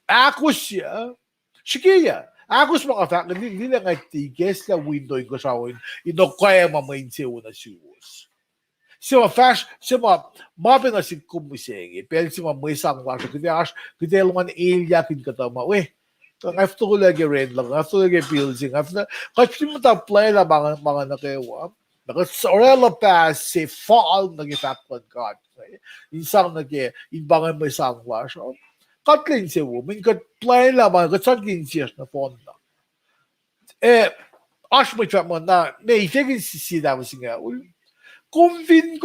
ako siya Shikiya, agos mga fact, hindi lang ay tiges la window ko sa akin, kaya mamain siya una siwas. Siya fast, siya mabin na si kumisenge, pero siya may isang waso, kasi luman ilyakin ka tama, after ko lagi red lang, after lagi pilsing, kasi mo play la mga nakewa, orela pass, say fall, nag-effectual God, isang inbangan may isang waso, Katlin siya woman, kat play laban, kat sagin siya na fonda. Ash mo siya mo na, may ifigin si daw siya, convin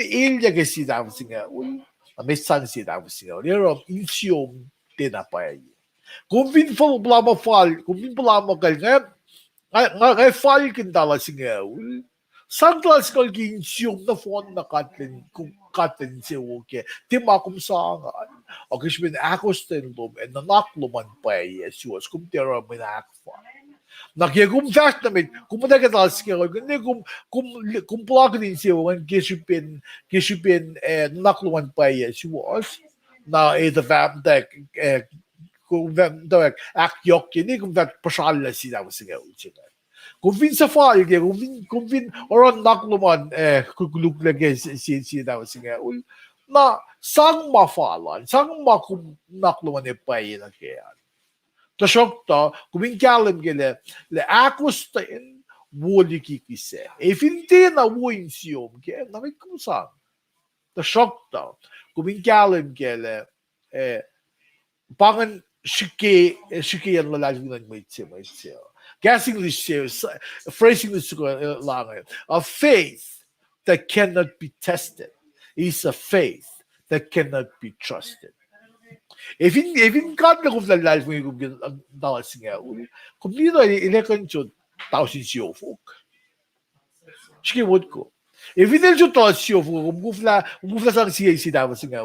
ilya ke si daw siya, may san si daw siya, lero, insyom, tinapay. Convin plama kal, ngay fall kindala siya, Sanglas kal ginsyom na fond na katlin siya woke, timakum sangan. Og hvis min akostendom en nakluman pa Jesus kum tera min akfa. Nakikum fast na mit kum da ka skero ne kum plug din siya wan kishipin nakluman pa Jesus na the fam that kum da ak yok ni kum da pasalla sila siya utsika. Kung sa fall ke kung oran nakluman kukuluk lagi si daw siya na sang mafalan, sang nakluman pay na kaya. Tasok to, kumingkalim gile, le akustain, wuli kikise. Hindi na wuin siyom, kaya namit kumsang. Tasok to, kumingkalim gile, pangan shiki yan lalagi ng may siya. Guessing this phrasing this lang, a faith that cannot be tested is a faith that cannot be trusted. If in God na kung lalal mo yung dalas nga, kung dito ilakan siya, tausin siya folk. Sige, wad ko. If in siya talas siya folk, kung sang siya si dalas nga,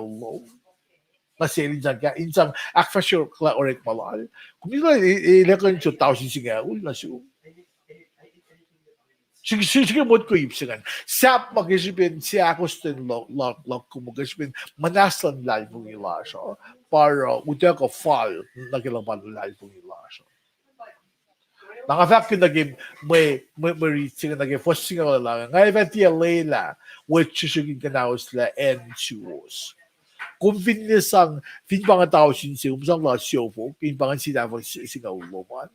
kasi insang akfasyo kla orek malal. Kung dito ilakan siya, tausin siya, na siya. Sige mo ko ipsingan. Sap mag-isipin siya ako stin lak ko mag-isipin manaslan lal mong ilasyo para uta ko fall nagilaban lal mong ilasyo. Nakafak ko naging may reaching naging posting ako lang. Ngayon ba tiya layla which susugin ka na sila and choose. Kung finisang mga tao sinsi umusang la show po pinpangan sila singa uloman.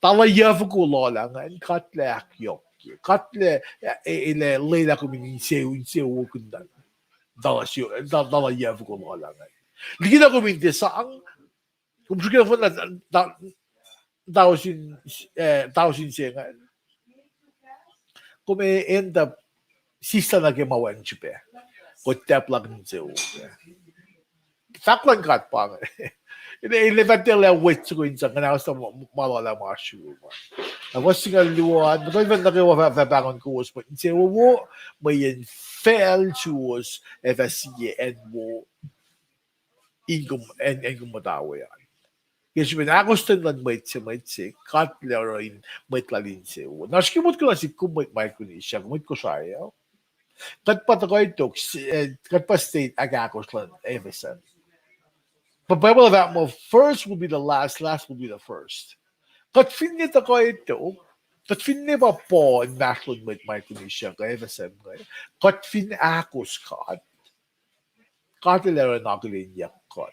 Talayav ko lolangan, katle akyok. Katle ile layla ko minsew kundan. Talayav ko lolangan. Ligina ko minti saang kung sige ko na tausin siya nga. Kung end up sista na kimawan siya. Kung teplag ninsew. Saklan kat pa nga. Ilivatil la wit ko insang kana sa malala mga shoe. Ako singa luwan, bakit nakiwa bangon ko was but inse wo may fail shoes FSC and wo ingum and matawa yan. Kasi pinakostan lang may cutlerin may tlalin siya. Naskimot ko na si kumait may kunisya, kumait ko siya. Kat pa ko ito, kat pa state agakos lang everything. But Bible that mo first will be the last will be the first. Kat finit ako ito, kat finit ba po in national with my kunisya kaya everything kaya. Kat fin akos kat ilera nakilinya kat.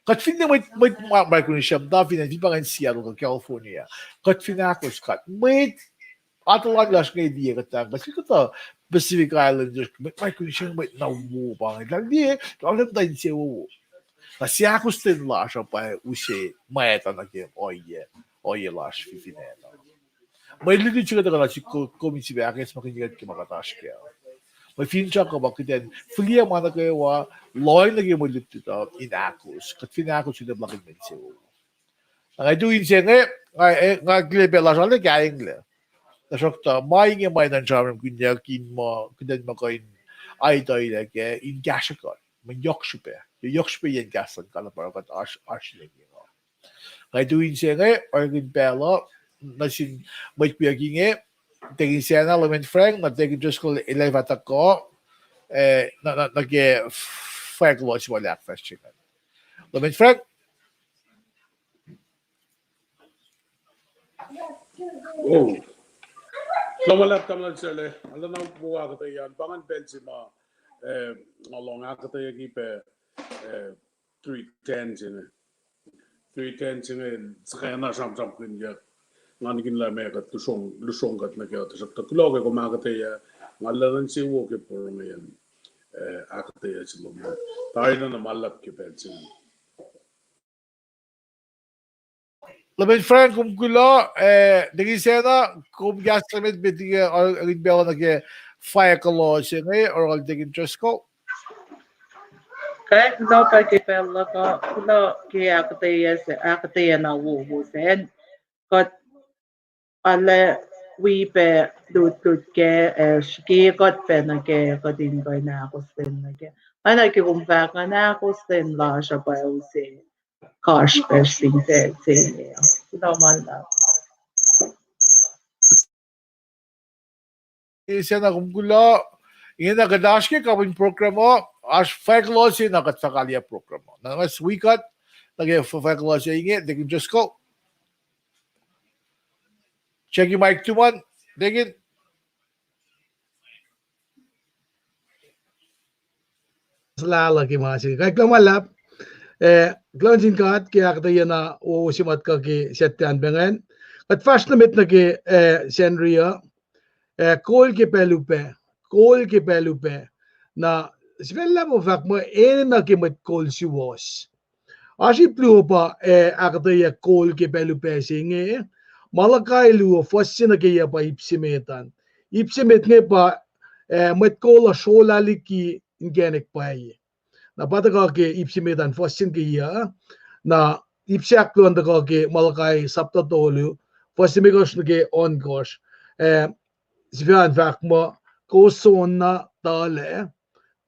Kat finit may my kunisya da finit di ba nga Seattle California. Kat fin akos kat may atalag las nga idea kata kasi kata Pacific Islanders may kunisya may nawo pa nga di alam tayo siya wo. Kasi ako stin la siya pa usi maeta na game oye lash fifineta. May lili chika daga si komi si bakes makinigad ki makatash kaya. May fincha ka ba kiten filia mana kaya wa loy lagi mo liptita in Ekuh. Kat finako sila blakin mense. Ngay doin siya ngay glebe la jale gaing le. Nasakta may nga may nan jaram kunya kin mo kunden makain ay day lagi in gasakot. Man yokshupe. Yokshupe yan gasan kala para kat ash lagi. Ngay doin siya organ pela nasin may piyaging tegin siya na lamin frank na tegin just ko elevata ko nage frank was wala question. Lamin frank Oh, kamalap tamlan sila. Alam na buwa ka tayo yan. Pangan Benzema, along ako tayo kipe 310 sila. 310 sila. Sakaya na sam-sam kunya. Nga naging lamay ka lusong kat na kaya. Tapos takulog ako mga tayo. Nga lalan si Woke po ngayon. Ako tayo sila mo. Tayo na namalap ki Benzema. Lamin frank kung kulo tegin siya na kung gas limit bitig rin bela nage fire kalo siya or tegin just ko. Kaya no pa ke pela ko no ke akataya na wo sen kat ale we pe do ke ski kat pe na ke din ko na ako sen na ke ana ke kung pa ka na ako sen la siya pa usin cash pesting sen ya ito man na Siya na kung kulo ingin na gadash ke kapin programo as fire kalo siya na katsakalia programo. Na mas wikat nage fire kalo siya ingin tegin just ko. Check your mic 2-1. Tegin. Slala ki masi. Kay klamalap Glonjin kat ki akta na o simat ka ki setyan bengen. At fast namit na ki senria kol ki pelupe na svella mo fak mo na ki met kol si was. Ashi pluo pa akta ya kol ki pelupe singe malakay luo fossi na ki ya pa ipsimetan. Ipsimet nge pa met kol a sholali ki ngenek pa ye. Na bata ka ke ipsimetan fossin ki ya na ipsiak luan da ka ke malakay sapta tolu fossimigos na ke on gosh Svian vak mo koson na tale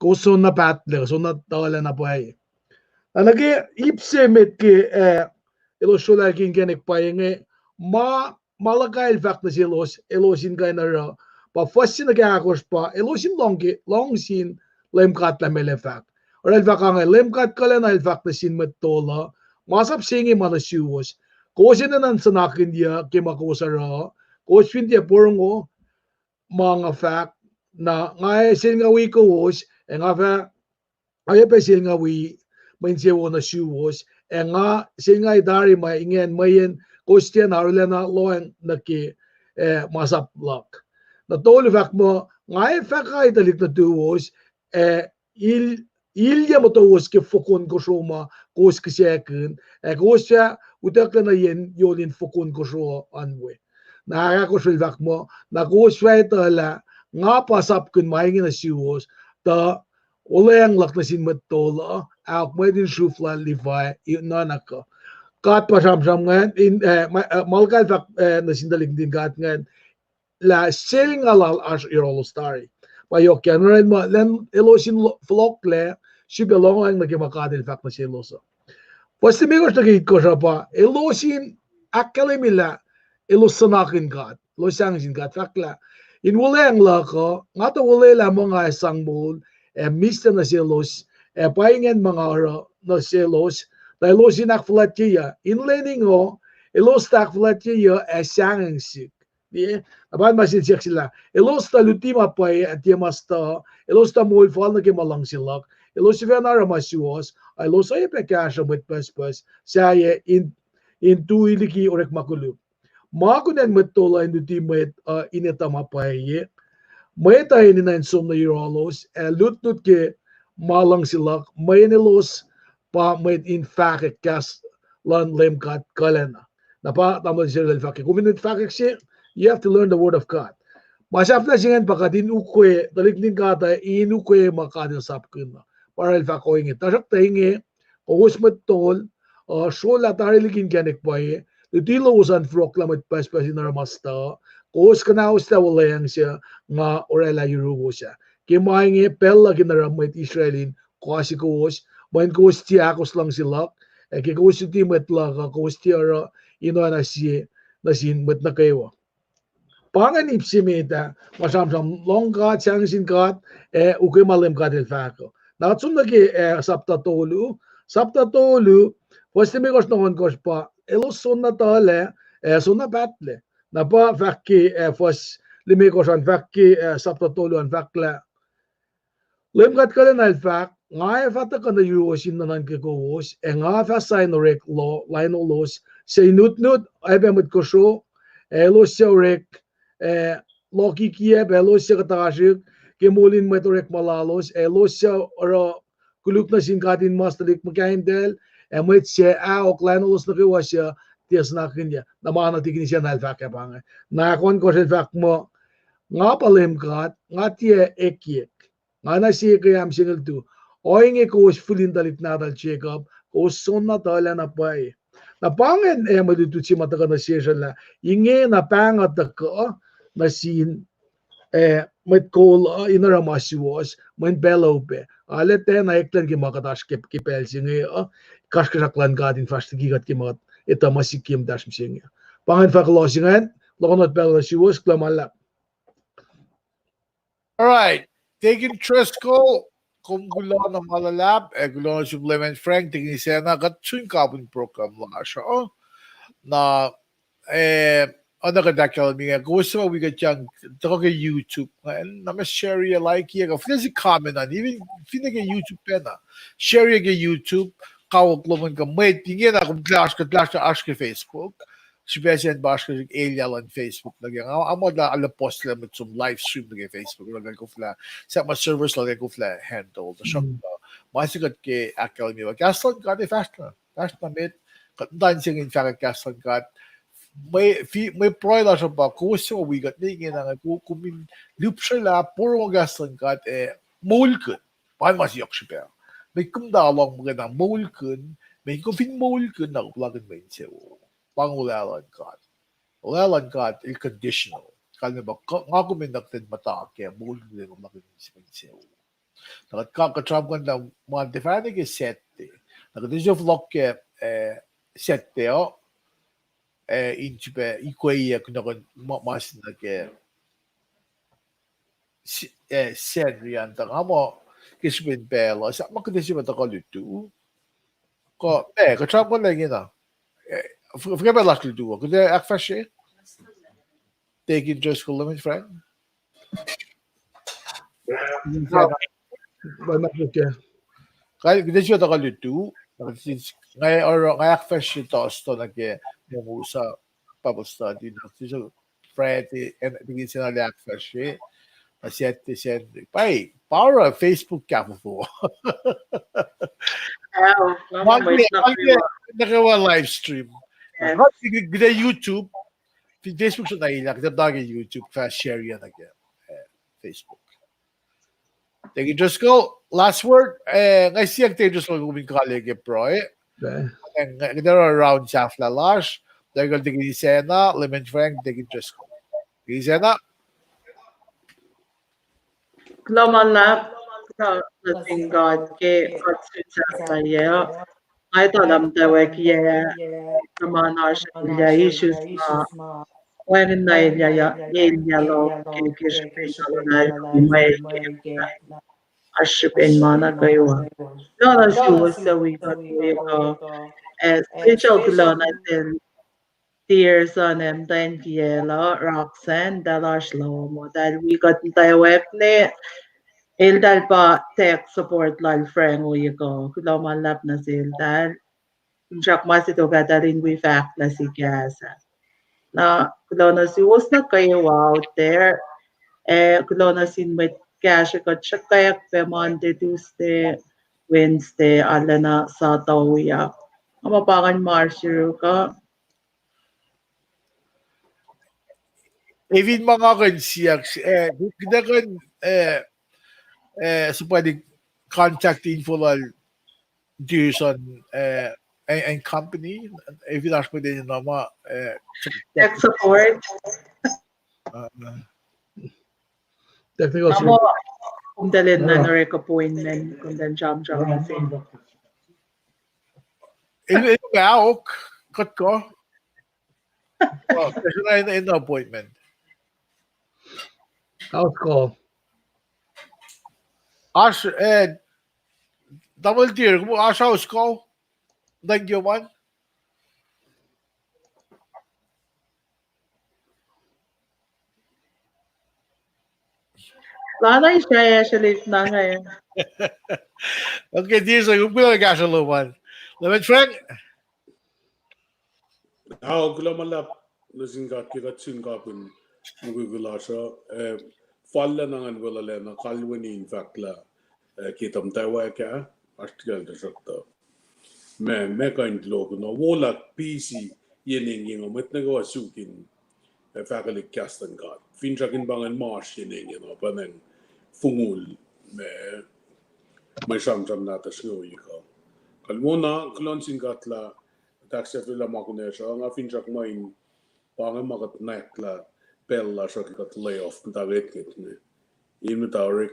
koson na patle so na tale na pay anage ipsimet ke ilo shula kin genek pay nge malakay vak na silos elosin kay na ra pa fossin na ka akos pa elosin long sin lemkat la melefak or elvak ang lemkat kala na elvak na sin metola masap singi mana siwos kosin na nan sanakin dia kimakosara kosin dia porongo mga fact na ngay sil nga wi ko was nga fa ay pa sil nga wi main siya na siwos nga sil nga idari may ingen mayen kostian arla na loan na ki masap lock na tol fact mo ngay fa kay dalik na tuwos ilya mo to was ke fokon ko shoma kos ke second kosya utak na yen yolin fokon ko sho anwe na ko shilvak mo na kos ta la nga pasap kun maingin na siwos ta ulayang lak na sin matola ak medin shufla livai nanaka kat pa sham ngan in malkal fak na sindaling din kat ngan la selling alal as irol story Payok yan rin mo len elosin flok le si belong lang nagimakadil fak na siloso pasti migos nagit ko siya pa elosin akalimila elosanakin kat losangin kat fakla in wala ang lako nga to wala la mga sangbol mista na silos paingen mga oro na silos na elosin akflatya in lening o elos takflatya sanging sik Di, aban masin siya sila. Elos ta lutima pa at yamasta. Elos ta mo ifal na kimalang silak. Elos siya na ramasiwas. Elos ay pekasya with paspas. Saya in tu iliki orek makulu. Makunan metola in duti met inetama pa ye. May tayo ni na insom na irolos. Lut ke malang silak. May nilos pa may in fact kas lan lemkat kalena. Napa tama siya del fakik. Kuminit fakik siya. You have to learn the word of God. Masapla singan pakadin ukwe, talikling kata, inukwe makadin sapkin. Para il fakoing it. Tasak tainge, kawus matol, shola tariligin kanik paye, tilo usan frokla mat paspasin na ramasta, kawus kanaus ta walayang siya, nga orela yurugo siya. Kimainge pella kinaramit Israelin, kasi kawus, main kawus tiyakos lang sila, kawus ti matla, kawus tiyara, ino na siya, nasin mat na kayo. Pangan ipsimita, masamsam longkat, sangsinkat, ukimalim katil fako. Natsum naki sapta tolu, was timikos noon kos pa, elos sunna tale, sunna batle. Napa fakki, was limikos an fakki, sapta tolu an fakla. Limkat kalen al fak, nga fata ka na yuosin na nan kikos, nga fa sign rek lo, line los, say nut, ay bemut kosyo, elos siya rek, Loki kia belos siya katashik kemolin metorek malalos elos siya ora kuluk na singkatin mastalik makain del emet siya ok lanos na kiwa siya tias na kanya namana tigin siya na alfak bang na kon ko siya fak mo nga palim kat nga tia ekiek nga na siya kayam single tu oing ko fulin dalit na dal check up ko son na tala na pai na pangen madutu si mataka na siya la inge na pangat ka na sin met kol inara masiwas men belope alete na eklen ki makatash ki pelsinge kashkashaklan gadin fast gigat ki mat eta masikim dash msinge pangen faklosingan lokonot belosiwas klamala. All right. Taking Tresco, kung gulo na malalab, gulo na supplement Frank, tingin siya na gatsun kapon program lang siya. Oh, na, ano ka dakal mi nga, gusto mo wiga tiyang, tako ka YouTube, na mas share ya like ya, fina si comment na, even fina ka YouTube pa na, share ya ka YouTube, kawag luman ka, may tingin na, kung clash ka ash ka Facebook, Special bash ka area on Facebook lagi. Amo da ala post lang mit some live stream lagi Facebook lagi ko fla. Sa mga servers lagi ko fla handle. The shop masikat ke akal mi. Gaston ka de fast na. Fast na mit. Dancing in fact gaston ka. May pro la sa ba ko so we got ni nga ko kumin loop siya la puro gaston ka mulkun. Pan mas yok siya. May kumda along mga na mulkun. May kumfin mulkun na uplagan may siya. Pangulalan God. Ulalan God, il-conditional. Kaya ba, nga kuminaktin mata, kaya muli din ang makinis siya. Nakatram ka na, mga defining is sette. Nakatisi of lock sette, inchipe, ikuya, kunakon, mas na kaya, sen riyan, nga mo, kismin pela, sa makatisi mata ka luto. Katram ka lang yun forget about luckily do work. There act fresh take it just call limit friend. Kaya kita siya taka luto. Ngay or ngay act fresh ito sto nagke mo sa Bible study na siya Friday and bigyan siya na act fresh Siete pai power Facebook ka po. Nakawa live stream. Gida YouTube, Facebook siya nailang, kitadagi YouTube, fast share yan again. Facebook. Thank you, Driscoll. Last word, ngay siyang tayo Driscoll kuming kalege pro There are around Shaft Lalash, they're going to get Sena, Lemon Frank, thank you, Driscoll. Sena? Klamanap, lasing God, ke Katsuta Saya, I thought I'm the way, Kamanar Shilya issues ma, when I yellow, Kishkin Kalana, may Ashipin Mana Kaiwa. Not as you was so we got to as special Kulana then tears on them, then yellow, Roxanne, Dalash Lomo, that we got directly. Ildal pa tech support lal friend wo ko kulo malap na sildal jak masito gathering we fact na si Gaza na kulo na si was na kayo out there kulo na sin met cash ko check kayak pe Monday Tuesday Wednesday ala na sa tawya amapangan marshiro ka Even mga kan siya, kita kan, so pwede contact info lang Jason, and company, even as pwede nyo naman, Tech support. Technical Amo, support. kung dalhin na appointment, kung dan jam kasi. ilo nga, cut ko. Kasi na in appointment. House call. As, double tier, kung as house call, thank you, man. Lana siya siya na ngayon. Okay, dear, so kung pala nag-asa man. Lemon Frank? Kula malap nasingat kikat singapin mugugulasa falla nangan wala lena kalwani in fact la kitam tawa ka article de sakta me kind log no wala PC yening yung met nagawa sukin faculty castan got finjakin bangan marsh yening no panen fungul me may samsam na tasyo ikaw kalmona klon singat la taxi la makunesha nga finjak main pangan makat nakla pella så kat layoff ta vet kit ne in ta rek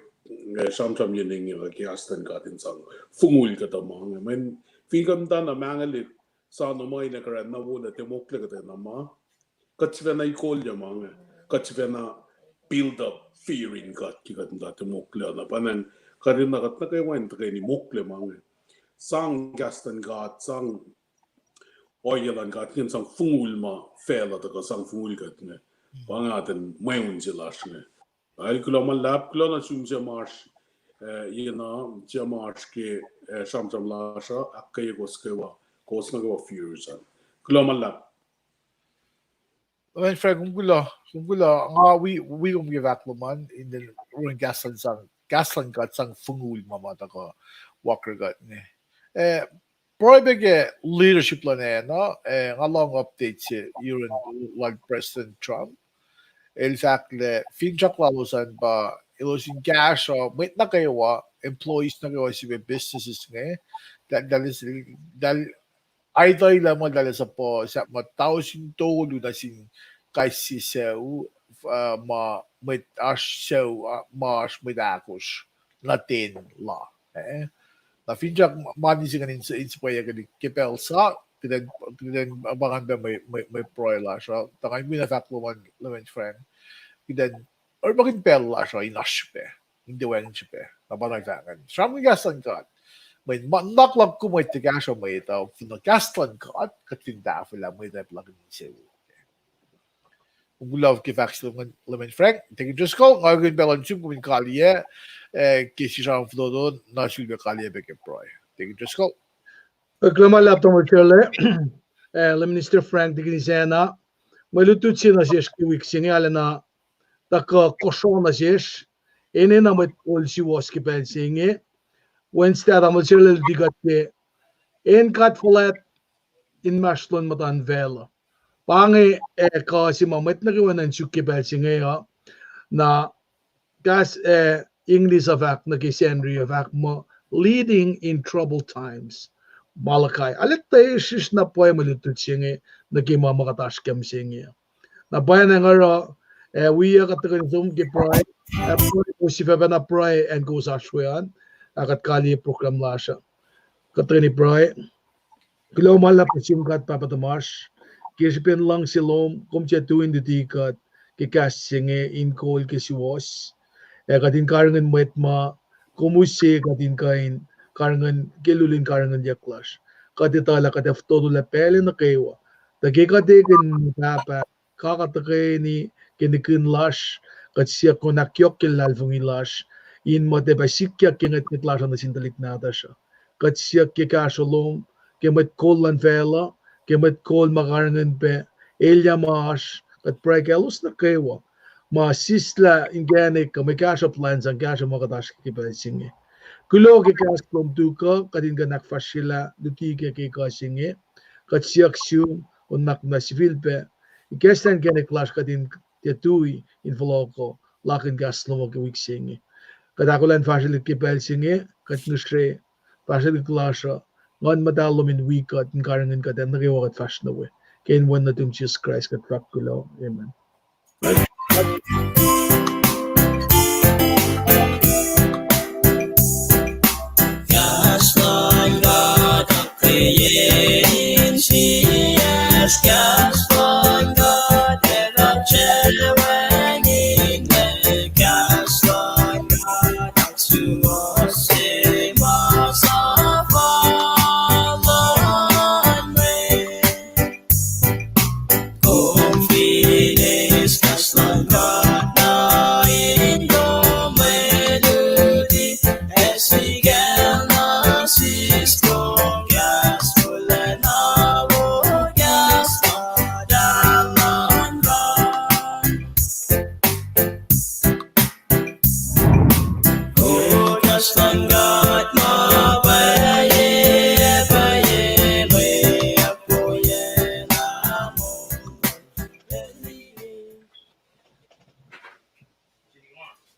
samsam yening yung kiastan kat in sang fungul ka ta mga men fingam ta na mangalit sa no mai na karan na wala te mokle ka na ma katsvena ikol ya mga katsvena build up fearing kat ki kat ta te mokle na panen karin na kat na kay wan ta kay ni mokle mga sang gastan kat sang oilan kat kin sang fungul ma fela ta ka sang fungul kat ne pangaten mayon jilas ne ay kula man lap kula na sumja marsh yena jamars ke samsam la sha akkay goskewa kosna go fusion kula man lap Lemon Frank, kung gula, nga we give back man in the ruin gaslan got sang fungul mamata ko walker got ne. Probably leadership lang no, nga long updates yun like President Trump. Exactly, finjak lalusan ba ilusin gas o wait na kayo employees na kayo si businesses nga dahil idol lang mo dahil sa po sa matao sin tolo na sin kasi sa may asyaw mas may dakos natin la na finjak mani si kanin sa inspire ka kipel sa then abangan ba may pro la so tangay mo na fact man lemon friend then or bagin pella so inash pe hindi wen sipe nabanagtangan sami gasan ka may naklap ko may tiga so may ito finagastlan ka at katinda fila may na plug in siya kung love ki fax lemon friend take just ko ngagin belan chum kumin kaliye kisi siya ang flow doon na silbi kaliye beke pro take just ko Reklama laptop mo chile. Minister Frank Diginisena. Malutut siya na siya kiwik siya na taka kosong na siya. Ine na may ol si waski pen siya. Wednesday ramal chile digat ke. En kat flat in mashlon matan vela. Pangi ka si mamet na kiwanan suki pen siya na gas English avak na kisenri avak mo leading in troubled times. Malakai. Alit tayo sis na po ay malutut siya naging mamakatas kem siya. Na po yan nga we katakan zoom ki pray si Feba na pray and goes ashwayan akat kali program la siya. Katakan ni pray kilo malap sim kat papatamash kisipin lang silom kumcha tuin ditikat kikas siya in call kisiwas katin karangan met ma kumusi katin kain karangan kilulin karangan yaklas katitala katef todo la pele na kaywa dagikate kin tapa kakatake ni kinikin lash katsiya konakyok kilal fungi lash in mate basikya kingat kitlasha na sintalit nata siya katsiya kikasolom kemet kolan vela kemet kol makarangan pe elya maash kat prekelus na kaywa ma sisla inganik kamikasha plans ang kasha makatash kipasingi kulo ke kas klom duka kadin ganak fasila duti ke kasinge katsiak siu onak na civil pe ikestan kene clash kadin te tui in vlogo lakin gas lomo ke week singi kada ko lan facilit ke bel singi kat ngusre facilit glasha ngon madalo min week at ngarangin ka den ngewo kat fashion we ken won na tum Jesus Christ kat rakulo amen